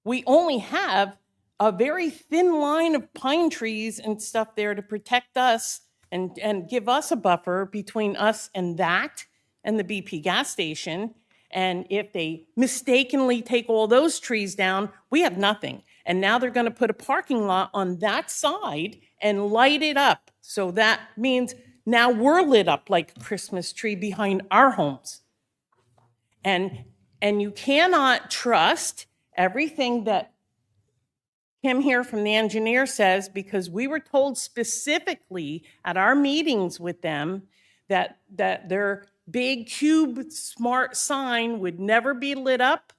Speaker 16: we only have a very thin line of pine trees and stuff there to protect us and give us a buffer between us and that and the BP gas station. And if they mistakenly take all those trees down, we have nothing. And now they're going to put a parking lot on that side and light it up. So that means now we're lit up like a Christmas tree behind our homes. And you cannot trust everything that Kim here from the engineer says, because we were told specifically at our meetings with them that their big cube smart sign would never be lit up.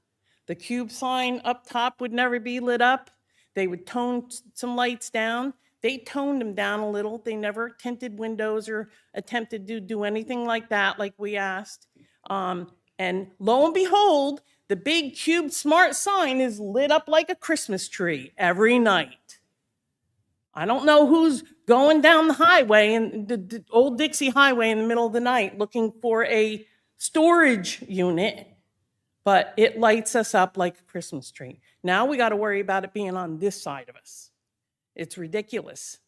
Speaker 16: The cube sign up top would never be lit up. They would tone some lights down. They toned them down a little. They never tinted windows or attempted to do anything like that, like we asked. And lo and behold, the big cube smart sign is lit up like a Christmas tree every night. I don't know who's going down the highway, and the old Dixie Highway in the middle of the night looking for a storage unit, but it lights us up like a Christmas tree. Now we got to worry about it being on this side of us. It's ridiculous.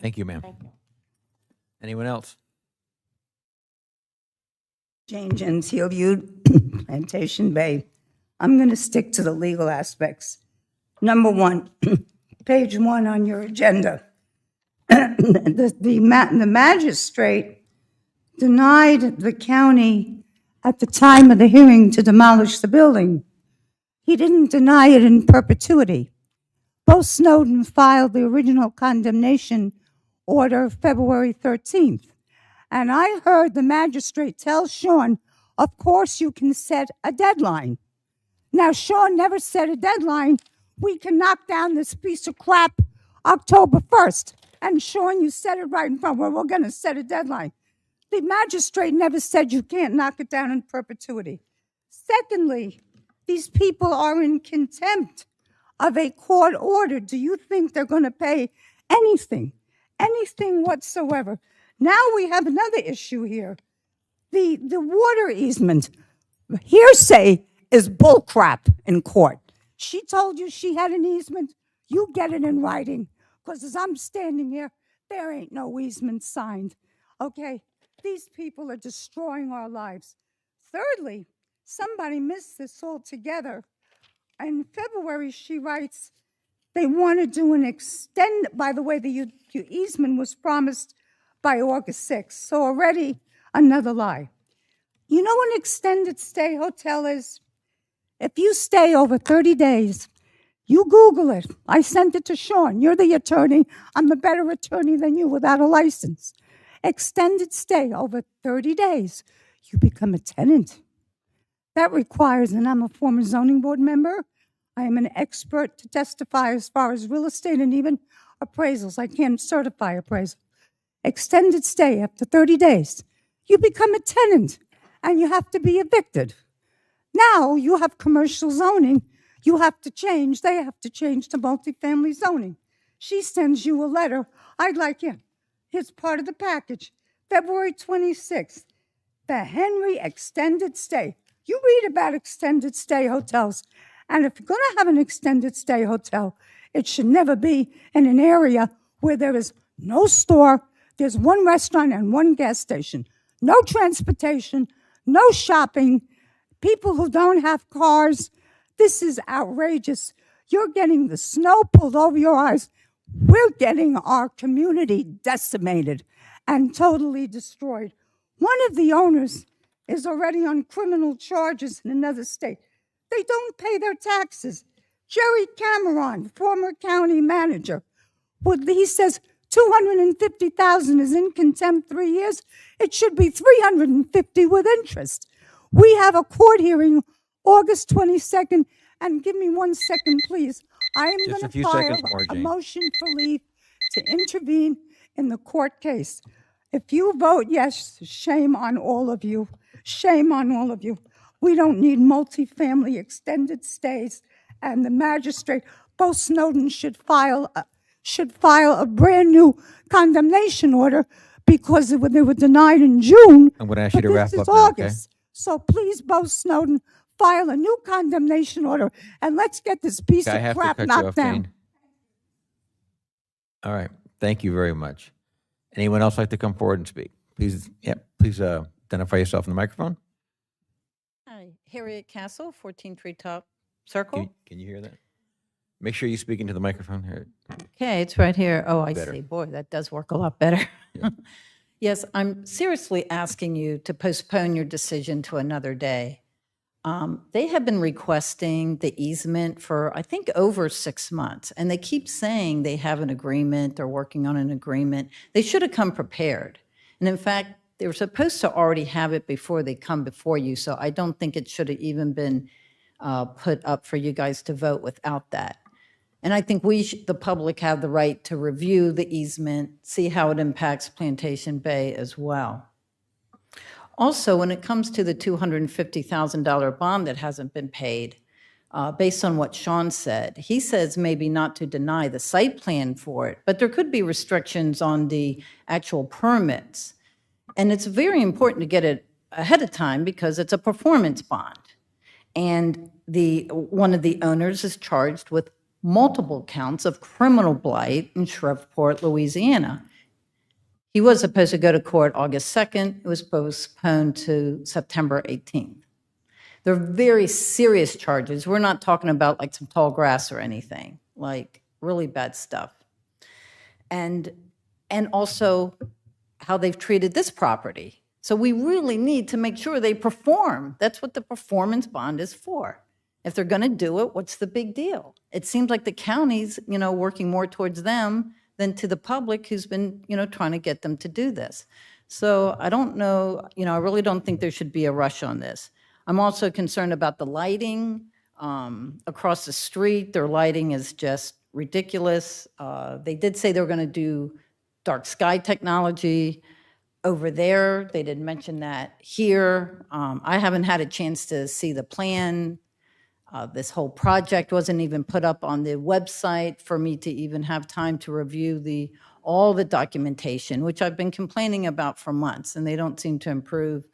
Speaker 1: Thank you, ma'am.
Speaker 16: Thank you.
Speaker 1: Anyone else?
Speaker 17: Jane Gentile, Plantation Bay. I'm going to stick to the legal aspects. Number one, page 1 on your agenda. The magistrate denied the county at the time of the hearing to demolish the building. He didn't deny it in perpetuity. Bo Snowden filed the original condemnation order February 13th. And I heard the magistrate tell Sean, of course you can set a deadline. Now, Sean never set a deadline. We can knock down this piece of crap October 1st. And Sean, you said it right in front. Well, we're going to set a deadline. The magistrate never said you can't knock it down in perpetuity. Secondly, these people are in contempt of a court order. Do you think they're going to pay anything whatsoever? Now we have another issue here. The water easement. Hearsay is bullcrap in court. She told you she had an easement. You get it in writing. Because as I'm standing here, there ain't no easement signed. Okay? These people are destroying our lives. Thirdly, somebody missed this altogether. In February, she writes, they want to do an extend, by the way, the easement was promised by August 6th, so already another lie. You know what an extended stay hotel is? If you stay over 30 days, you Google it. I sent it to Sean. You're the attorney. I'm a better attorney than you without a license. Extended stay over 30 days, you become a tenant. That requires, and I'm a former zoning board member, I am an expert to testify as far as real estate and even appraisals. I can't certify appraisal. Extended stay after 30 days, you become a tenant and you have to be evicted. Now you have commercial zoning. You have to change. They have to change to multifamily zoning. She sends you a letter. I'd like you. Here's part of the package. February 26th, the Henry extended stay. You read about extended stay hotels. And if you're going to have an extended stay hotel, it should never be in an area where there is no store, there's one restaurant and one gas station, no transportation, no shopping, people who don't have cars. This is outrageous. You're getting the snow pulled over your eyes. We're getting our community decimated and totally destroyed. One of the owners is already on criminal charges in another state. They don't pay their taxes. Jerry Cameron, former county manager, he says $250,000 is in contempt 3 years. It should be $350,000 with interest. We have a court hearing August 22nd, and give me 1 second, please. I am
Speaker 1: Just a
Speaker 17: going
Speaker 1: few
Speaker 17: to file
Speaker 1: seconds more,
Speaker 17: a
Speaker 1: Jane.
Speaker 17: motion for leave to intervene in the court case. If you vote yes, shame on all of you. Shame on all of you. We don't need multifamily extended stays, and the magistrate, Bo Snowden, should file a brand new condemnation order because they were denied in June.
Speaker 1: I'm going to ask you to
Speaker 17: but
Speaker 1: wrap
Speaker 17: this
Speaker 1: up
Speaker 17: is
Speaker 1: now, okay?
Speaker 17: August. So please, Bo Snowden, file a new condemnation order, and let's get this piece
Speaker 1: I
Speaker 17: of
Speaker 1: have to
Speaker 17: crap
Speaker 1: cut you
Speaker 17: knocked
Speaker 1: off,
Speaker 17: down.
Speaker 1: Jane. All right. Thank you very much. Anyone else like to come forward and speak? Please, please identify yourself in the microphone.
Speaker 18: Hi, Harriet Castle, 14 Treetop Circle.
Speaker 1: Can you hear that? Make sure you speak into the microphone here.
Speaker 18: Okay, it's right here. Oh, I
Speaker 1: Better.
Speaker 18: see. Boy, that does work a lot better. Yes, I'm seriously asking you to postpone your decision to another day. They have been requesting the easement for, I think, over 6 months, and they keep saying they have an agreement, they're working on an agreement. They should have come prepared. And in fact, they were supposed to already have it before they come before you, so I don't think it should have even been put up for you guys to vote without that. And I think the public have the right to review the easement, see how it impacts Plantation Bay as well. Also, when it comes to the $250,000 bond that hasn't been paid, based on what Sean said, he says maybe not to deny the site plan for it, but there could be restrictions on the actual permits. And it's very important to get it ahead of time because it's a performance bond. And one of the owners is charged with multiple counts of criminal blight in Shreveport, Louisiana. He was supposed to go to court August 2nd. It was postponed to September 18th. They're very serious charges. We're not talking about like some tall grass or anything, like really bad stuff. And also how they've treated this property. So we really need to make sure they perform. That's what the performance bond is for. If they're going to do it, what's the big deal? It seems like the county's, working more towards them than to the public who's been, trying to get them to do this. So I don't know, I really don't think there should be a rush on this. I'm also concerned about the lighting across the street. Their lighting is just ridiculous. They did say they were going to do dark sky technology over there. They didn't mention that here. I haven't had a chance to see the plan. This whole project wasn't even put up on the website for me to even have time to review all the documentation, which I've been complaining about for months, and they don't seem to improve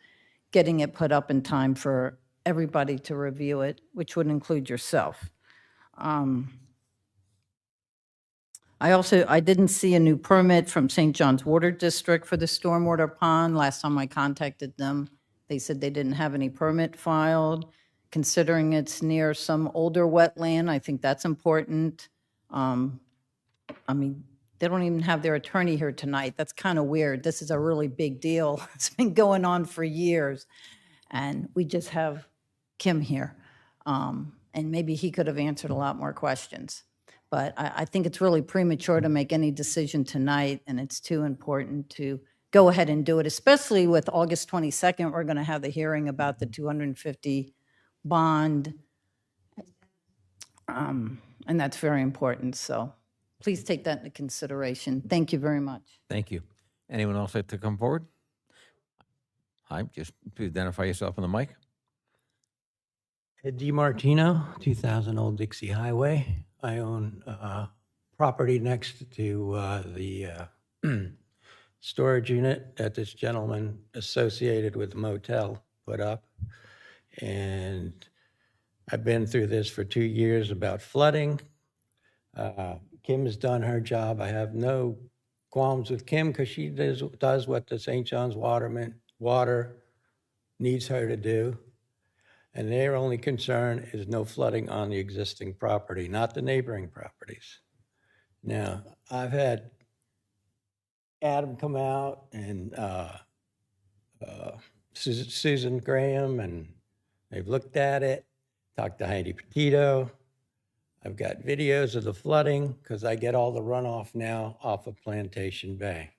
Speaker 18: getting it put up in time for everybody to review it, which would include yourself. I didn't see a new permit from St. John's Water District for the stormwater pond. Last time I contacted them, they said they didn't have any permit filed. Considering it's near some older wetland, I think that's important. They don't even have their attorney here tonight. That's kind of weird. This is a really big deal. It's been going on for years. And we just have Kim here. And maybe he could have answered a lot more questions. But I think it's really premature to make any decision tonight, and it's too important to go ahead and do it, especially with August 22nd, we're going to have the hearing about the 250 bond. And that's very important. So please take that into consideration. Thank you very much.
Speaker 1: Thank you. Anyone else like to come forward? Hi, just please identify yourself on the mic.
Speaker 19: Ed DiMartino, 2000 Old Dixie Highway. I own property next to the storage unit that this gentleman associated with the motel put up. And I've been through this for 2 years about flooding. Kim has done her job. I have no qualms with Kim because she does what the St. John's Water needs her to do. And their only concern is no flooding on the existing property, not the neighboring properties. Now, I've had Adam come out and Susan Graham, and they've looked at it, talked to Heidi Petito. I've got videos of the flooding because I get all the runoff now off of Plantation Bay.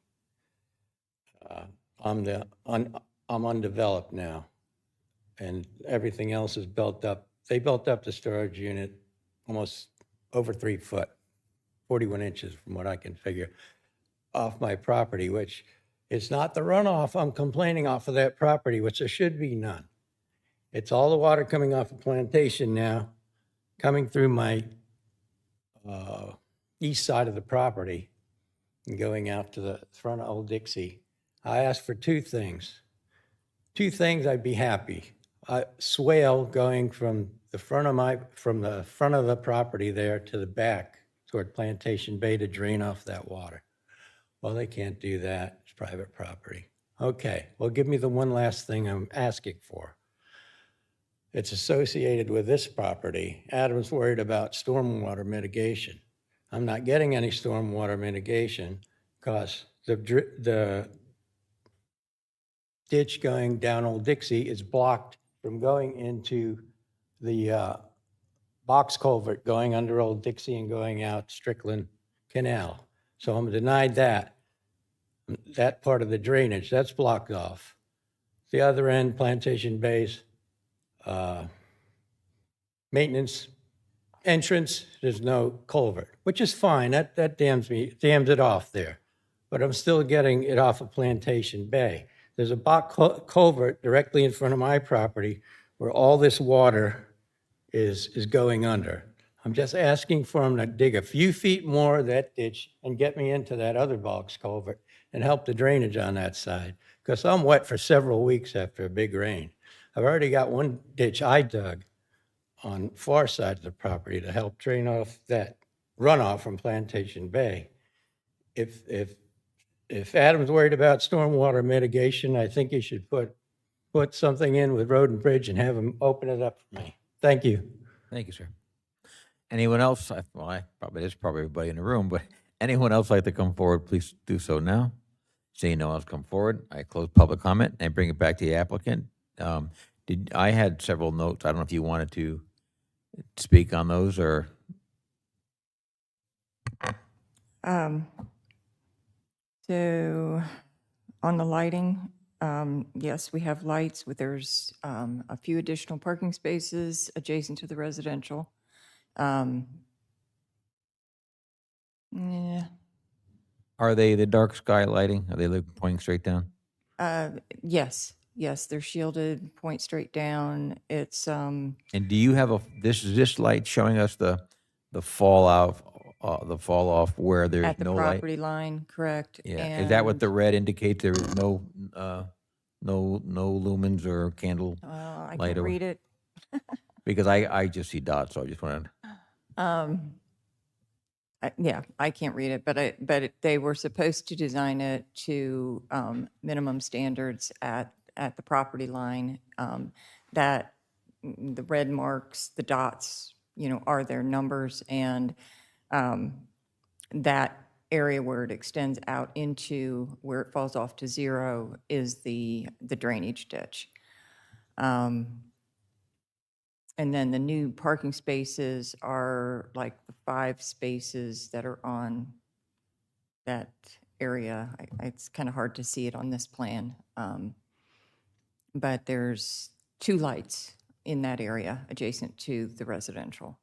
Speaker 19: I'm undeveloped now, and everything else is built up. They built up the storage unit almost over 3 foot, 41 inches from what I can figure, off my property, which is not the runoff I'm complaining off of that property, which there should be none. It's all the water coming off of Plantation now, coming through my east side of the property and going out to the front of Old Dixie. I asked for two things. Two things, I'd be happy. A swale going from the front of the property there to the back toward Plantation Bay to drain off that water. Well, they can't do that. It's private property. Okay, well, give me the one last thing I'm asking for. It's associated with this property. Adam's worried about stormwater mitigation. I'm not getting any stormwater mitigation because the ditch going down Old Dixie is blocked from going into the box culvert going under Old Dixie and going out Strickland Canal. So I'm denied that part of the drainage, that's blocked off. The other end, Plantation Bay's maintenance entrance, there's no culvert, which is fine. That dams it off there. But I'm still getting it off of Plantation Bay. There's a box culvert directly in front of my property where all this water is going under. I'm just asking for them to dig a few feet more of that ditch and get me into that other box culvert and help the drainage on that side, because I'm wet for several weeks after a big rain. I've already got one ditch I dug on far side of the property to help drain off that runoff from Plantation Bay. If Adam's worried about stormwater mitigation, I think he should put something in with Road and Bridge and have him open it up for me. Thank you.
Speaker 1: Thank you, sir. Anyone else? There's probably everybody in the room, but anyone else like to come forward, please do so now. Seeing no one else come forward, I close public comment and bring it back to the applicant. I had several notes. I don't know if you wanted to speak on those, or?
Speaker 14: So on the lighting, yes, we have lights. There's a few additional parking spaces adjacent to the residential. Yeah,
Speaker 1: Are they the dark sky lighting? Are they pointing straight down?
Speaker 14: yes, they're shielded, point straight down. It's,
Speaker 1: And do you have is this light showing us the fall off where there's
Speaker 14: at the
Speaker 1: no light?
Speaker 14: property line, correct?
Speaker 1: Yeah, is that what
Speaker 14: And,
Speaker 1: the red indicates? There is no lumens or candle
Speaker 14: I
Speaker 1: light?
Speaker 14: can read it.
Speaker 1: Because I just see dots, so I just wanted.
Speaker 14: Yeah, I can't read it, but they were supposed to design it to minimum standards at the property line. That the red marks, the dots, are their numbers, and that area where it extends out into where it falls off to zero is the drainage ditch. And then the new parking spaces are like the 5 spaces that are on that area. It's kind of hard to see it on this plan. But there's 2 lights in that area adjacent to the residential.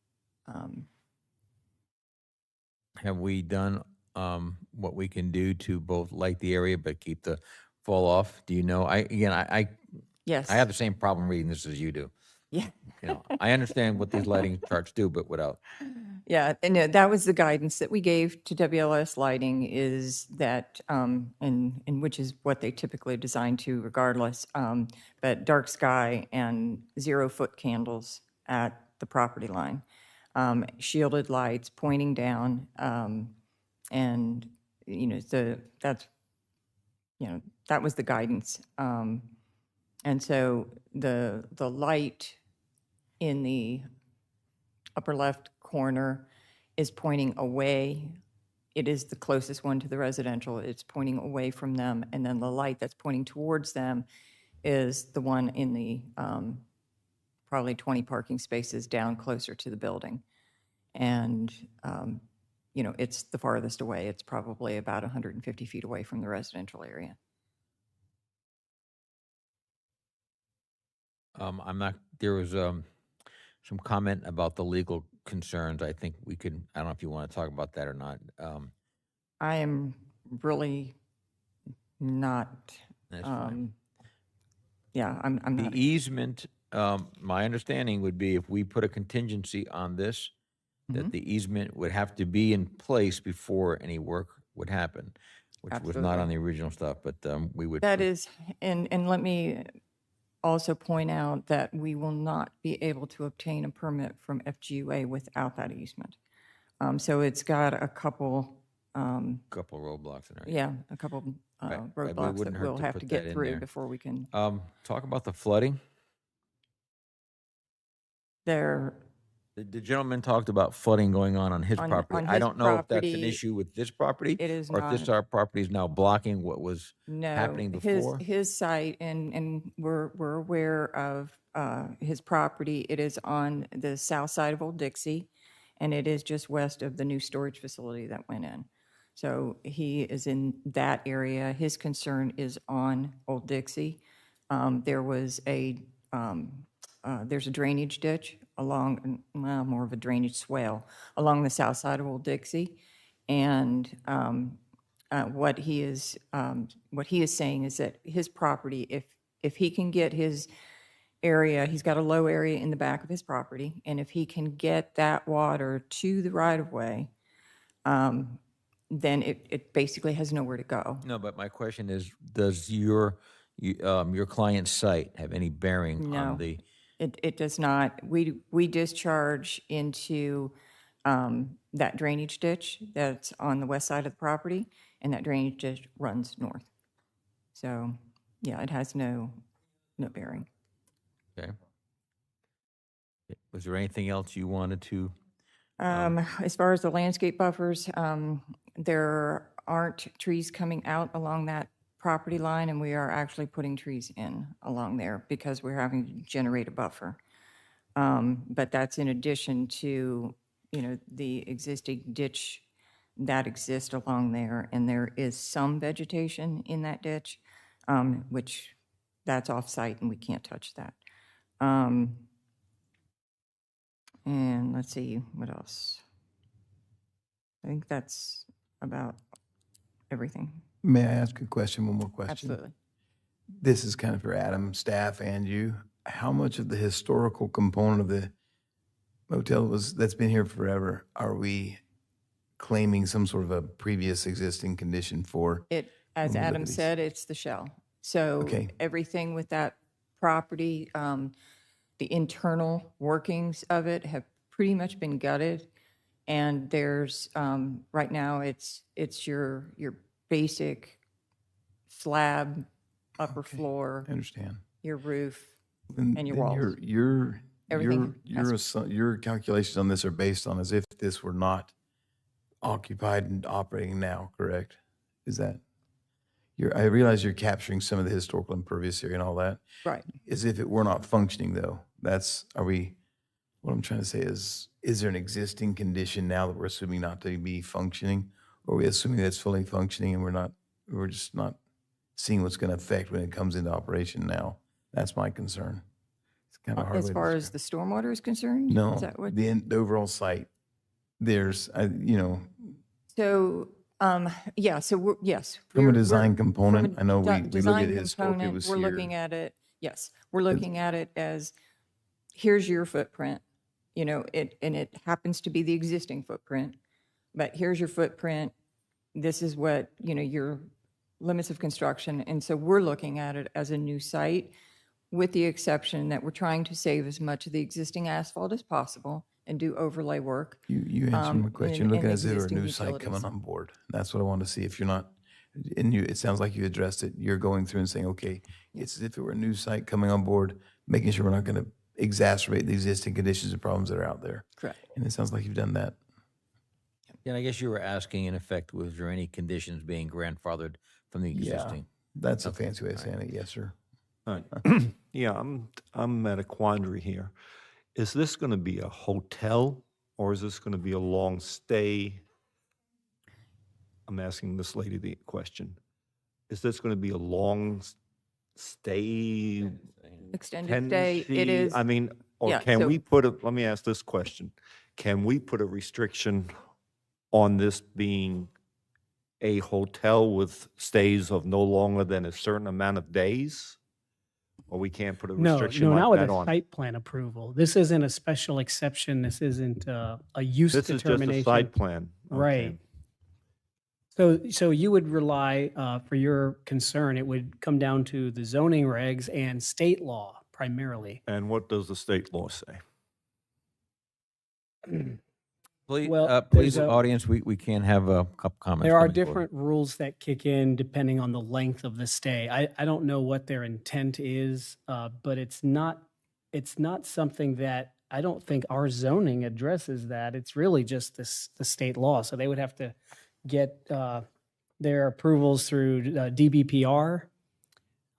Speaker 1: Have we done what we can do to both light the area but keep the fall off? Do you know?
Speaker 14: Yes.
Speaker 1: I have the same problem reading this as you do.
Speaker 14: Yeah.
Speaker 1: I understand what these lighting charts do, but without.
Speaker 14: Yeah, and that was the guidance that we gave to WLS Lighting, is that, and which is what they typically design to regardless, but dark sky and 0-foot candles at the property line, shielded lights pointing down, and that was the guidance, and so the light in the upper left corner is pointing away. It is the closest one to the residential. It's pointing away from them. And then the light that's pointing towards them is the one in the probably 20 parking spaces down closer to the building. And, it's the farthest away. It's probably about 150 feet away from the residential area.
Speaker 1: There was some comment about the legal concerns. I think we could, I don't know if you want to talk about that or not.
Speaker 14: I am really not.
Speaker 1: That's fine.
Speaker 14: Yeah, I'm not.
Speaker 1: The easement, my understanding would be if we put a contingency on this, that the easement would have to be in place before any work would happen, which was not on the original stuff, but we would.
Speaker 14: That is, and let me also point out that we will not be able to obtain a permit from FGUA without that easement. So it's got a couple.
Speaker 1: Couple roadblocks in there.
Speaker 14: Yeah, a couple roadblocks that we'll have to get through before we can.
Speaker 1: Talk about the flooding. The gentleman talked about flooding going on his property.
Speaker 14: On
Speaker 1: I
Speaker 14: his
Speaker 1: don't know if that's an
Speaker 14: property,
Speaker 1: issue with this property.
Speaker 14: It is
Speaker 1: or if this property is now blocking what was happening before.
Speaker 14: His site, and we're aware of his property. It is on the south side of Old Dixie, and it is just west of the new storage facility that went in. So he is in that area. His concern is on Old Dixie. There's a drainage ditch along, more of a drainage swale along the south side of Old Dixie, and what he is saying is that his property, if he can get his area, he's got a low area in the back of his property, and if he can get that water to the right of way, then it basically has nowhere to go.
Speaker 1: No, but my question is, does your client's site have any bearing on the?
Speaker 14: It does not. We discharge into that drainage ditch that's on the west side of the property, and that drainage ditch runs north. So, yeah, it has no bearing.
Speaker 1: Okay. Was there anything else you wanted to?
Speaker 14: As far as the landscape buffers, there aren't trees coming out along that property line, and we are actually putting trees in along there because we're having to generate a buffer. But that's in addition to, the existing ditch that exists along there. And there is some vegetation in that ditch, which that's off-site and we can't touch that. And let's see, what else? I think that's about everything.
Speaker 3: May I ask a question, one more question?
Speaker 14: Absolutely.
Speaker 3: This is kind of for Adam, staff, and you. How much of the historical component of the motel that's been here forever are we claiming some sort of a previous existing condition for?
Speaker 14: As
Speaker 3: when we look
Speaker 14: Adam
Speaker 3: at these?
Speaker 14: said, it's the shell. So
Speaker 3: Okay.
Speaker 14: everything with that property, the internal workings of it have pretty much been gutted. And there's, right now, it's your basic slab, upper floor,
Speaker 3: I understand.
Speaker 14: your roof,
Speaker 3: Then-
Speaker 14: and your
Speaker 3: then
Speaker 14: walls.
Speaker 3: Your
Speaker 14: Everything
Speaker 3: your calculations on this are based on as if this were not occupied and operating now, correct? Is that? I realize you're capturing some of the historical impervious area and all that.
Speaker 14: Right.
Speaker 3: As if it were not functioning though. What I'm trying to say is there an existing condition now that we're assuming not to be functioning? Or are we assuming that's fully functioning and we're just not seeing what's going to affect when it comes into operation now? That's my concern. It's kind of hard.
Speaker 14: As far as the stormwater is concerned?
Speaker 3: No,
Speaker 14: Is that what?
Speaker 3: the overall site, there's,
Speaker 14: So, yeah, so yes.
Speaker 3: from a
Speaker 14: we're-
Speaker 3: design
Speaker 14: we're-
Speaker 3: component,
Speaker 14: from a
Speaker 3: I know we
Speaker 14: de-
Speaker 3: look
Speaker 14: design
Speaker 3: at it historically, it
Speaker 14: component,
Speaker 3: was
Speaker 14: We're
Speaker 3: here.
Speaker 14: looking at it, yes, we're looking at it as, here's your footprint, and it happens to be the existing footprint, but here's your footprint, this is what, your limits of construction, and so we're looking at it as a new site, with the exception that we're trying to save as much of the existing asphalt as possible and do overlay work.
Speaker 3: You answered my question.
Speaker 14: and-
Speaker 3: You're looking
Speaker 14: and
Speaker 3: at as if there were a
Speaker 14: existing
Speaker 3: new site coming
Speaker 14: utilities.
Speaker 3: on board. That's what I want to see. If you're not, and it sounds like you addressed it. You're going through and saying, okay, it's as if it were a new site coming on board, making sure we're not going to exacerbate the existing conditions and problems that are out there.
Speaker 14: Correct.
Speaker 3: And it sounds like you've done that.
Speaker 1: And I guess you were asking, in effect, was there any conditions being grandfathered from the
Speaker 3: Yeah,
Speaker 1: existing?
Speaker 3: that's a
Speaker 1: Okay,
Speaker 3: fancy way of
Speaker 1: all
Speaker 3: saying it. Yes, sir.
Speaker 8: All right. Yeah, I'm at a quandary here. Is this going to be a hotel or is this going to be a long stay? I'm asking this lady the question. Is this going to be a long stay?
Speaker 14: Extended stay, it
Speaker 8: tenancy?
Speaker 14: is.
Speaker 8: I mean, or
Speaker 14: yeah,
Speaker 8: can
Speaker 14: so-
Speaker 8: we let me ask this question. Can we put a restriction on this being a hotel with stays of no longer than a certain amount of days? Or we can't put a
Speaker 4: No,
Speaker 8: restriction
Speaker 4: not
Speaker 8: like
Speaker 4: with
Speaker 8: that
Speaker 4: a
Speaker 8: on?
Speaker 4: site plan approval. This isn't a special exception. This isn't a use
Speaker 8: This is just
Speaker 4: determination.
Speaker 8: a site plan. Okay.
Speaker 4: Right. So you would rely, for your concern, it would come down to the zoning regs and state law primarily.
Speaker 8: And what does the state law say?
Speaker 1: Please,
Speaker 4: Well,
Speaker 1: please,
Speaker 4: there's a-
Speaker 1: audience, we can have a couple comments.
Speaker 4: There are
Speaker 1: coming forward.
Speaker 4: different rules that kick in depending on the length of the stay. I don't know what their intent is, but it's not something that, I don't think our zoning addresses that. It's really just the state law. So they would have to get their approvals through DBPR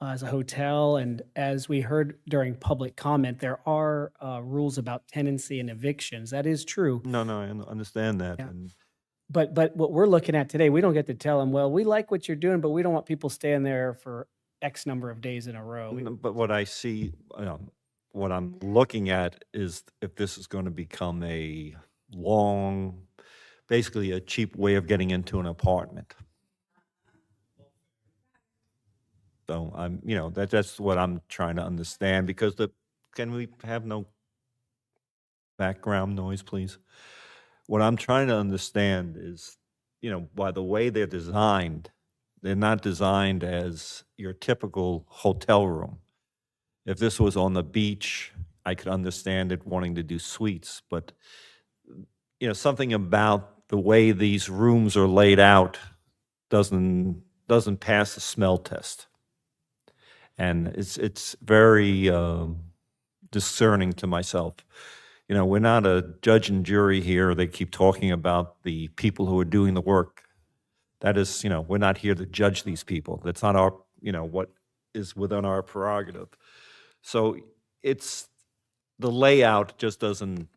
Speaker 4: as a hotel. And as we heard during public comment, there are rules about tenancy and evictions. That is true.
Speaker 8: No, I understand that.
Speaker 4: Yeah.
Speaker 8: And
Speaker 4: But what we're looking at today, we don't get to tell them, well, we like what you're doing, but we don't want people staying there for X number of days in a row.
Speaker 8: But what I see, what I'm looking at is if this is going to become a long, basically a cheap way of getting into an apartment. So that's what I'm trying to understand because can we have no background noise, please? What I'm trying to understand is, by the way they're designed, they're not designed as your typical hotel room. If this was on the beach, I could understand it wanting to do suites, but something about the way these rooms are laid out doesn't pass the smell test. And it's very discerning to myself. We're not a judge and jury here. They keep talking about the people who are doing the work. That is, we're not here to judge these people. That's not our, what is within our prerogative. So it's the layout just doesn't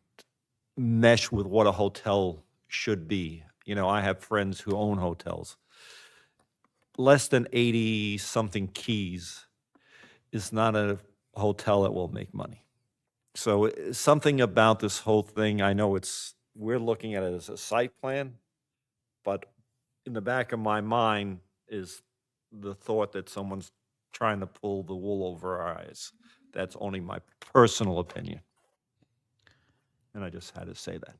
Speaker 8: mesh with what a hotel should be. You know, I have friends who own hotels. Less than 80-something keys is not a hotel that will make money. So something about this whole thing, I know we're looking at it as a site plan, but in the back of my mind is the thought that someone's trying to pull the wool over our eyes. That's only my personal opinion. And I just had to say that.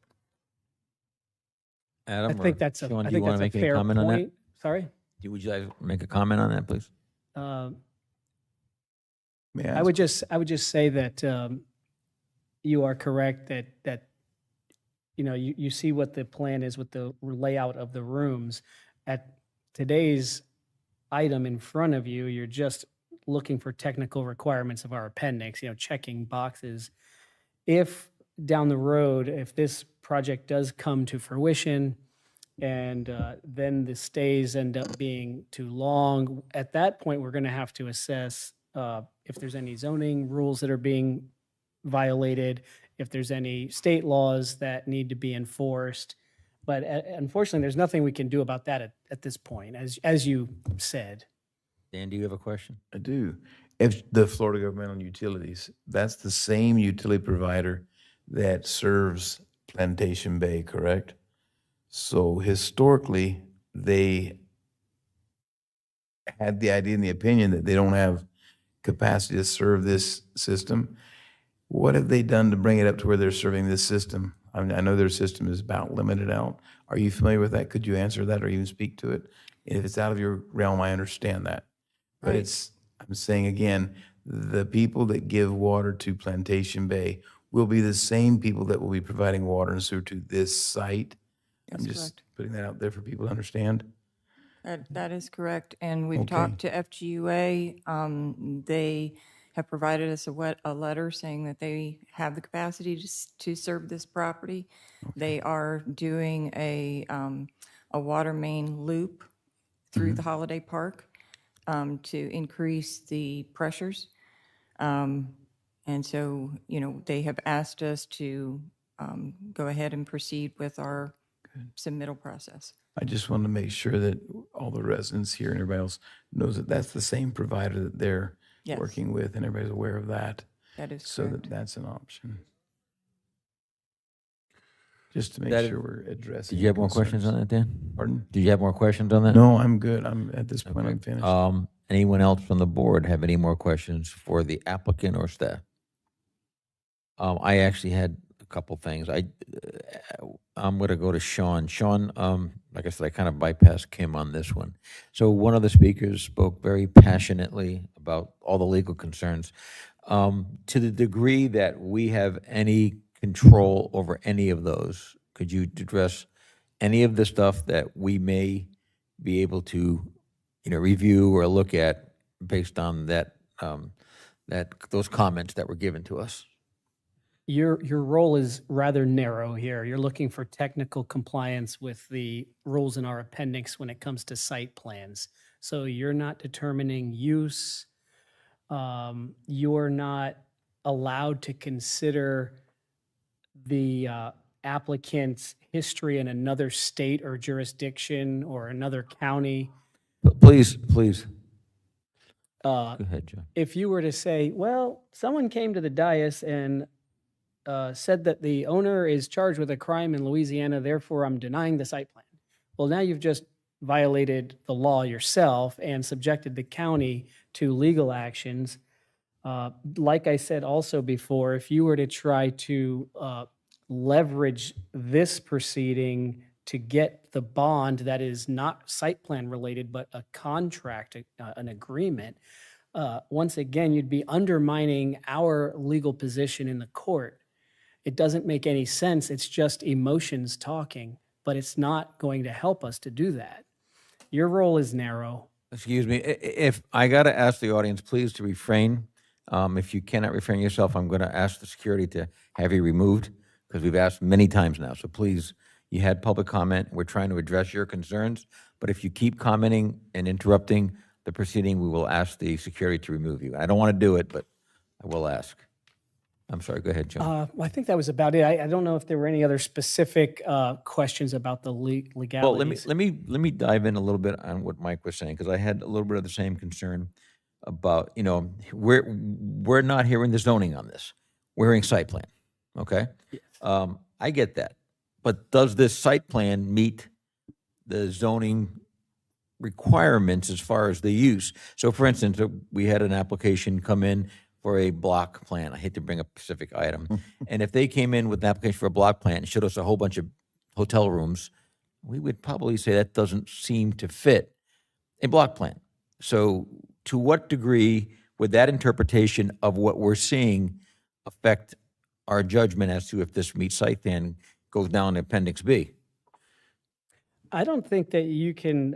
Speaker 1: Adam,
Speaker 4: I think
Speaker 1: or
Speaker 4: that's a,
Speaker 1: Sean,
Speaker 4: I
Speaker 1: do you
Speaker 4: think
Speaker 1: want
Speaker 4: that's
Speaker 1: to
Speaker 4: a
Speaker 1: make any
Speaker 4: fair
Speaker 1: comment on that?
Speaker 4: point. Sorry?
Speaker 1: Would you guys make a comment on that, please?
Speaker 3: May
Speaker 4: I would just say that you are correct that you see what the plan is with the layout of the rooms. At today's item in front of you, you're just looking for technical requirements of our appendix, checking boxes. If down the road, if this project does come to fruition and then the stays end up being too long, at that point, we're going to have to assess if there's any zoning rules that are being violated, if there's any state laws that need to be enforced. But unfortunately, there's nothing we can do about that at this point, as you said.
Speaker 1: Dan, do you have a question?
Speaker 3: I do. If the Florida Governmental Utilities, that's the same utility provider that serves Plantation Bay, correct? So historically, they had the idea and the opinion that they don't have capacity to serve this system. What have they done to bring it up to where they're serving this system? I mean, I know their system is about limited out. Are you familiar with that? Could you answer that or even speak to it? If it's out of your realm, I understand that. But I'm saying again, the people that give water to Plantation Bay will be the same people that will be providing water and sewer to this site.
Speaker 14: That's
Speaker 3: I'm just
Speaker 14: correct.
Speaker 3: putting that out there for people to understand.
Speaker 14: That is correct, and we've
Speaker 3: Okay.
Speaker 14: talked to FGUA. They have provided us a letter saying that they have the capacity to serve this property. They are doing a water main loop through the Holiday Park to increase the pressures. And so, they have asked us to go ahead and proceed with our submittal process.
Speaker 3: I just want to make sure that all the residents here and everybody else knows that that's the same provider that they're
Speaker 14: Yes.
Speaker 3: working with, and everybody's aware of that.
Speaker 14: That is
Speaker 3: So
Speaker 14: correct.
Speaker 3: that that's an option. Just to make
Speaker 1: That-
Speaker 3: sure we're addressing.
Speaker 1: Did you have more
Speaker 3: concerns.
Speaker 1: questions on that, Dan?
Speaker 3: Pardon?
Speaker 1: Did you have more questions on that?
Speaker 3: No, I'm good. At this point,
Speaker 1: Okay.
Speaker 3: I'm finished.
Speaker 1: Anyone else from the board have any more questions for the applicant or staff? I actually had a couple things. I'm going to go to Sean. Sean, like I said, I kind of bypassed Kim on this one. So one of the speakers spoke very passionately about all the legal concerns. To the degree that we have any control over any of those, could you address any of the stuff that we may be able to, review or look at based on those comments that were given to us?
Speaker 4: Your role is rather narrow here. You're looking for technical compliance with the rules in our appendix when it comes to site plans. So you're not determining use. You're not allowed to consider the applicant's history in another state or jurisdiction or another county.
Speaker 1: Please. Go ahead, Joe.
Speaker 4: If you were to say, well, someone came to the dais and said that the owner is charged with a crime in Louisiana, therefore I'm denying the site plan. Well, now you've just violated the law yourself and subjected the county to legal actions. Like I said also before, if you were to try to leverage this proceeding to get the bond that is not site plan related, but a contract, an agreement, once again, you'd be undermining our legal position in the court. It doesn't make any sense. It's just emotions talking, but it's not going to help us to do that. Your role is narrow.
Speaker 1: Excuse me, if I got to ask the audience, please to refrain. If you cannot refrain yourself, I'm going to ask the security to have you removed, because we've asked many times now. So please, you had public comment. We're trying to address your concerns. But if you keep commenting and interrupting the proceeding, we will ask the security to remove you. I don't want to do it, but I will ask. I'm sorry, go ahead, Joe.
Speaker 4: Well, I think that was about it. I don't know if there were any other specific questions about the legalities.
Speaker 1: Well, let me dive in a little bit on what Mike was saying, because I had a little bit of the same concern about, we're not hearing the zoning on this. We're hearing site plan, okay? I get that. But does this site plan meet the zoning requirements as far as the use? So for instance, we had an application come in for a block plan. I hate to bring up a specific item. And if they came in with an application for a block plan and showed us a whole bunch of hotel rooms, we would probably say that doesn't seem to fit a block plan. So to what degree would that interpretation of what we're seeing affect our judgment as to if this meets site plan goes down in Appendix B?
Speaker 4: I don't think that you can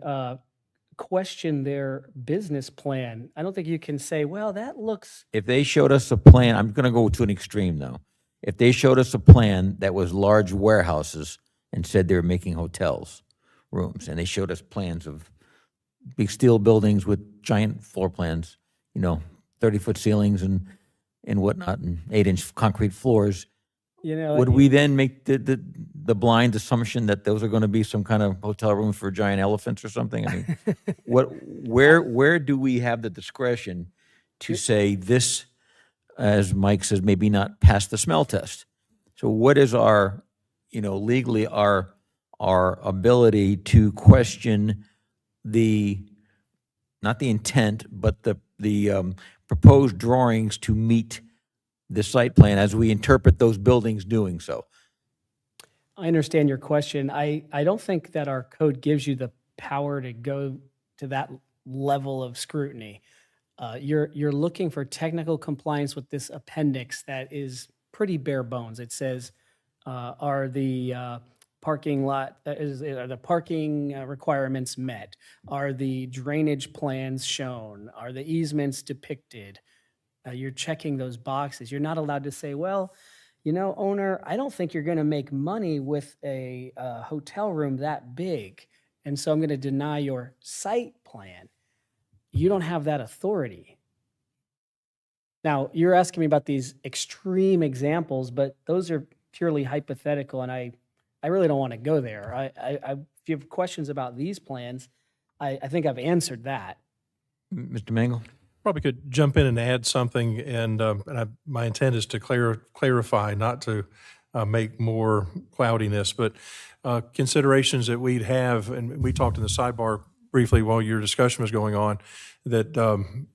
Speaker 4: question their business plan. I don't think you can say, well, that looks.
Speaker 1: If they showed us a plan, I'm going to go to an extreme though. If they showed us a plan that was large warehouses and said they were making hotels rooms, and they showed us plans of big steel buildings with giant floor plans, 30-foot ceilings and whatnot, and 8-inch concrete floors, would we then make the blind assumption that those are going to be some kind of hotel rooms for giant elephants or something? I mean, where do we have the discretion to say this, as Mike says, maybe not pass the smell test? So what is our, legally our ability to question not the intent, but the proposed drawings to meet the site plan as we interpret those buildings doing so?
Speaker 4: I understand your question. I don't think that our code gives you the power to go to that level of scrutiny. You're looking for technical compliance with this appendix that is pretty bare bones. It says, are the parking lot, are the parking requirements met? Are the drainage plans shown? Are the easements depicted? You're checking those boxes. You're not allowed to say, well, owner, I don't think you're going to make money with a hotel room that big, and so I'm going to deny your site plan. You don't have that authority. Now, you're asking me about these extreme examples, but those are purely hypothetical, and I really don't want to go there. If you have questions about these plans, I think I've answered that.
Speaker 1: Mr. Mangle?
Speaker 12: Probably could jump in and add something, and my intent is to clarify, not to make more cloudiness, but considerations that we'd have, and we talked in the sidebar briefly while your discussion was going on, that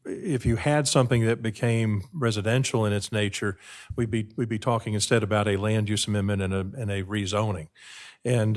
Speaker 12: if you had something that became residential in its nature, we'd be talking instead about a land use amendment and a rezoning. And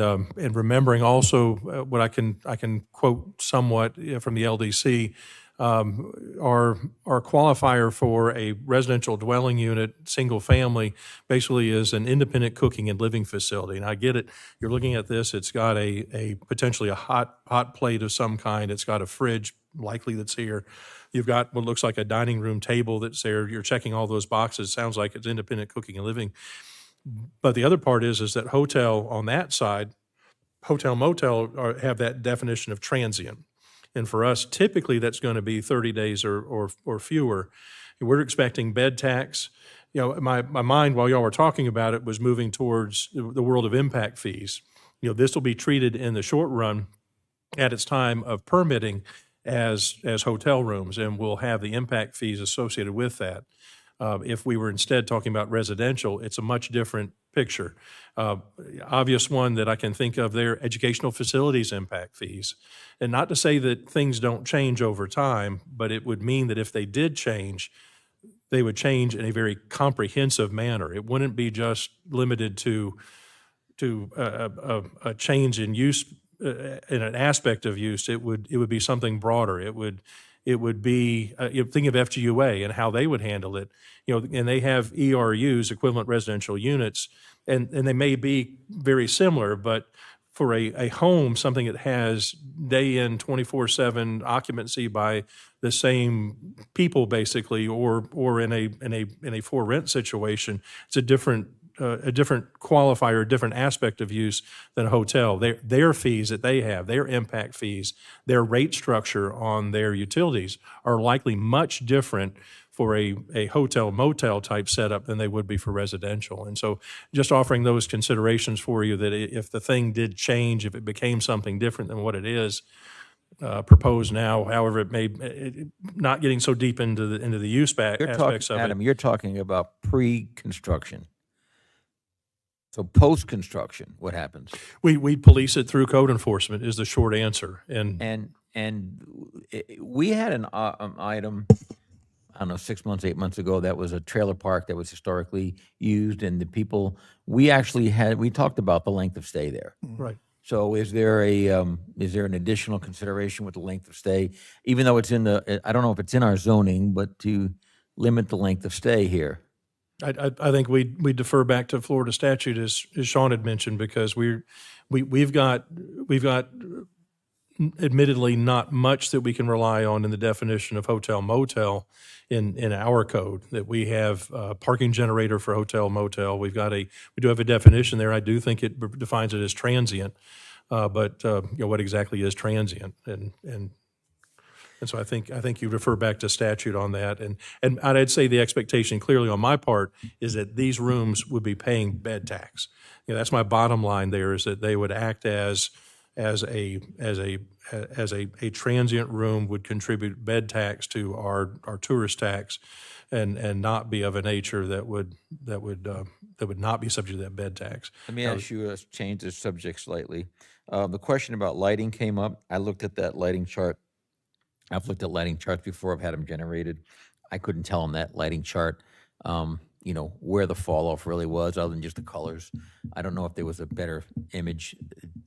Speaker 12: remembering also what I can quote somewhat from the LDC. Our qualifier for a residential dwelling unit, single family, basically is an independent cooking and living facility. And I get it. You're looking at this. It's got a potentially a hot plate of some kind. It's got a fridge, likely that's here. You've got what looks like a dining room table that's there. You're checking all those boxes. Sounds like it's independent cooking and living. But the other part is that hotel on that side, hotel motel have that definition of transient. And for us, typically that's going to be 30 days or fewer. And we're expecting bed tax. My mind while y'all were talking about it was moving towards the world of impact fees. This will be treated in the short run at its time of permitting as hotel rooms, and we'll have the impact fees associated with that. If we were instead talking about residential, it's a much different picture. Obvious one that I can think of there, educational facilities impact fees. And not to say that things don't change over time, but it would mean that if they did change, they would change in a very comprehensive manner. It wouldn't be just limited to a change in use, in an aspect of use. It would be something broader. It would be, think of FGUA and how they would handle it, and they have ERUs, equivalent residential units, and they may be very similar, but for a home, something that has day in 24/7 occupancy by the same people basically, or in a for rent situation, it's a different qualifier, a different aspect of use than a hotel. Their fees that they have, their impact fees, their rate structure on their utilities are likely much different for a hotel motel type setup than they would be for residential. And so just offering those considerations for you that if the thing did change, if it became something different than what it is proposed now, however it may, not getting so deep into the use aspects of it.
Speaker 1: Adam, you're talking about pre-construction. So post-construction, what happens?
Speaker 12: We police it through code enforcement is the short answer.
Speaker 1: And we had an item, I don't know, 6 months, 8 months ago, that was a trailer park that was historically used, and the people, we talked about the length of stay there.
Speaker 12: Right.
Speaker 1: So is there an additional consideration with the length of stay, even though it's I don't know if it's in our zoning, but to limit the length of stay here?
Speaker 12: I think we defer back to Florida statute as Sean had mentioned, because we've got admittedly not much that we can rely on in the definition of hotel motel in our code, that we have a parking generator for hotel motel. We do have a definition there. I do think it defines it as transient, but what exactly is transient? And so I think you refer back to statute on that. And I'd say the expectation clearly on my part is that these rooms would be paying bed tax. That's my bottom line there, is that they would act as a transient room, would contribute bed tax to our tourist tax, and not be of a nature that would not be subject to that bed tax.
Speaker 1: Let me ask you, change the subject slightly. The question about lighting came up. I looked at that lighting chart. I've looked at lighting charts before. I've had them generated. I couldn't tell on that lighting chart, where the fall off really was, other than just the colors. I don't know if there was a better image.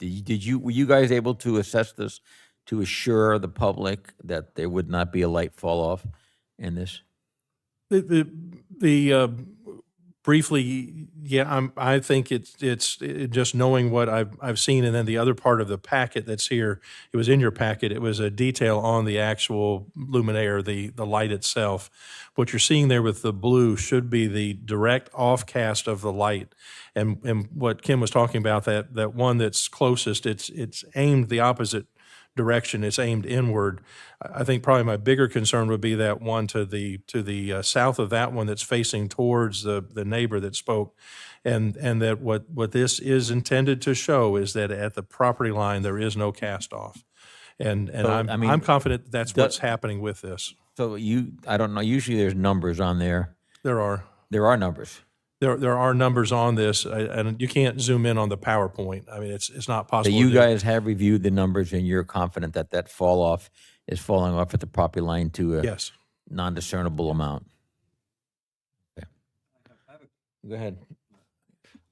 Speaker 1: Were you guys able to assess this to assure the public that there would not be a light fall off in this?
Speaker 12: Briefly, yeah, I think it's just knowing what I've seen, and then the other part of the packet that's here, it was in your packet, it was a detail on the actual luminaire, the light itself. What you're seeing there with the blue should be the direct off-cast of the light. And what Kim was talking about, that one that's closest, it's aimed the opposite direction, it's aimed inward. I think probably my bigger concern would be that one to the south of that one that's facing towards the neighbor that spoke, and that what this is intended to show is that at the property line there is no cast off, and
Speaker 1: So,
Speaker 12: I'm confident that's what's happening with this.
Speaker 1: So I don't know, usually there's numbers on there.
Speaker 12: There are
Speaker 1: numbers.
Speaker 12: There are numbers on this, and you can't zoom in on the PowerPoint. I mean, it's not
Speaker 1: So
Speaker 12: possible.
Speaker 1: you
Speaker 12: to do.
Speaker 1: guys have reviewed the numbers, and you're confident that that fall off is falling off at the property line to a
Speaker 12: Yes.
Speaker 1: non-discernible amount? Okay. Go ahead.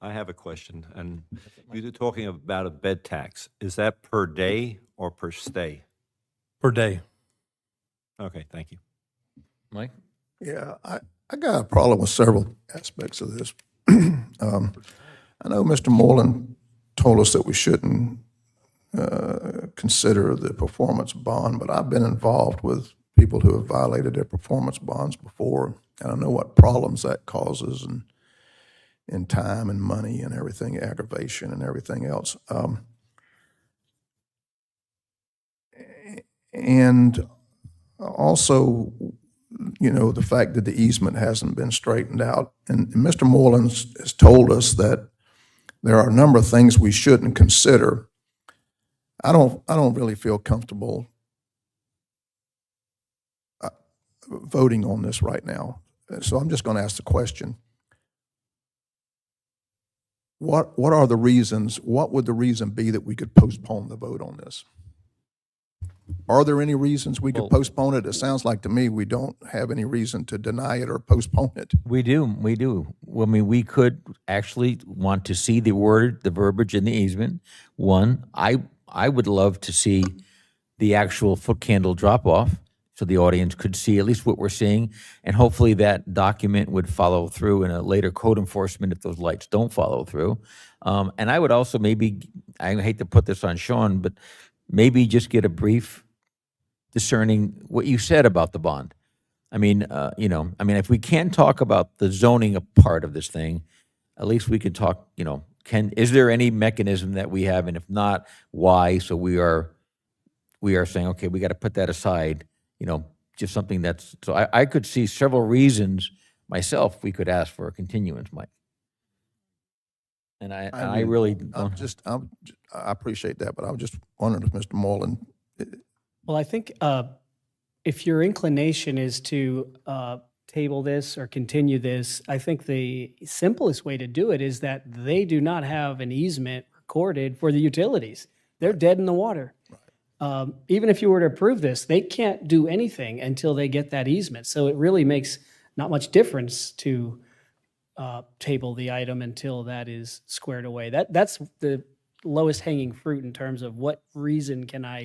Speaker 8: I have a question, and you're talking about a bed tax. Is that per day or per stay?
Speaker 12: Per day.
Speaker 8: Okay, thank you.
Speaker 1: Mike?
Speaker 10: Yeah, I got a problem with several aspects of this. I know Mr. Moreland told us that we shouldn't consider the performance bond, but I've been involved with people who have violated their performance bonds before, and I know what problems that causes in time and money and everything, aggravation and everything else. And also, the fact that the easement hasn't been straightened out. And Mr. Moreland has told us that there are a number of things we shouldn't consider. I don't really feel comfortable voting on this right now. So I'm just going to ask the question. What are the reasons? What would the reason be that we could postpone the vote on this? Are there any reasons we could postpone it? It sounds like to me we don't have any reason to deny it or postpone it.
Speaker 1: We do. Well, I mean, we could actually want to see the verbiage in the easement. One, I would love to see the actual foot candle drop off so the audience could see at least what we're seeing, and hopefully that document would follow through in a later code enforcement if those lights don't follow through. And I would also I hate to put this on Sean, but maybe just get a brief discerning what you said about the bond. I mean, if we can't talk about the zoning part of this thing, at least we could talk, is there any mechanism that we have, and if not, why? So we are saying, okay, we got to put that aside, just something that's, so I could see several reasons myself we could ask for a continuance, Mike. And I really don't.
Speaker 10: I appreciate that, but I was just wondering if Mr. Moreland,
Speaker 4: Well, I think if your inclination is to table this or continue this, I think the simplest way to do it is that they do not have an easement recorded for the utilities. They're dead in the water. Even if you were to approve this, they can't do anything until they get that easement. So it really makes not much difference to table the item until that is squared away. That's the lowest hanging fruit in terms of what reason can I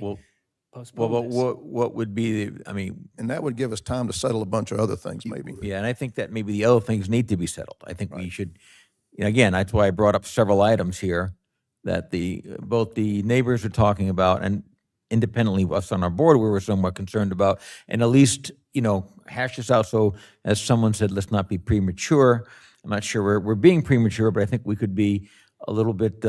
Speaker 4: postpone
Speaker 1: Well,
Speaker 4: this.
Speaker 1: what would be, I mean,
Speaker 10: and that would give us time to settle a bunch of other things maybe.
Speaker 1: yeah, and I think that maybe the other things need to be settled. I think we should, again, that's why I brought up several items here that both the neighbors are talking about and independently us on our board, we were somewhat concerned about, and at least, hash this out. So as someone said, let's not be premature. I'm not sure we're being premature, but I think we could be a little bit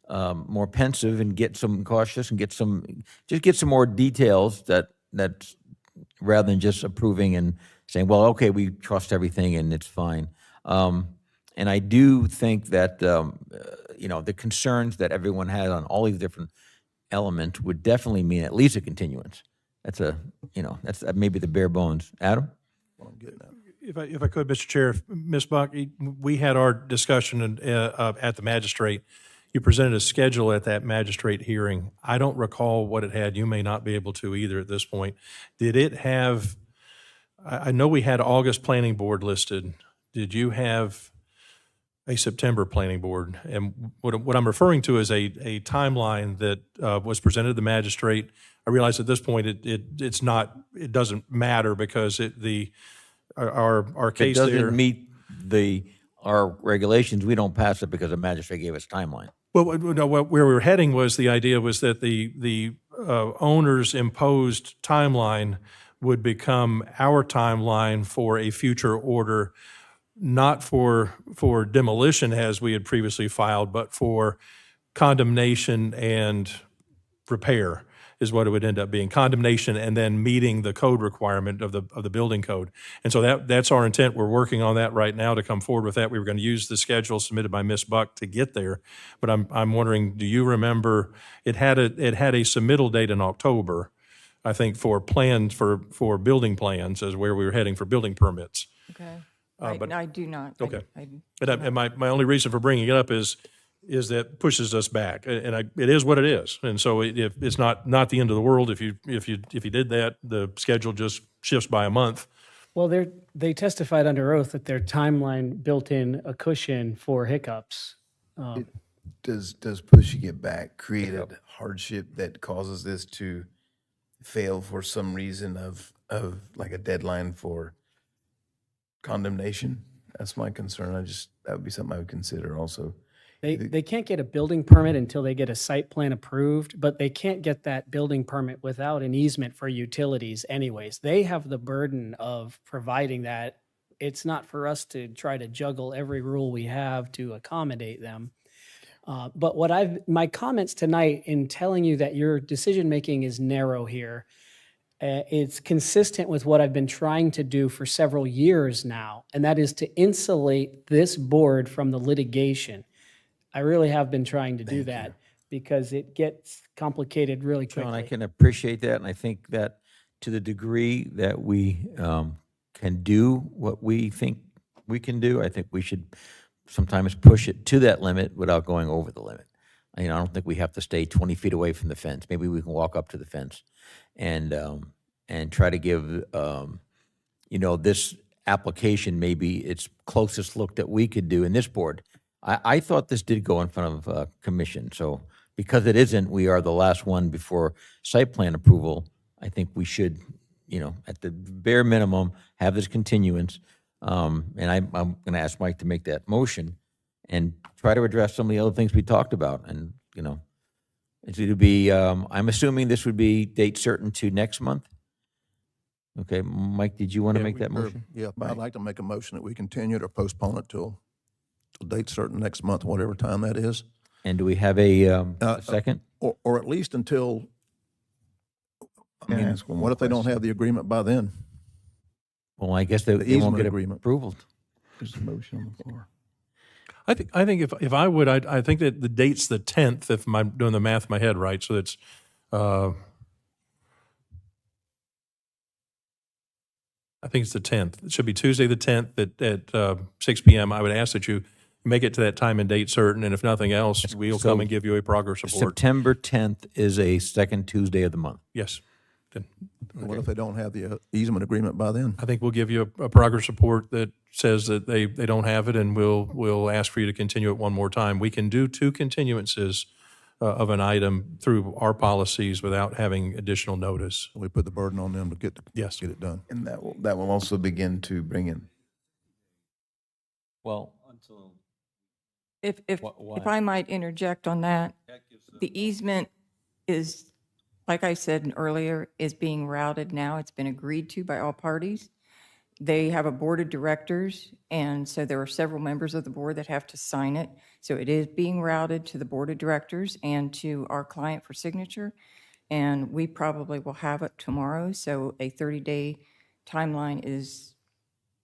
Speaker 1: more pensive and get some cautious and get some more details that rather than just approving and saying, well, okay, we trust everything and it's fine. And I do think that, the concerns that everyone had on all these different elements would definitely mean at least a continuance. That's that's maybe the bare bones. Adam?
Speaker 12: If I could, Mr. Chair, Ms. Buck, we had our discussion at the magistrate. You presented a schedule at that magistrate hearing. I don't recall what it had. You may not be able to either at this point. Did it have, I know we had August planning board listed. Did you have a September planning board? And what I'm referring to is a timeline that was presented to the magistrate. I realize at this point it doesn't matter because our case
Speaker 1: It
Speaker 12: there
Speaker 1: doesn't meet our regulations. We don't pass it because the magistrate gave us timeline.
Speaker 12: Well, no, where we were heading was the idea was that the owner's imposed timeline would become our timeline for a future order, not for demolition as we had previously filed, but for condemnation and repair is what it would end up being. Condemnation and then meeting the code requirement of the building code. And so that's our intent. We're working on that right now to come forward with that. We were going to use the schedule submitted by Ms. Buck to get there. But I'm wondering, do you remember, it had a submittal date in October, I think, for plans for building plans as where we were heading for building permits.
Speaker 14: Okay.
Speaker 12: But
Speaker 14: I do not.
Speaker 12: Okay.
Speaker 14: I
Speaker 12: And my only reason for bringing it up is that pushes us back, and it is what it is. And so if it's not the end of the world if you did that, the schedule just shifts by a month.
Speaker 4: Well, they testified under oath that their timeline built in a cushion for hiccups.
Speaker 3: Does pushing it back create a hardship that causes this to fail for some reason of like a deadline for condemnation? That's my concern. That would be something I would consider also.
Speaker 4: They can't get a building permit until they get a site plan approved, but they can't get that building permit without an easement for utilities anyways. They have the burden of providing that. It's not for us to try to juggle every rule we have to accommodate them. But my comments tonight in telling you that your decision-making is narrow here, it's consistent with what I've been trying to do for several years now, and that is to insulate this board from the litigation. I really have been trying to do that because it gets complicated really quickly.
Speaker 1: John, I can appreciate that, and I think that to the degree that we can do what we think we can do, I think we should sometimes push it to that limit without going over the limit. I don't think we have to stay 20 feet away from the fence. Maybe we can walk up to the fence and try to give this application maybe its closest look that we could do in this board. I thought this did go in front of a commission, so because it isn't, we are the last one before site plan approval. I think we should, at the bare minimum, have this continuance. And I'm going to ask Mike to make that motion and try to address some of the other things we talked about. And, it's going to be, I'm assuming this would be date certain to next month? Okay, Mike, did you want to make that motion?
Speaker 10: Yeah, I'd like to make a motion that we continue to postpone it till date certain next month, whatever time that is.
Speaker 1: And do we have a second?
Speaker 10: Or at least until I mean,
Speaker 3: ask one more
Speaker 10: what if they don't
Speaker 3: question?
Speaker 10: have the agreement by then?
Speaker 1: Well, I guess they won't
Speaker 10: easement
Speaker 1: get
Speaker 10: agreement.
Speaker 1: approval.
Speaker 3: There's a motion on the floor.
Speaker 12: I think if I would, I think that the date's the 10th, if I'm doing the math in my head right, so it's, I think it's the 10th. It should be Tuesday, the 10th at 6 PM. I would ask that you make it to that time and date certain, and if nothing else, we'll come and give you a progress report.
Speaker 1: September 10th is a second Tuesday of the month.
Speaker 12: Yes. Then
Speaker 10: What if they don't have the easement agreement by then?
Speaker 12: I think we'll give you a progress report that says that they don't have it, and we'll ask for you to continue it one more time. We can do 2 continuances of an item through our policies without having additional notice.
Speaker 10: We put the burden on them to get it done.
Speaker 3: And that will also begin to bring in.
Speaker 1: Well,
Speaker 14: If
Speaker 1: why?
Speaker 14: I might interject on that, the easement is, like I said earlier, is being routed now. It's been agreed to by all parties. They have a board of directors, and so there are several members of the board that have to sign it. So it is being routed to the board of directors and to our client for signature. And we probably will have it tomorrow, so a 30-day timeline is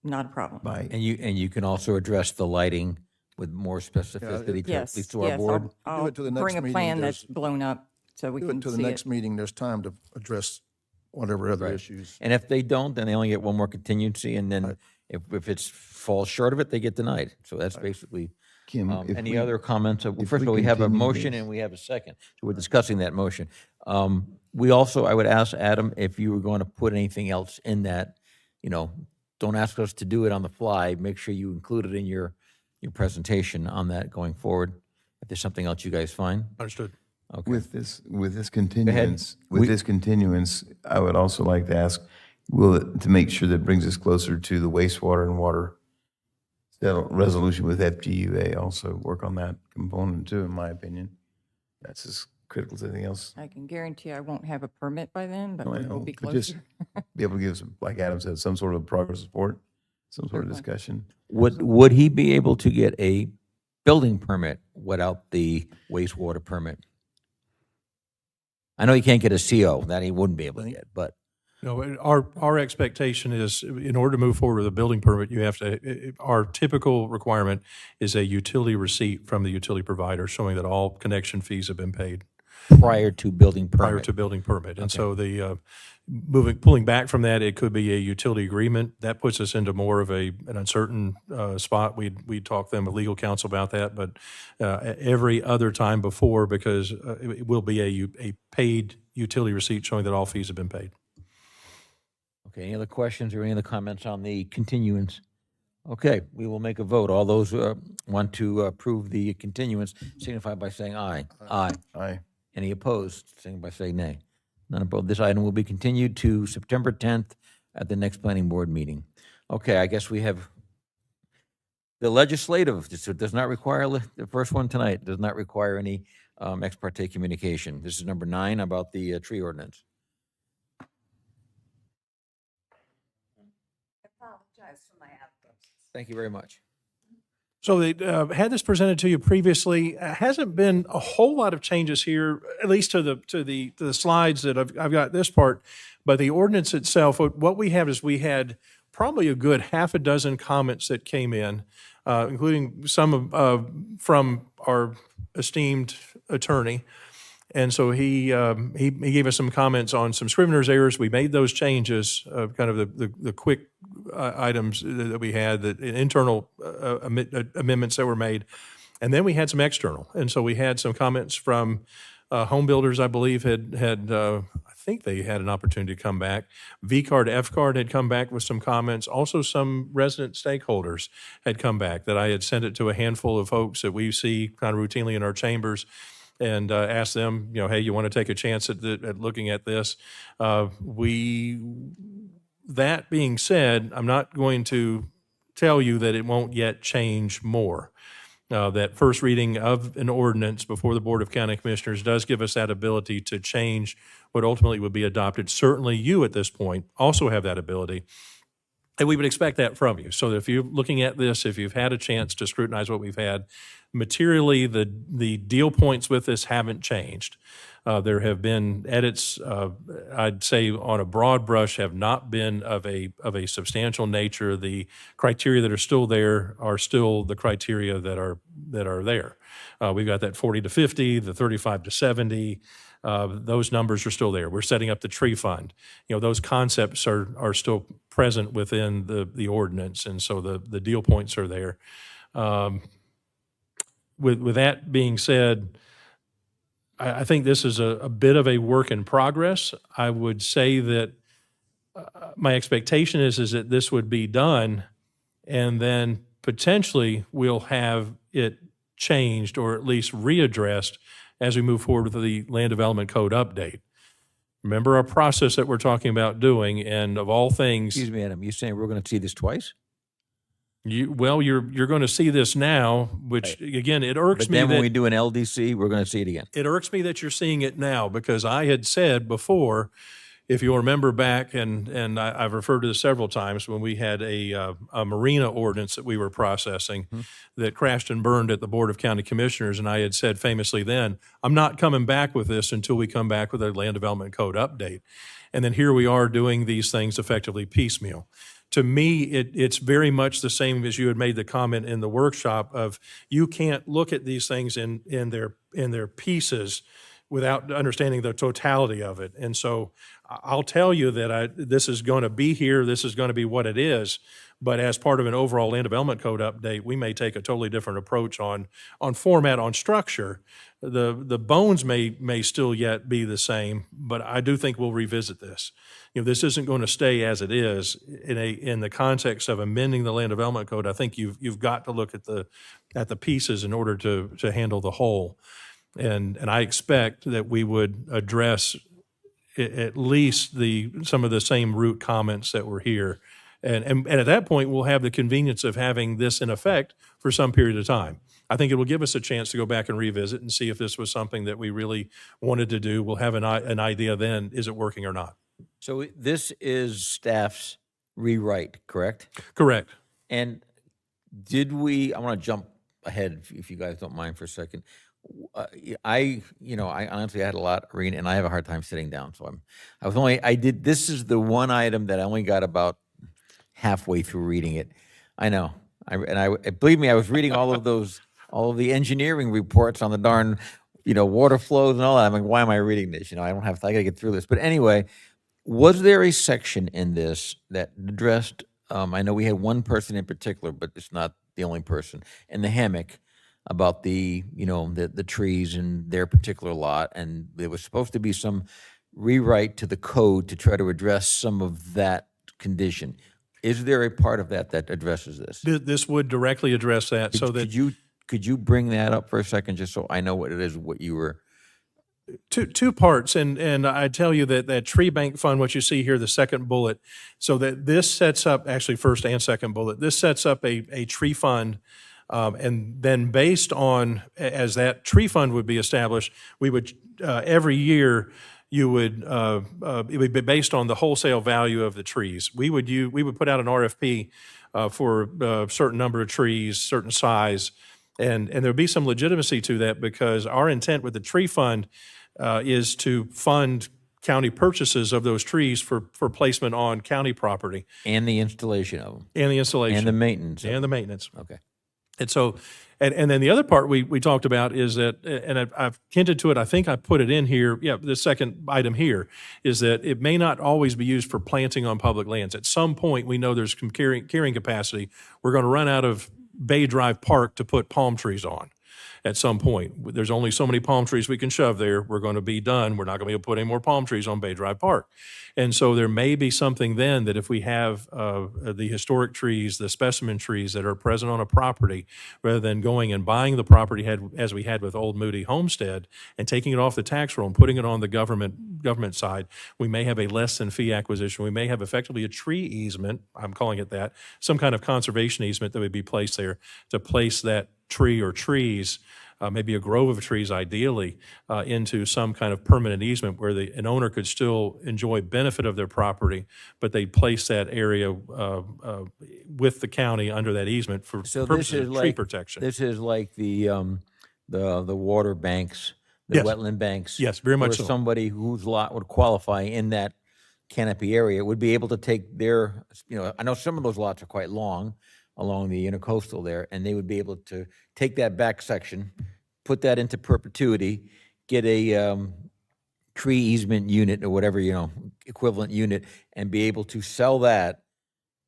Speaker 14: not a problem.
Speaker 1: And you can also address the lighting with more specificity to, at
Speaker 14: Yes,
Speaker 1: least to our
Speaker 14: yes,
Speaker 1: board.
Speaker 14: I'll
Speaker 10: it to the next
Speaker 14: bring a
Speaker 10: meeting,
Speaker 14: plan
Speaker 10: there's-
Speaker 14: that's blown up so we
Speaker 10: Do
Speaker 14: can
Speaker 10: it to the
Speaker 14: see
Speaker 10: next
Speaker 14: it.
Speaker 10: meeting, there's time to address whatever other
Speaker 1: Right.
Speaker 10: issues.
Speaker 1: And if they don't, then they only get one more contingency, and then if it's falls short of it, they get denied. So that's basically.
Speaker 3: Kim, if
Speaker 1: Any
Speaker 3: we-
Speaker 1: other comments?
Speaker 3: if
Speaker 1: First of
Speaker 3: we
Speaker 1: all, we have a
Speaker 3: continue
Speaker 1: motion
Speaker 3: this-
Speaker 1: and we have a second. So we're discussing that motion. We also, I would ask Adam if you were going to put anything else in that, don't ask us to do it on the fly. Make sure you include it in your presentation on that going forward. If there's something else you guys find.
Speaker 12: Understood.
Speaker 1: Okay.
Speaker 3: With this continuance, I would also like to ask, to make sure that brings us closer to the wastewater and water resolution with FGUA, also work on that component too, in my opinion. That's as critical as anything else.
Speaker 14: I can guarantee I won't have a permit by then, but
Speaker 3: I
Speaker 14: we will
Speaker 3: know,
Speaker 14: be
Speaker 3: but just
Speaker 14: closer.
Speaker 3: be able to give some, like Adam said, some sort of progress report, some sort of discussion.
Speaker 1: Would he be able to get a building permit without the wastewater permit? I know he can't get a CO, that he wouldn't be able to get, but.
Speaker 12: No, our expectation is, in order to move forward with a building permit, you have to, our typical requirement is a utility receipt from the utility provider showing that all connection fees have been paid.
Speaker 1: Prior to building permit.
Speaker 12: Prior to building permit. And so pulling back from that, it could be a utility agreement. That puts us into more of an uncertain spot. We talked then with legal counsel about that, but every other time before, because it will be a paid utility receipt showing that all fees have been paid.
Speaker 1: Okay, any other questions or any other comments on the continuance? Okay, we will make a vote. All those who want to approve the continuance signify by saying aye. Aye.
Speaker 3: Aye.
Speaker 1: Any opposed, signify by saying nay. None opposed. This item will be continued to September 10th at the next planning board meeting. Okay, I guess we have the legislative. This does not require, the first one tonight does not require any ex parte communication. This is number 9 about the tree ordinance. Thank you very much.
Speaker 12: So they had this presented to you previously. Hasn't been a whole lot of changes here, at least to the slides that I've got this part. But the ordinance itself, what we have is we had probably a good half a dozen comments that came in, including some from our esteemed attorney. And so he gave us some comments on some scrivener's errors. We made those changes, kind of the quick items that we had, the internal amendments that were made. And then we had some external. And so we had some comments from home builders, I believe, had I think they had an opportunity to come back. VCARD, FCARD had come back with some comments. Also, some resident stakeholders had come back that I had sent it to a handful of folks that we see kind of routinely in our chambers, and ask them, hey, you want to take a chance at looking at this? That being said, I'm not going to tell you that it won't yet change more. That first reading of an ordinance before the Board of County Commissioners does give us that ability to change what ultimately would be adopted. Certainly you at this point also have that ability. And we would expect that from you. So if you're looking at this, if you've had a chance to scrutinize what we've had, Materially, the deal points with this haven't changed. There have been edits, I'd say on a broad brush, have not been of a substantial nature. The criteria that are still there are still the criteria that are there. We've got that 40 to 50, the 35 to 70. Those numbers are still there. We're setting up the tree fund. Those concepts are still present within the ordinance, and so the deal points are there. With that being said, I think this is a bit of a work in progress. I would say that my expectation is that this would be done, and then potentially we'll have it changed or at least readdressed as we move forward with the Land Development Code update. Remember our process that we're talking about doing, and of all things.
Speaker 1: Excuse me, Adam, you saying we're going to see this twice?
Speaker 12: You're going to see this now, which again, it irks
Speaker 1: But
Speaker 12: me
Speaker 1: then when
Speaker 12: that
Speaker 1: we do an LDC, we're going to see it again.
Speaker 12: it irks me that you're seeing it now, because I had said before, if you'll remember back, and I've referred to this several times, when we had a marina ordinance that we were processing that crashed and burned at the Board of County Commissioners, and I had said famously then, I'm not coming back with this until we come back with a Land Development Code update. And then here we are doing these things effectively piecemeal. To me, it's very much the same as you had made the comment in the workshop of, you can't look at these things in their pieces without understanding the totality of it. And so I'll tell you that this is going to be here, this is going to be what it is, but as part of an overall Land Development Code update, we may take a totally different approach on format, on structure. The bones may still yet be the same, but I do think we'll revisit this. This isn't going to stay as it is in the context of amending the Land Development Code. I think you've got to look at the pieces in order to handle the whole. And I expect that we would address at least some of the same root comments that were here. And at that point, we'll have the convenience of having this in effect for some period of time. I think it will give us a chance to go back and revisit and see if this was something that we really wanted to do. We'll have an idea then, is it working or not?
Speaker 1: So this is staff's rewrite, correct?
Speaker 12: Correct.
Speaker 1: And I want to jump ahead if you guys don't mind for a second. I honestly had a lot reading, and I have a hard time sitting down. So this is the one item that I only got about halfway through reading it. I know. Believe me, I was reading all of the engineering reports on the darn, water flows and all that. I'm like, why am I reading this? I got to get through this. But anyway, was there a section in this that addressed, I know we had one person in particular, but it's not the only person, in the hammock, about the trees in their particular lot, and there was supposed to be some rewrite to the code to try to address some of that condition. Is there a part of that addresses this?
Speaker 12: This would directly address that.
Speaker 1: Could you bring that up for a second, just so I know what it is, what you were?
Speaker 12: Two parts, and I tell you that tree bank fund, what you see here, the second bullet, so that this sets up, actually first and second bullet, this sets up a tree fund. And then based on, as that tree fund would be established, we would, every year, it would be based on the wholesale value of the trees. We would put out an RFP for a certain number of trees, certain size, and there would be some legitimacy to that, because our intent with the tree fund is to fund county purchases of those trees for placement on county property.
Speaker 1: And the installation of them.
Speaker 12: And the installation.
Speaker 1: And the maintenance.
Speaker 12: And the maintenance.
Speaker 1: Okay.
Speaker 12: And so, and then the other part we talked about is that, and I've hinted to it, I think I put it in here, the second item here, is that it may not always be used for planting on public lands. At some point, we know there's some carrying capacity. We're going to run out of Bay Drive Park to put palm trees on. At some point, there's only so many palm trees we can shove there. We're going to be done. We're not going to be able to put any more palm trees on Bay Drive Park. And so there may be something then that if we have the historic trees, the specimen trees that are present on a property, rather than going and buying the property as we had with Old Moody Homestead and taking it off the tax roll and putting it on the government side, we may have a less than fee acquisition. We may have effectively a tree easement, I'm calling it that, some kind of conservation easement that would be placed there to place that tree or trees, maybe a grove of trees ideally, into some kind of permanent easement where an owner could still enjoy benefit of their property, but they place that area with the county under that easement for
Speaker 1: So this
Speaker 12: purposes
Speaker 1: is
Speaker 12: of tree
Speaker 1: like,
Speaker 12: protection.
Speaker 1: this is like the water banks, the
Speaker 12: Yes.
Speaker 1: wetland banks.
Speaker 12: Yes, very much
Speaker 1: where
Speaker 12: so.
Speaker 1: somebody whose lot would qualify in that canopy area would be able to take their, I know some of those lots are quite long along the intercoastal there, and they would be able to take that back section, put that into perpetuity, get a tree easement unit or whatever, equivalent unit, and be able to sell that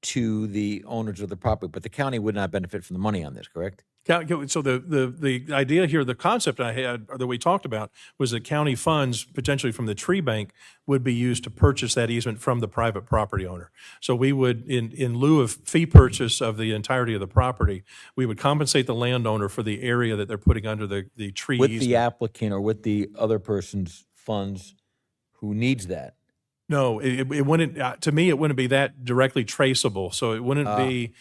Speaker 1: to the owners of the property. But the county would not benefit from the money on this, correct?
Speaker 12: So the idea here, the concept I had, or that we talked about, was that county funds, potentially from the tree bank, would be used to purchase that easement from the private property owner. So we would, in lieu of fee purchase of the entirety of the property, we would compensate the landowner for the area that they're putting under the tree
Speaker 1: With
Speaker 12: easement.
Speaker 1: the applicant or with the other person's funds who needs that.
Speaker 12: No, it wouldn't, to me, it wouldn't be that directly traceable. So it wouldn't be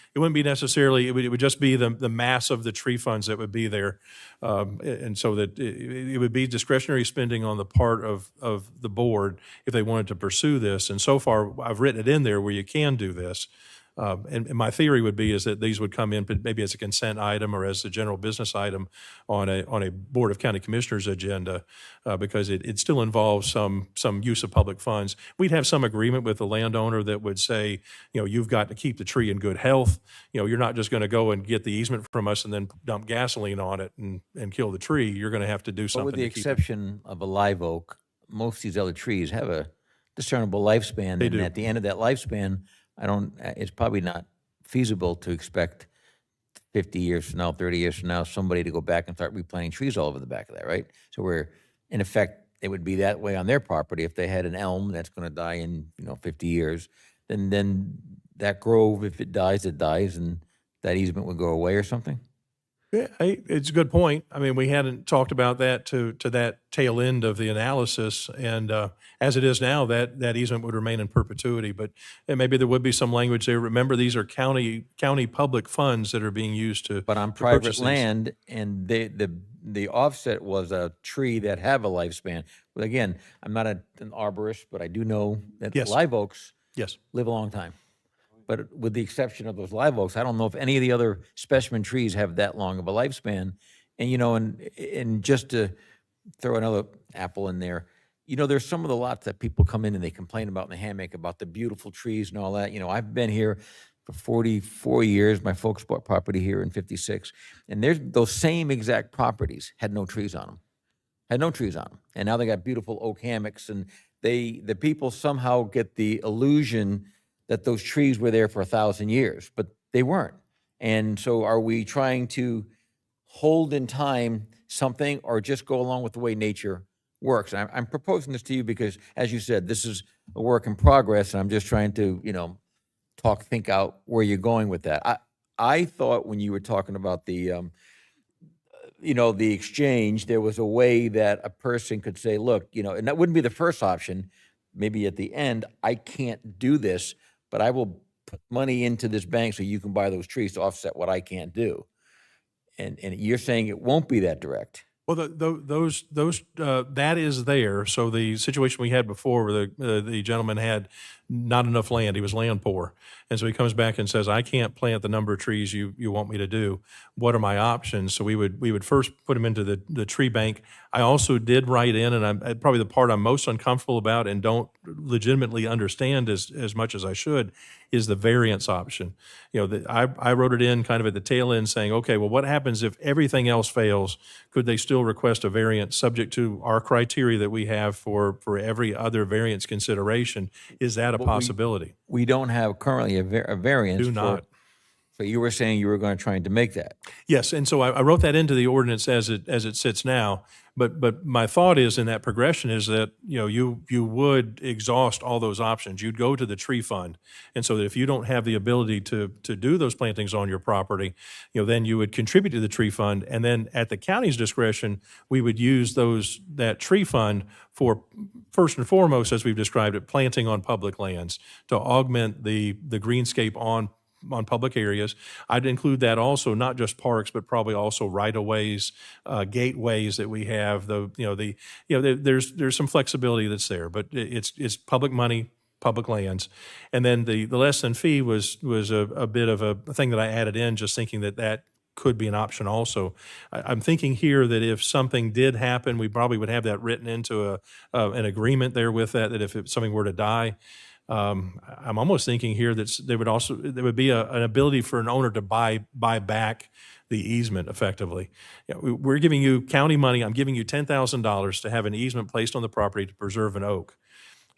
Speaker 12: necessarily, it would just be the mass of the tree funds that would be there. And so that it would be discretionary spending on the part of the board if they wanted to pursue this. And so far, I've written it in there where you can do this. And my theory would be is that these would come in maybe as a consent item or as a general business item on a Board of County Commissioners agenda, because it still involves some use of public funds. We'd have some agreement with the landowner that would say, you've got to keep the tree in good health. You're not just going to go and get the easement from us and then dump gasoline on it and kill the tree. You're going to have to do
Speaker 1: But
Speaker 12: something
Speaker 1: with the
Speaker 12: to keep it.
Speaker 1: exception of a live oak, most of these other trees have a discernible lifespan.
Speaker 12: They
Speaker 1: And
Speaker 12: do.
Speaker 1: at the end of that lifespan, it's probably not feasible to expect 50 years from now, 30 years from now, somebody to go back and start replanting trees all over the back of that, right? So in effect, it would be that way on their property. If they had an elm that's going to die in, 50 years, then that grove, if it dies, and that easement would go away or something?
Speaker 12: Yeah, it's a good point. I mean, we hadn't talked about that to that tail end of the analysis, and as it is now, that easement would remain in perpetuity. But maybe there would be some language there. Remember, these are county public funds that are being used to.
Speaker 1: But on
Speaker 12: to
Speaker 1: private
Speaker 12: purchase these.
Speaker 1: land, and the offset was a tree that have a lifespan. But again, I'm not an arborist, but I do know that
Speaker 12: Yes.
Speaker 1: live oaks
Speaker 12: Yes.
Speaker 1: live a long time. But with the exception of those live oaks, I don't know if any of the other specimen trees have that long of a lifespan. And, and just to throw another apple in there, there's some of the lots that people come in and they complain about in the hammock about the beautiful trees and all that. I've been here for 44 years. My folks bought property here in 56. And there's those same exact properties had no trees on them. And now they got beautiful oak hammocks, and the people somehow get the illusion that those trees were there for 1,000 years, but they weren't. And so are we trying to hold in time something or just go along with the way nature works? And I'm proposing this to you because, as you said, this is a work in progress, and I'm just trying to, think out where you're going with that. I thought when you were talking about the exchange, there was a way that a person could say, look, and that wouldn't be the first option. Maybe at the end, I can't do this, but I will put money into this bank so you can buy those trees to offset what I can't do. And you're saying it won't be that direct.
Speaker 12: Well, that is there. So the situation we had before where the gentleman had not enough land, he was land poor. And so he comes back and says, I can't plant the number of trees you want me to do. What are my options? So we would first put him into the tree bank. I also did write in, and probably the part I'm most uncomfortable about and don't legitimately understand as much as I should, is the variance option. I wrote it in kind of at the tail end saying, okay, well, what happens if everything else fails? Could they still request a variance subject to our criteria that we have for every other variance consideration? Is that a possibility?
Speaker 1: We don't have currently a variance.
Speaker 12: Do not.
Speaker 1: So you were saying you were going to try to make that.
Speaker 12: Yes, and so I wrote that into the ordinance as it sits now. But my thought is in that progression is that you would exhaust all those options. You'd go to the tree fund, and so that if you don't have the ability to do those plantings on your property, then you would contribute to the tree fund, and then at the county's discretion, we would use that tree fund for first and foremost, as we've described it, planting on public lands to augment the greenscape on public areas. I'd include that also, not just parks, but probably also right-of-ways, gateways that we have, there's some flexibility that's there, but it's public money, public lands. And then the less than fee was a bit of a thing that I added in, just thinking that could be an option also. I'm thinking here that if something did happen, we probably would have that written into an agreement there with that if something were to die. I'm almost thinking here that there would be an ability for an owner to buy back the easement effectively. We're giving you county money. I'm giving you $10,000 to have an easement placed on the property to preserve an oak.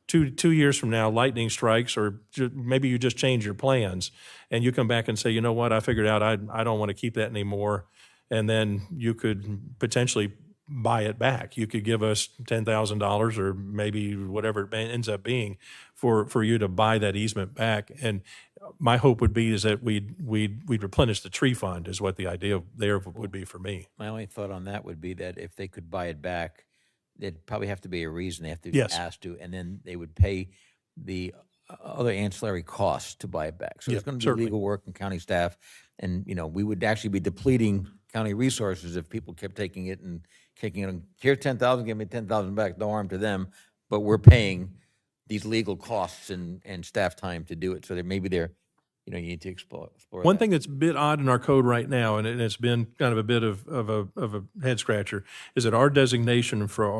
Speaker 12: 2 years from now, lightning strikes, or maybe you just change your plans and you come back and say, you know what, I figured out I don't want to keep that anymore. And then you could potentially buy it back. You could give us $10,000 or maybe whatever it ends up being for you to buy that easement back. And my hope would be is that we'd replenish the tree fund is what the idea there would be for me.
Speaker 1: My only thought on that would be that if they could buy it back, there'd probably have to be a reason they have to be
Speaker 12: Yes.
Speaker 1: asked to, and then they would pay the other ancillary costs to buy it back. So
Speaker 12: Yeah,
Speaker 1: it's going to be
Speaker 12: certainly.
Speaker 1: legal work and county staff, and we would actually be depleting county resources if people kept taking it and kicking it. Here's 10,000, give me 10,000 back. No harm to them, but we're paying these legal costs and staff time to do it. So that maybe you need to explore
Speaker 12: One
Speaker 1: that.
Speaker 12: thing that's a bit odd in our code right now, and it's been kind of a bit of a head scratcher, is that our designation for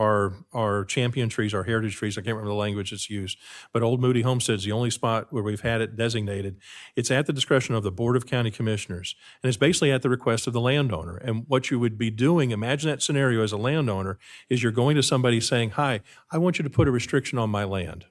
Speaker 12: our champion trees, our heritage trees, I can't remember the language that's used, but Old Moody Homestead's the only spot where we've had it designated. It's at the discretion of the Board of County Commissioners, and it's basically at the request of the landowner. And what you would be doing, imagine that scenario as a landowner, is you're going to somebody saying, hi, I want you to put a restriction on my land.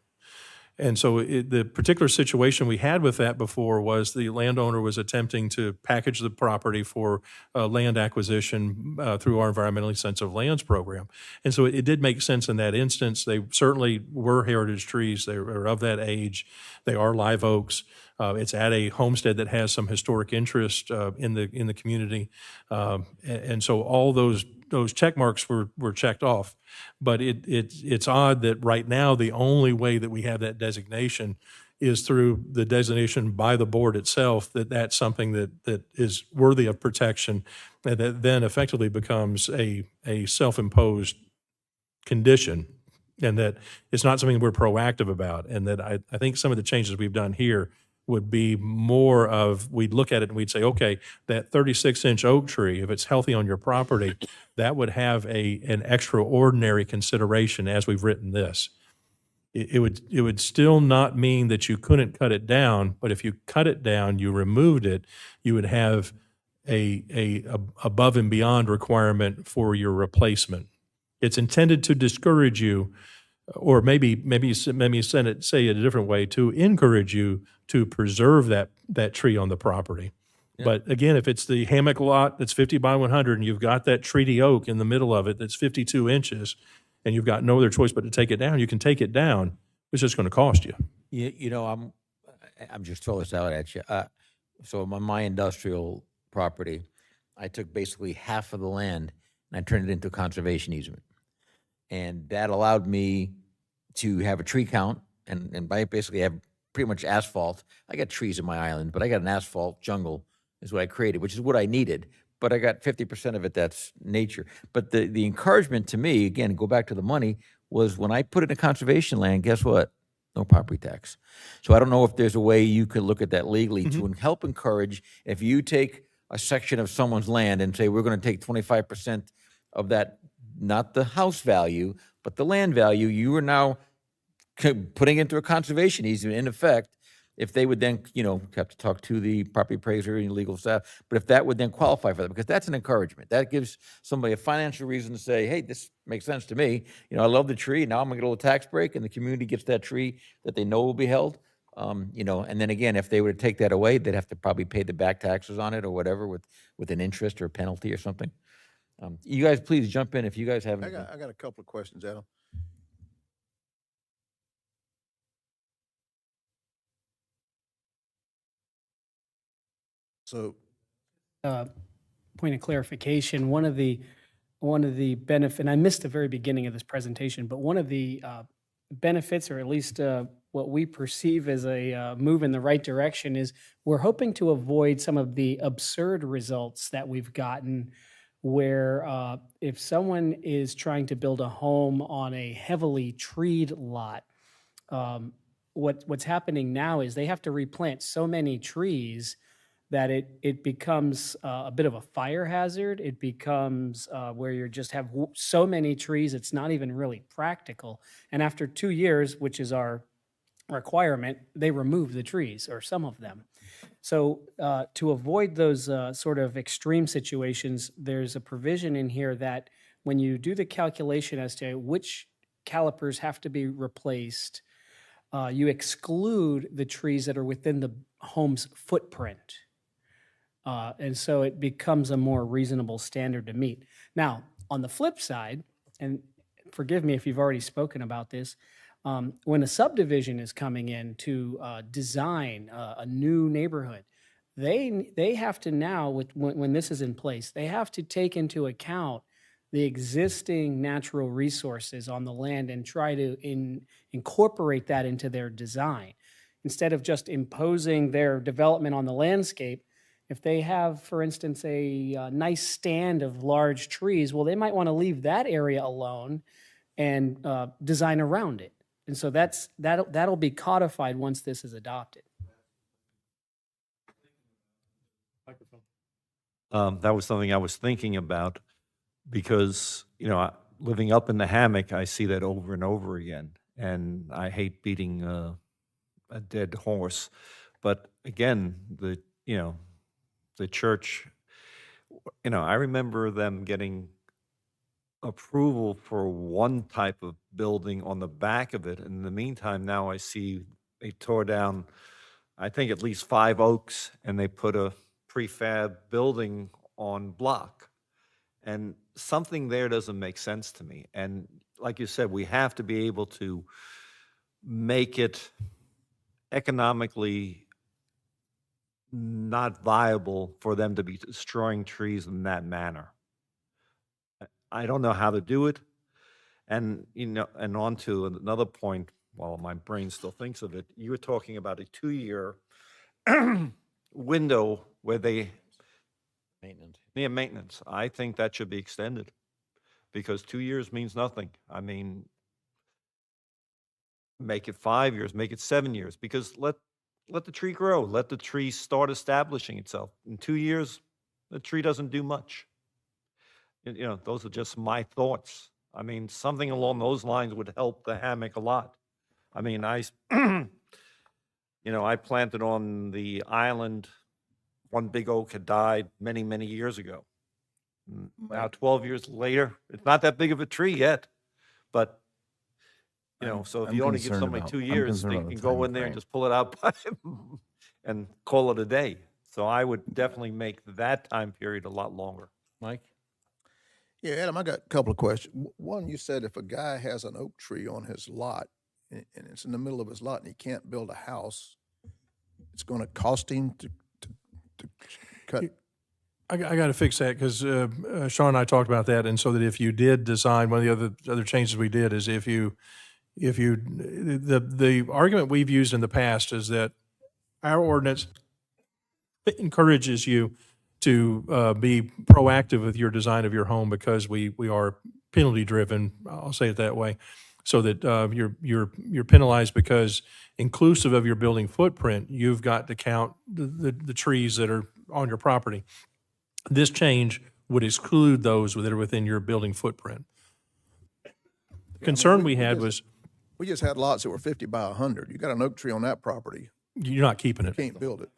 Speaker 12: And so the particular situation we had with that before was the landowner was attempting to package the property for land acquisition through our environmentally sensitive lands program. And so it did make sense in that instance. They certainly were heritage trees. They were of that age. They are live oaks. It's at a homestead that has some historic interest in the community. And so all those check marks were checked off. But it's odd that right now the only way that we have that designation is through the designation by the board itself, that's something that is worthy of protection, and that then effectively becomes a self-imposed condition, and that it's not something we're proactive about. And that I think some of the changes we've done here would be more of, we'd look at it and we'd say, okay, that 36-inch oak tree, if it's healthy on your property, that would have an extraordinary consideration as we've written this. It would still not mean that you couldn't cut it down, but if you cut it down, you removed it, you would have a above and beyond requirement for your replacement. It's intended to discourage you, or maybe say it a different way, to encourage you to preserve that tree on the property.
Speaker 1: Yeah.
Speaker 12: But again, if it's the hammock lot that's 50 by 100 and you've got that treaty oak in the middle of it that's 52 inches and you've got no other choice but to take it down, you can take it down. It's just going to cost you.
Speaker 1: I'm just throwing this out at you. So on my industrial property, I took basically half of the land and I turned it into a conservation easement. And that allowed me to have a tree count and by basically have pretty much asphalt. I got trees in my island, but I got an asphalt jungle is what I created, which is what I needed. But I got 50% of it that's nature. But the encouragement to me, again, go back to the money, was when I put it in conservation land, guess what? No property tax. So I don't know if there's a way you could look at that legally to help encourage, if you take a section of someone's land and say, we're going to take 25% of that, not the house value, but the land value, you are now putting into a conservation easement, in effect. If they would then, have to talk to the property appraiser and legal staff, but if that would then qualify for that, because that's an encouragement. That gives somebody a financial reason to say, hey, this makes sense to me. I love the tree. Now I'm going to get a little tax break, and the community gets that tree that they know will be held. And then again, if they were to take that away, they'd have to probably pay the back taxes on it or whatever with an interest or a penalty or something. You guys, please jump in if you guys have anything.
Speaker 10: I got a couple of questions, Adam. So,
Speaker 4: point of clarification, one of the benefit, and I missed the very beginning of this presentation, but one of the benefits, or at least what we perceive as a move in the right direction, is we're hoping to avoid some of the absurd results that we've gotten where if someone is trying to build a home on a heavily treed lot, what's happening now is they have to replant so many trees that it becomes a bit of a fire hazard. It becomes where you just have so many trees, it's not even really practical. And after 2 years, which is our requirement, they remove the trees, or some of them. So to avoid those sort of extreme situations, there's a provision in here that when you do the calculation as to which calipers have to be replaced, you exclude the trees that are within the home's footprint. And so it becomes a more reasonable standard to meet. Now, on the flip side, and forgive me if you've already spoken about this, when a subdivision is coming in to design a new neighborhood, they have to now, when this is in place, they have to take into account the existing natural resources on the land and try to incorporate that into their design. Instead of just imposing their development on the landscape, if they have, for instance, a nice stand of large trees, well, they might want to leave that area alone and design around it. And so that'll be codified once this is adopted.
Speaker 8: That was something I was thinking about because, living up in the hammock, I see that over and over again. And I hate beating a dead horse. But again, the church, I remember them getting approval for one type of building on the back of it. In the meantime, now I see they tore down, I think, at least 5 oaks, and they put a prefab building on block. And something there doesn't make sense to me. And like you said, we have to be able to make it economically not viable for them to be destroying trees in that manner. I don't know how to do it. And, and on to another point, while my brain still thinks of it, you were talking about a 2-year window where they need maintenance. I think that should be extended because 2 years means nothing. I mean, make it 5 years, make it 7 years, because let the tree grow. Let the tree start establishing itself. In 2 years, the tree doesn't do much. Those are just my thoughts. I mean, something along those lines would help the hammock a lot. I mean, I planted on the island. One big oak had died many, many years ago. Now, 12 years later, it's not that big of a tree yet, but so if you only give somebody 2 years, they can go in there and just pull it out and call it a day. So I would definitely make that time period a lot longer.
Speaker 1: Mike?
Speaker 10: Yeah, Adam, I got a couple of questions. One, you said if a guy has an oak tree on his lot and it's in the middle of his lot and he can't build a house, it's going to cost him to cut.
Speaker 12: I got to fix that because Sean and I talked about that, and so that if you did decide, one of the other changes we did is the argument we've used in the past is that our ordinance encourages you to be proactive with your design of your home because we are penalty driven. I'll say it that way, so that you're penalized because inclusive of your building footprint, you've got to count the trees that are on your property. This change would exclude those that are within your building footprint. The concern we had was
Speaker 10: we just had lots that were 50 by 100. You got an oak tree on that property.
Speaker 12: You're not keeping it.
Speaker 10: You can't build it.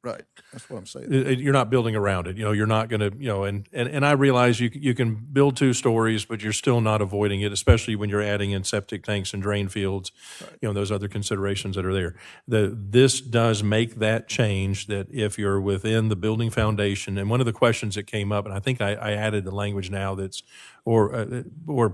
Speaker 10: Right. That's what I'm saying.
Speaker 12: You're not building around it. You're not going to, and I realize you can build 2 stories, but you're still not avoiding it, especially when you're adding in septic tanks and drain fields, right. Those other considerations that are there. This does make that change that if you're within the building foundation, and one of the questions that came up, and I think I added the language now that's, or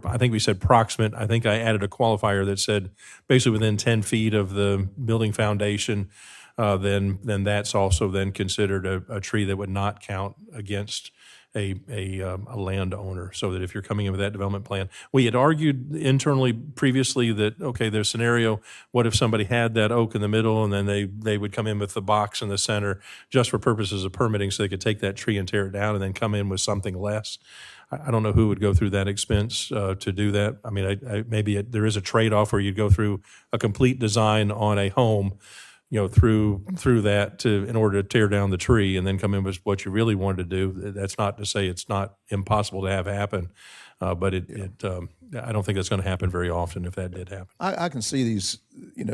Speaker 12: I think we said proximate. I think I added a qualifier that said basically within 10 feet of the building foundation, then that's also then considered a tree that would not count against a landowner, so that if you're coming in with that development plan. We had argued internally previously that, okay, there's a scenario, what if somebody had that oak in the middle and then they would come in with the box in the center just for purposes of permitting so they could take that tree and tear it down and then come in with something less. I don't know who would go through that expense to do that. I mean, maybe there is a trade-off where you'd go through a complete design on a home, through that in order to tear down the tree and then come in with what you really wanted to do. That's not to say it's not impossible to have happen, but I don't think that's going to happen very often if that did happen.
Speaker 10: I can see these,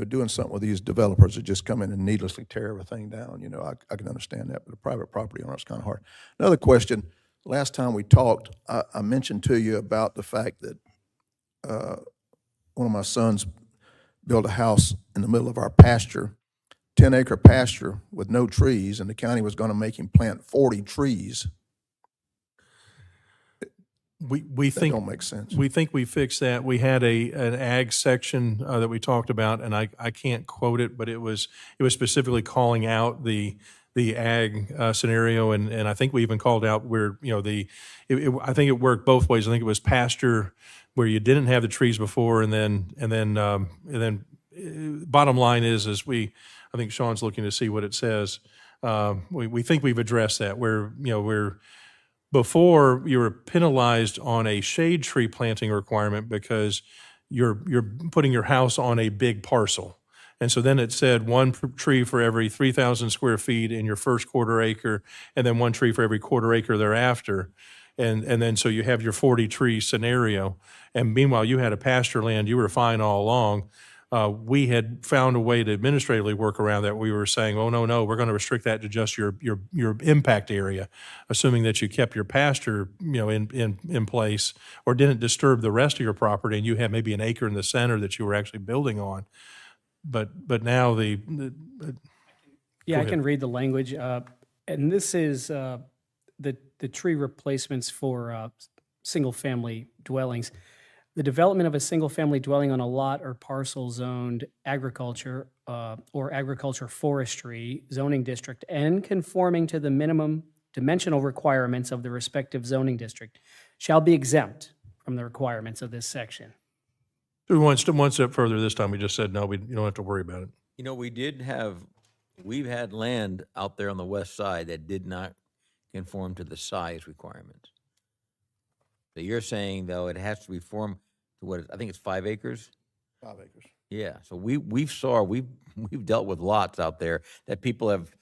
Speaker 10: doing something with these developers that just come in and needlessly tear everything down. I can understand that, but a private property owner, it's kind of hard. Another question. Last time we talked, I mentioned to you about the fact that one of my sons built a house in the middle of our pasture, 10-acre pasture with no trees, and the county was going to make him plant 40 trees.
Speaker 12: We think
Speaker 10: that don't make sense.
Speaker 12: We think we fixed that. We had an ag section that we talked about, and I can't quote it, but it was specifically calling out the ag scenario, and I think we even called out where I think it worked both ways. I think it was pasture where you didn't have the trees before, and then bottom line is I think Sean's looking to see what it says. We think we've addressed that where before you were penalized on a shade tree planting requirement because you're putting your house on a big parcel. And so then it said one tree for every 3,000 square feet in your first quarter acre, and then one tree for every quarter acre thereafter. And then so you have your 40 tree scenario. And meanwhile, you had a pasture land, you were fine all along. We had found a way to administratively work around that. We were saying, oh, no, we're going to restrict that to just your impact area, assuming that you kept your pasture, in place or didn't disturb the rest of your property, and you had maybe an acre in the center that you were actually building on. But now
Speaker 4: I can read the language, and this is the tree replacements for single-family dwellings. The development of a single-family dwelling on a lot or parcel zoned agriculture or agriculture forestry zoning district and conforming to the minimum dimensional requirements of the respective zoning district shall be exempt from the requirements of this section.
Speaker 12: We went one step further this time. We just said, no, you don't have to worry about it.
Speaker 1: We've had land out there on the west side that did not conform to the size requirements. So you're saying, though, it has to reform to I think it's 5 acres?
Speaker 10: 5 acres.
Speaker 1: Yeah, so we've dealt with lots out there that people have,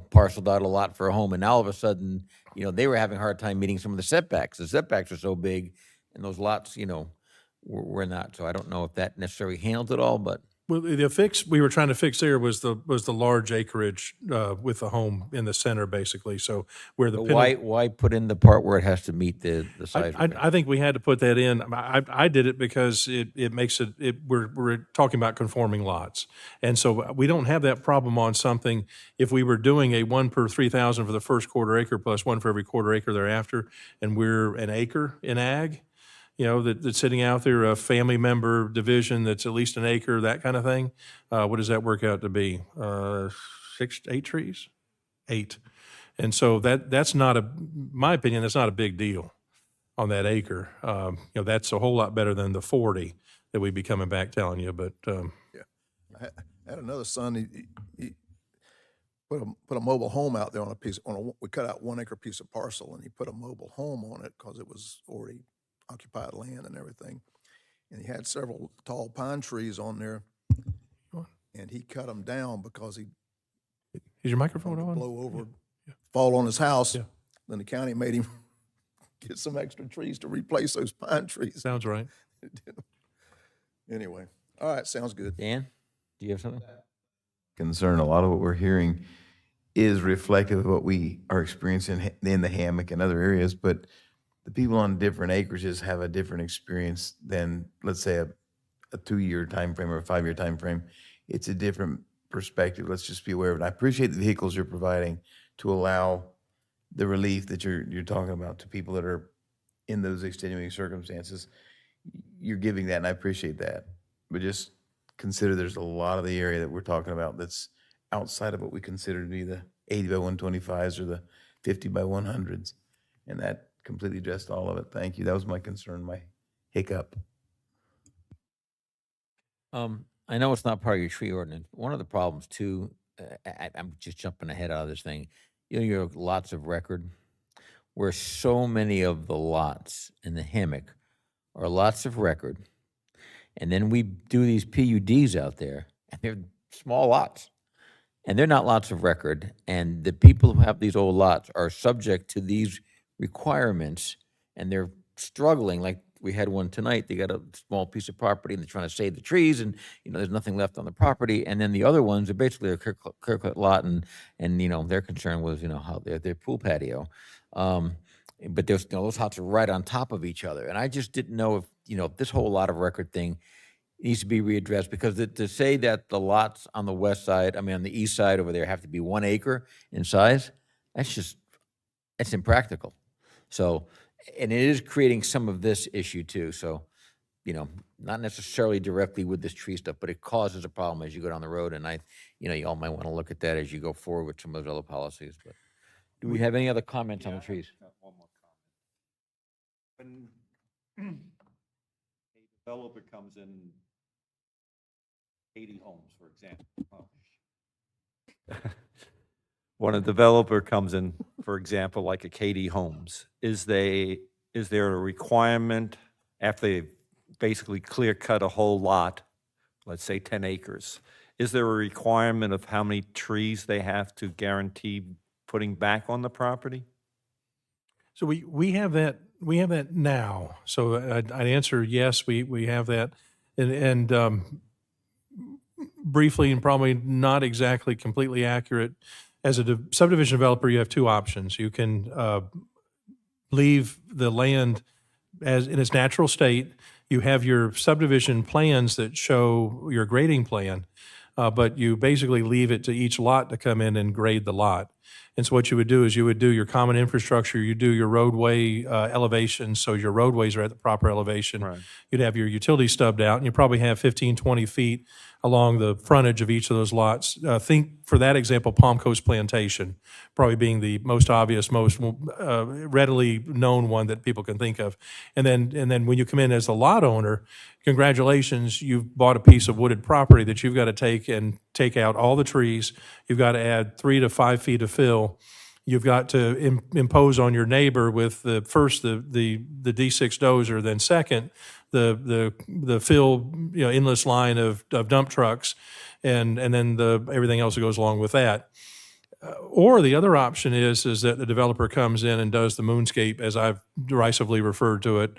Speaker 1: parceled out a lot for a home, and now all of a sudden, they were having a hard time meeting some of the setbacks. The setbacks are so big, and those lots, were not. So I don't know if that necessarily handled it all, but.
Speaker 12: Well, the fix we were trying to fix there was the large acreage with the home in the center, basically. So where the
Speaker 1: why put in the part where it has to meet the size?
Speaker 12: I think we had to put that in. I did it because it makes it. We're talking about conforming lots, and so we don't have that problem on something. If we were doing a 1 per 3,000 for the first quarter acre plus 1 for every quarter acre thereafter, and we're an acre in ag. That's sitting out there, a family member division that's at least an acre, that kind of thing. What does that work out to be? 8 trees? 8. And so that's not my opinion, that's not a big deal on that acre. That's a whole lot better than the 40 that we'd be coming back telling you, but.
Speaker 10: Yeah. I had another son, he put a mobile home out there we cut out 1 acre piece of parcel, and he put a mobile home on it because it was already occupied land and everything. And he had several tall pine trees on there, and he cut them down because
Speaker 12: Is your microphone on?
Speaker 10: Blow over, fall on his house. Yeah. Then the county made him get some extra trees to replace those pine trees.
Speaker 12: Sounds right.
Speaker 10: Anyway, all right, sounds good.
Speaker 1: Dan, do you have something?
Speaker 3: Concern, a lot of what we're hearing is reflective of what we are experiencing in the hammock and other areas, but the people on different acreages have a different experience than, let's say, a 2-year time frame or a 5-year time frame. It's a different perspective. Let's just be aware of it. I appreciate the vehicles you're providing to allow the relief that you're talking about to people that are in those extenuating circumstances. You're giving that, and I appreciate that. But just consider there's a lot of the area that we're talking about that's outside of what we consider to be the 80 by 125s or the 50 by 100s. And that completely addressed all of it. Thank you. That was my concern, my hiccup.
Speaker 1: I know it's not part of your tree ordinance. One of the problems too, I'm just jumping ahead out of this thing. You know, your lots of record, where so many of the lots in the hammock are lots of record, and then we do these PUDs out there, and they're small lots, and they're not lots of record, and the people who have these old lots are subject to these requirements, and they're struggling. Like we had one tonight, they got a small piece of property and they're trying to save the trees, and there's nothing left on the property. And then the other ones are basically a clear-cut lot, and their concern was how their pool patio. But there's those lots are right on top of each other, and I just didn't know if this whole lot of record thing needs to be readdressed, because to say that the lots on the west side, on the east side over there, have to be 1 acre in size, that's impractical. So, and it is creating some of this issue too. So, not necessarily directly with this tree stuff, but it causes a problem as you go down the road. And you all might want to look at that as you go forward with some of those other policies. But do we have any other comments on the trees?
Speaker 8: One more comment. When a developer comes in, 80 homes, for example. When a developer comes in, for example, like a Katie Homes, is there a requirement after they basically clear cut a whole lot, let's say 10 acres, is there a requirement of how many trees they have to guarantee putting back on the property?
Speaker 12: So we have that now. So I'd answer yes, we have that, and briefly and probably not exactly completely accurate. As a subdivision developer, you have two options. You can leave the land as in its natural state. You have your subdivision plans that show your grading plan, but you basically leave it to each lot to come in and grade the lot. And so what you would do is you would do your common infrastructure, you do your roadway elevation, so your roadways are at the proper elevation.
Speaker 8: Right.
Speaker 12: You'd have your utilities stubbed out, and you probably have 15, 20 feet along the frontage of each of those lots. Think, for that example, Palm Coast Plantation, probably being the most obvious, most readily known one that people can think of. And then when you come in as the lot owner, congratulations, you've bought a piece of wooded property that you've got to take out all the trees. You've got to add 3 to 5 feet of fill. You've got to impose on your neighbor with the D6 dozer, then second, the fill, endless line of dump trucks, and then everything else that goes along with that. Or the other option is that the developer comes in and does the moonscape, as I've derisively referred to it,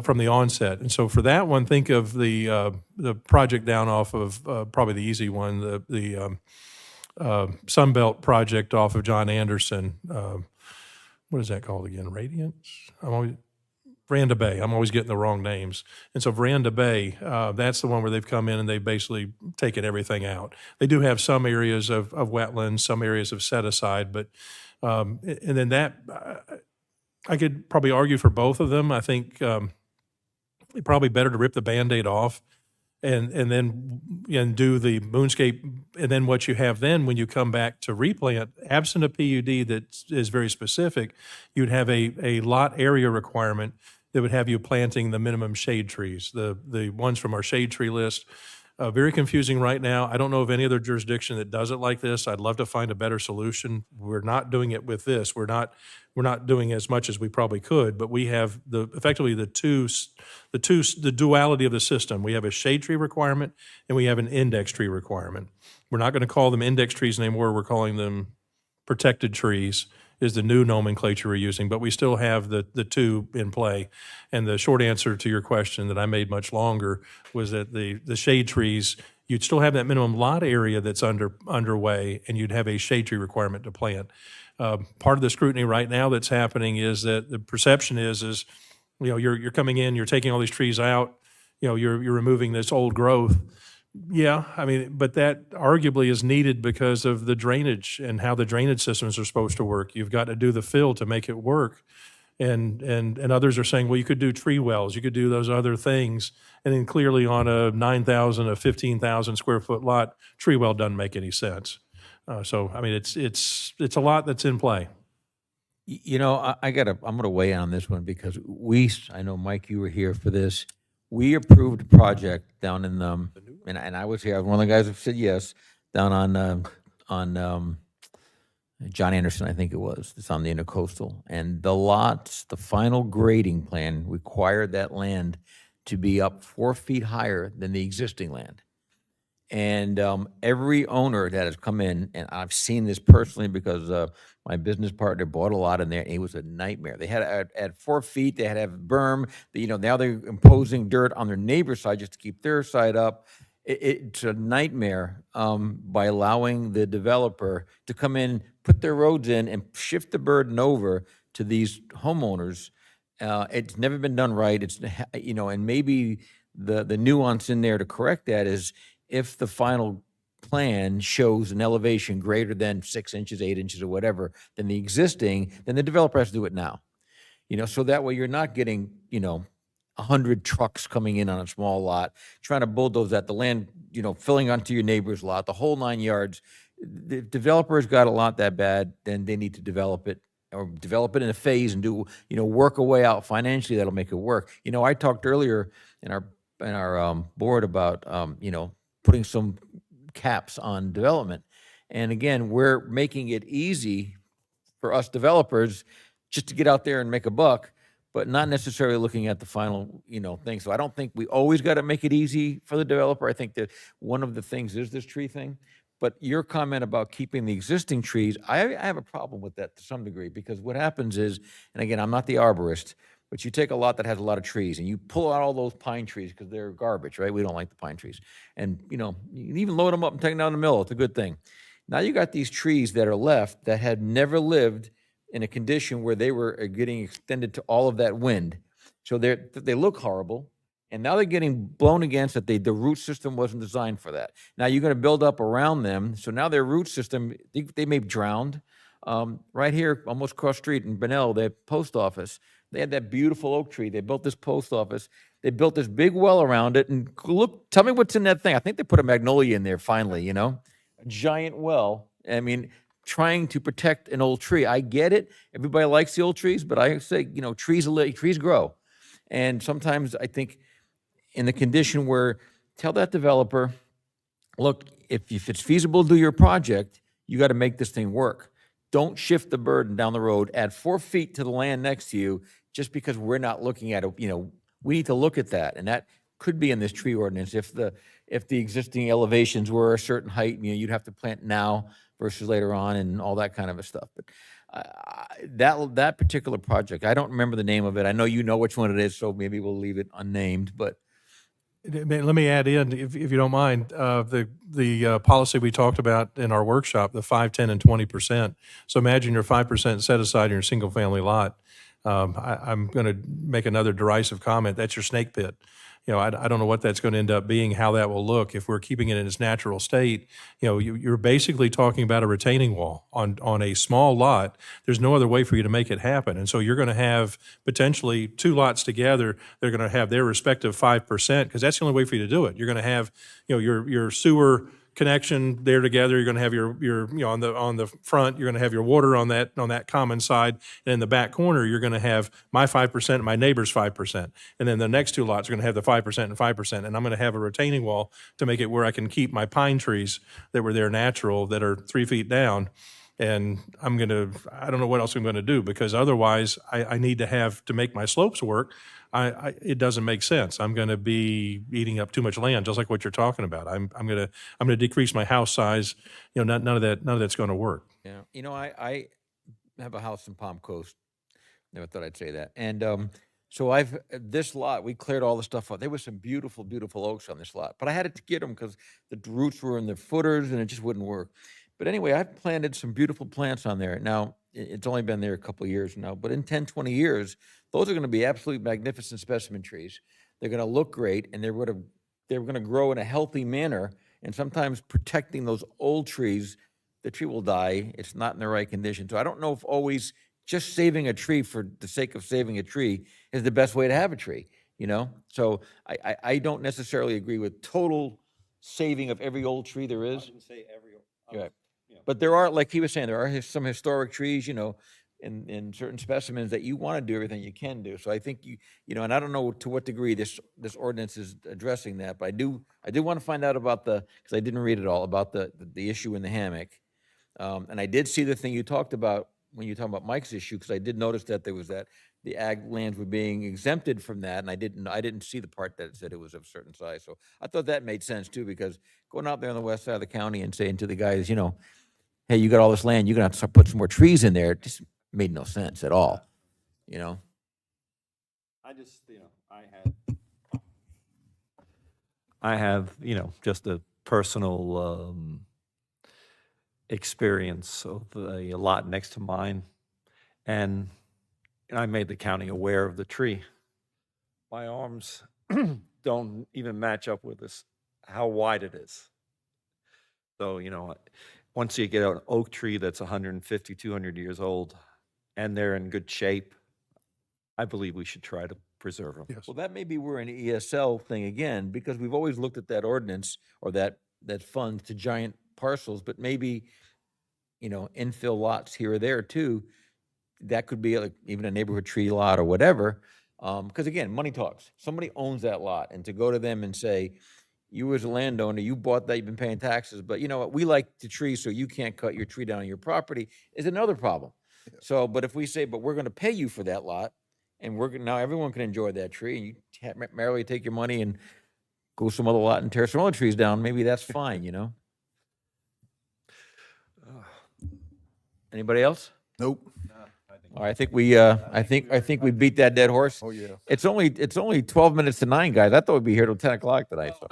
Speaker 12: from the onset. And so for that one, think of the project down off of probably the easy one, the Sunbelt project off of John Anderson. What is that called again? Radiance? Veranda Bay. I'm always getting the wrong names. And so Veranda Bay, that's the one where they've come in and they've basically taken everything out. They do have some areas of wetlands, some areas of set aside, but, and then that, I could probably argue for both of them. I think it's probably better to rip the Band-Aid off and do the moonscape. And then what you have then when you come back to replant, absent a PUD that is very specific, you'd have a lot area requirement that would have you planting the minimum shade trees, the ones from our shade tree list. Very confusing right now. I don't know of any other jurisdiction that does it like this. I'd love to find a better solution. We're not doing it with this. We're not doing as much as we probably could, but we have effectively the duality of the system. We have a shade tree requirement and we have an index tree requirement. We're not going to call them index trees anymore. We're calling them protected trees is the new nomenclature we're using, but we still have the two in play. And the short answer to your question that I made much longer was that the shade trees, you'd still have that minimum lot area that's underway, and you'd have a shade tree requirement to plant. Part of the scrutiny right now that's happening is that the perception is you're coming in, you're taking all these trees out, you're removing this old growth. Yeah, but that arguably is needed because of the drainage and how the drainage systems are supposed to work. You've got to do the fill to make it work. And others are saying, well, you could do tree wells, you could do those other things. And then clearly on a 9,000, a 15,000 square foot lot, tree well doesn't make any sense. So it's a lot that's in play.
Speaker 1: You know, I'm gonna weigh in on this one because I know, Mike, you were here for this. We approved a project down in, and I was here, I was one of the guys who said yes, down on John Anderson, I think it was. It's on the intercoastal. And the lots, the final grading plan required that land to be up 4 feet higher than the existing land. And every owner that has come in, and I've seen this personally because my business partner bought a lot in there, and it was a nightmare. They had at 4 feet, they had to have berm. Now they're imposing dirt on their neighbor's side just to keep their side up. It's a nightmare by allowing the developer to come in, put their roads in, and shift the burden over to these homeowners. It's never been done right. And maybe the nuance in there to correct that is if the final plan shows an elevation greater than 6 inches, 8 inches, or whatever than the existing, then the developer has to do it now. So that way you're not getting 100 trucks coming in on a small lot, trying to bulldoze that, the land, filling onto your neighbor's lot, the whole 9 yards. The developer's got a lot that bad, then they need to develop it, or develop it in a phase and do, work a way out financially that'll make it work. I talked earlier in our board about, putting some caps on development. And again, we're making it easy for us developers just to get out there and make a buck, but not necessarily looking at the final, thing. So I don't think we always got to make it easy for the developer. I think that one of the things is this tree thing. But your comment about keeping the existing trees, I have a problem with that to some degree, because what happens is, and again, I'm not the arborist, but you take a lot that has a lot of trees and you pull out all those pine trees because they're garbage, right? We don't like the pine trees. And, you can even load them up and take them down the mill. It's a good thing. Now you got these trees that are left that had never lived in a condition where they were getting extended to all of that wind. So they look horrible. And now they're getting blown against that. The root system wasn't designed for that. Now you're going to build up around them. So now their root system, they may be drowned. Right here, almost across the street in Benell, the post office, they had that beautiful oak tree. They built this post office. They built this big well around it. And look, tell me what's in that thing. I think they put a magnolia in there finally, a giant well. I mean, trying to protect an old tree. I get it. Everybody likes the old trees, but I say, trees grow. And sometimes I think in the condition where tell that developer, look, if it's feasible to do your project, you got to make this thing work. Don't shift the burden down the road. Add 4 feet to the land next to you just because we're not looking at it. We need to look at that. And that could be in this tree ordinance. If the existing elevations were a certain height, you'd have to plant now versus later on and all that kind of a stuff. But that particular project, I don't remember the name of it. I know you know which one it is, so maybe we'll leave it unnamed. But
Speaker 12: let me add in, if you don't mind, the policy we talked about in our workshop, the 5, 10, and 20%. So imagine your 5% set aside in your single-family lot. I'm going to make another derisive comment. That's your snake pit. I don't know what that's going to end up being, how that will look. If we're keeping it in its natural state, you're basically talking about a retaining wall on a small lot. There's no other way for you to make it happen. And so you're going to have potentially 2 lots together. They're going to have their respective 5%, because that's the only way for you to do it. You're going to have, your sewer connection there together. You're going to have your on the front, you're going to have your water on that common side, and in the back corner you're going to have my 5% and my neighbor's 5%, and then the next 2 lots are going to have the 5% and 5%, and I'm going to have a retaining wall to make it where I can keep my pine trees that were there natural that are 3 feet down. And I don't know what else I'm going to do, because otherwise I need to make my slopes work. It doesn't make sense. I'm going to be eating up too much land, just like what you're talking about. I'm going to decrease my house size. None of that's going to work.
Speaker 1: Yeah. I have a house in Palm Coast. Never thought I'd say that. And so this lot, we cleared all the stuff out. There was some beautiful, beautiful oaks on this lot, but I had to get them because the roots were in the footers and it just wouldn't work. But anyway, I've planted some beautiful plants on there. Now, it's only been there a couple of years now, but in 10, 20 years, those are going to be absolutely magnificent specimen trees. They're going to look great, and they're going to grow in a healthy manner. And sometimes protecting those old trees, the tree will die. It's not in the right condition. So I don't know if always just saving a tree for the sake of saving a tree is the best way to have a tree, So I don't necessarily agree with total saving of every old tree there is.
Speaker 8: I didn't say every.
Speaker 1: Right. But there are, like he was saying, there are some historic trees, in certain specimens that you want to do everything you can do. So I think and I don't know to what degree this ordinance is addressing that, but I do want to find out about because I didn't read it all, about the issue in the hammock. And I did see the thing you talked about when you were talking about Mike's issue, because I did notice that there was the ag lands were being exempted from that, and I didn't see the part that said it was of a certain size. So I thought that made sense too, because going out there on the west side of the county and saying to the guys, hey, you got all this land, you're gonna have to start putting some more trees in there, it just made no sense at all,
Speaker 8: I just, I have, just a personal experience of a lot next to mine, and I made the county aware of the tree. My arms don't even match up with this, how wide it is. So, once you get an oak tree that's 150, 200 years old, and they're in good shape, I believe we should try to preserve them.
Speaker 1: Well, that may be we're an ESL thing again, because we've always looked at that ordinance or that fund to giant parcels, but maybe, infill lots here or there too. That could be like even a neighborhood tree lot or whatever. Because again, money talks. Somebody owns that lot, and to go to them and say, you as a landowner, you bought that, you've been paying taxes, but you know what, we like the tree, so you can't cut your tree down on your property, is another problem. So, but if we say, but we're gonna pay you for that lot, and now everyone can enjoy that tree, and you merrily take your money and go some other lot and tear some other trees down, maybe that's fine, Anybody else?
Speaker 10: Nope.
Speaker 1: All right, I think we beat that dead horse.
Speaker 10: Oh, yeah.
Speaker 1: It's only 12 minutes to 9, guys. I thought we'd be here till 10 o'clock tonight. So.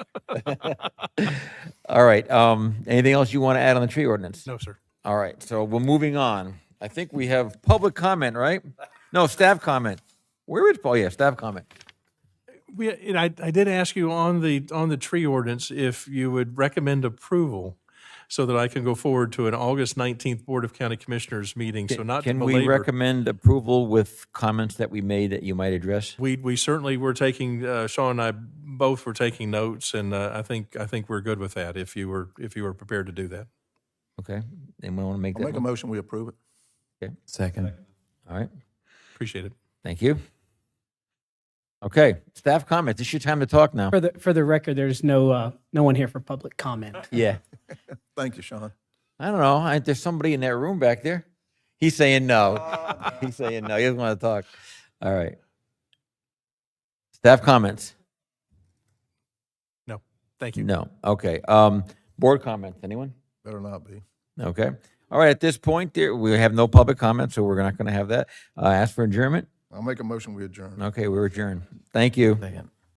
Speaker 1: All right. Anything else you want to add on the tree ordinance?
Speaker 12: No, sir.
Speaker 1: All right. So we're moving on. I think we have public comment, right? No, staff comment. Where is Paul? Yeah, staff comment.
Speaker 12: I did ask you on the tree ordinance if you would recommend approval so that I can go forward to an August 19th Board of County Commissioners meeting. So not to
Speaker 1: Can we
Speaker 12: belabor.
Speaker 1: recommend approval with comments that we made that you might address?
Speaker 12: We certainly were taking, Sean and I both were taking notes, and I think we're good with that if you were prepared to do that.
Speaker 1: Okay. Anyone want to make
Speaker 10: I'll
Speaker 1: that?
Speaker 10: make a motion, we approve it.
Speaker 1: Okay.
Speaker 3: Second.
Speaker 1: All right.
Speaker 12: Appreciate it.
Speaker 1: Thank you. Okay. Staff comments. It's your time to talk now.
Speaker 4: For the record, there's no one here for public comment.
Speaker 1: Yeah.
Speaker 10: Thank you, Sean.
Speaker 1: I don't know. There's somebody in that room back there. He's saying no. He's saying no. He doesn't want to talk. All right. Staff comments?
Speaker 12: No. Thank you.
Speaker 1: No. Okay. Board comments? Anyone?
Speaker 10: Better not be.
Speaker 1: Okay. All right. At this point, we have no public comments, so we're not going to have that. Ask for adjournment.
Speaker 10: I'll make a motion, we adjourn.
Speaker 1: Okay. We're adjourned. Thank you.
Speaker 3: Second.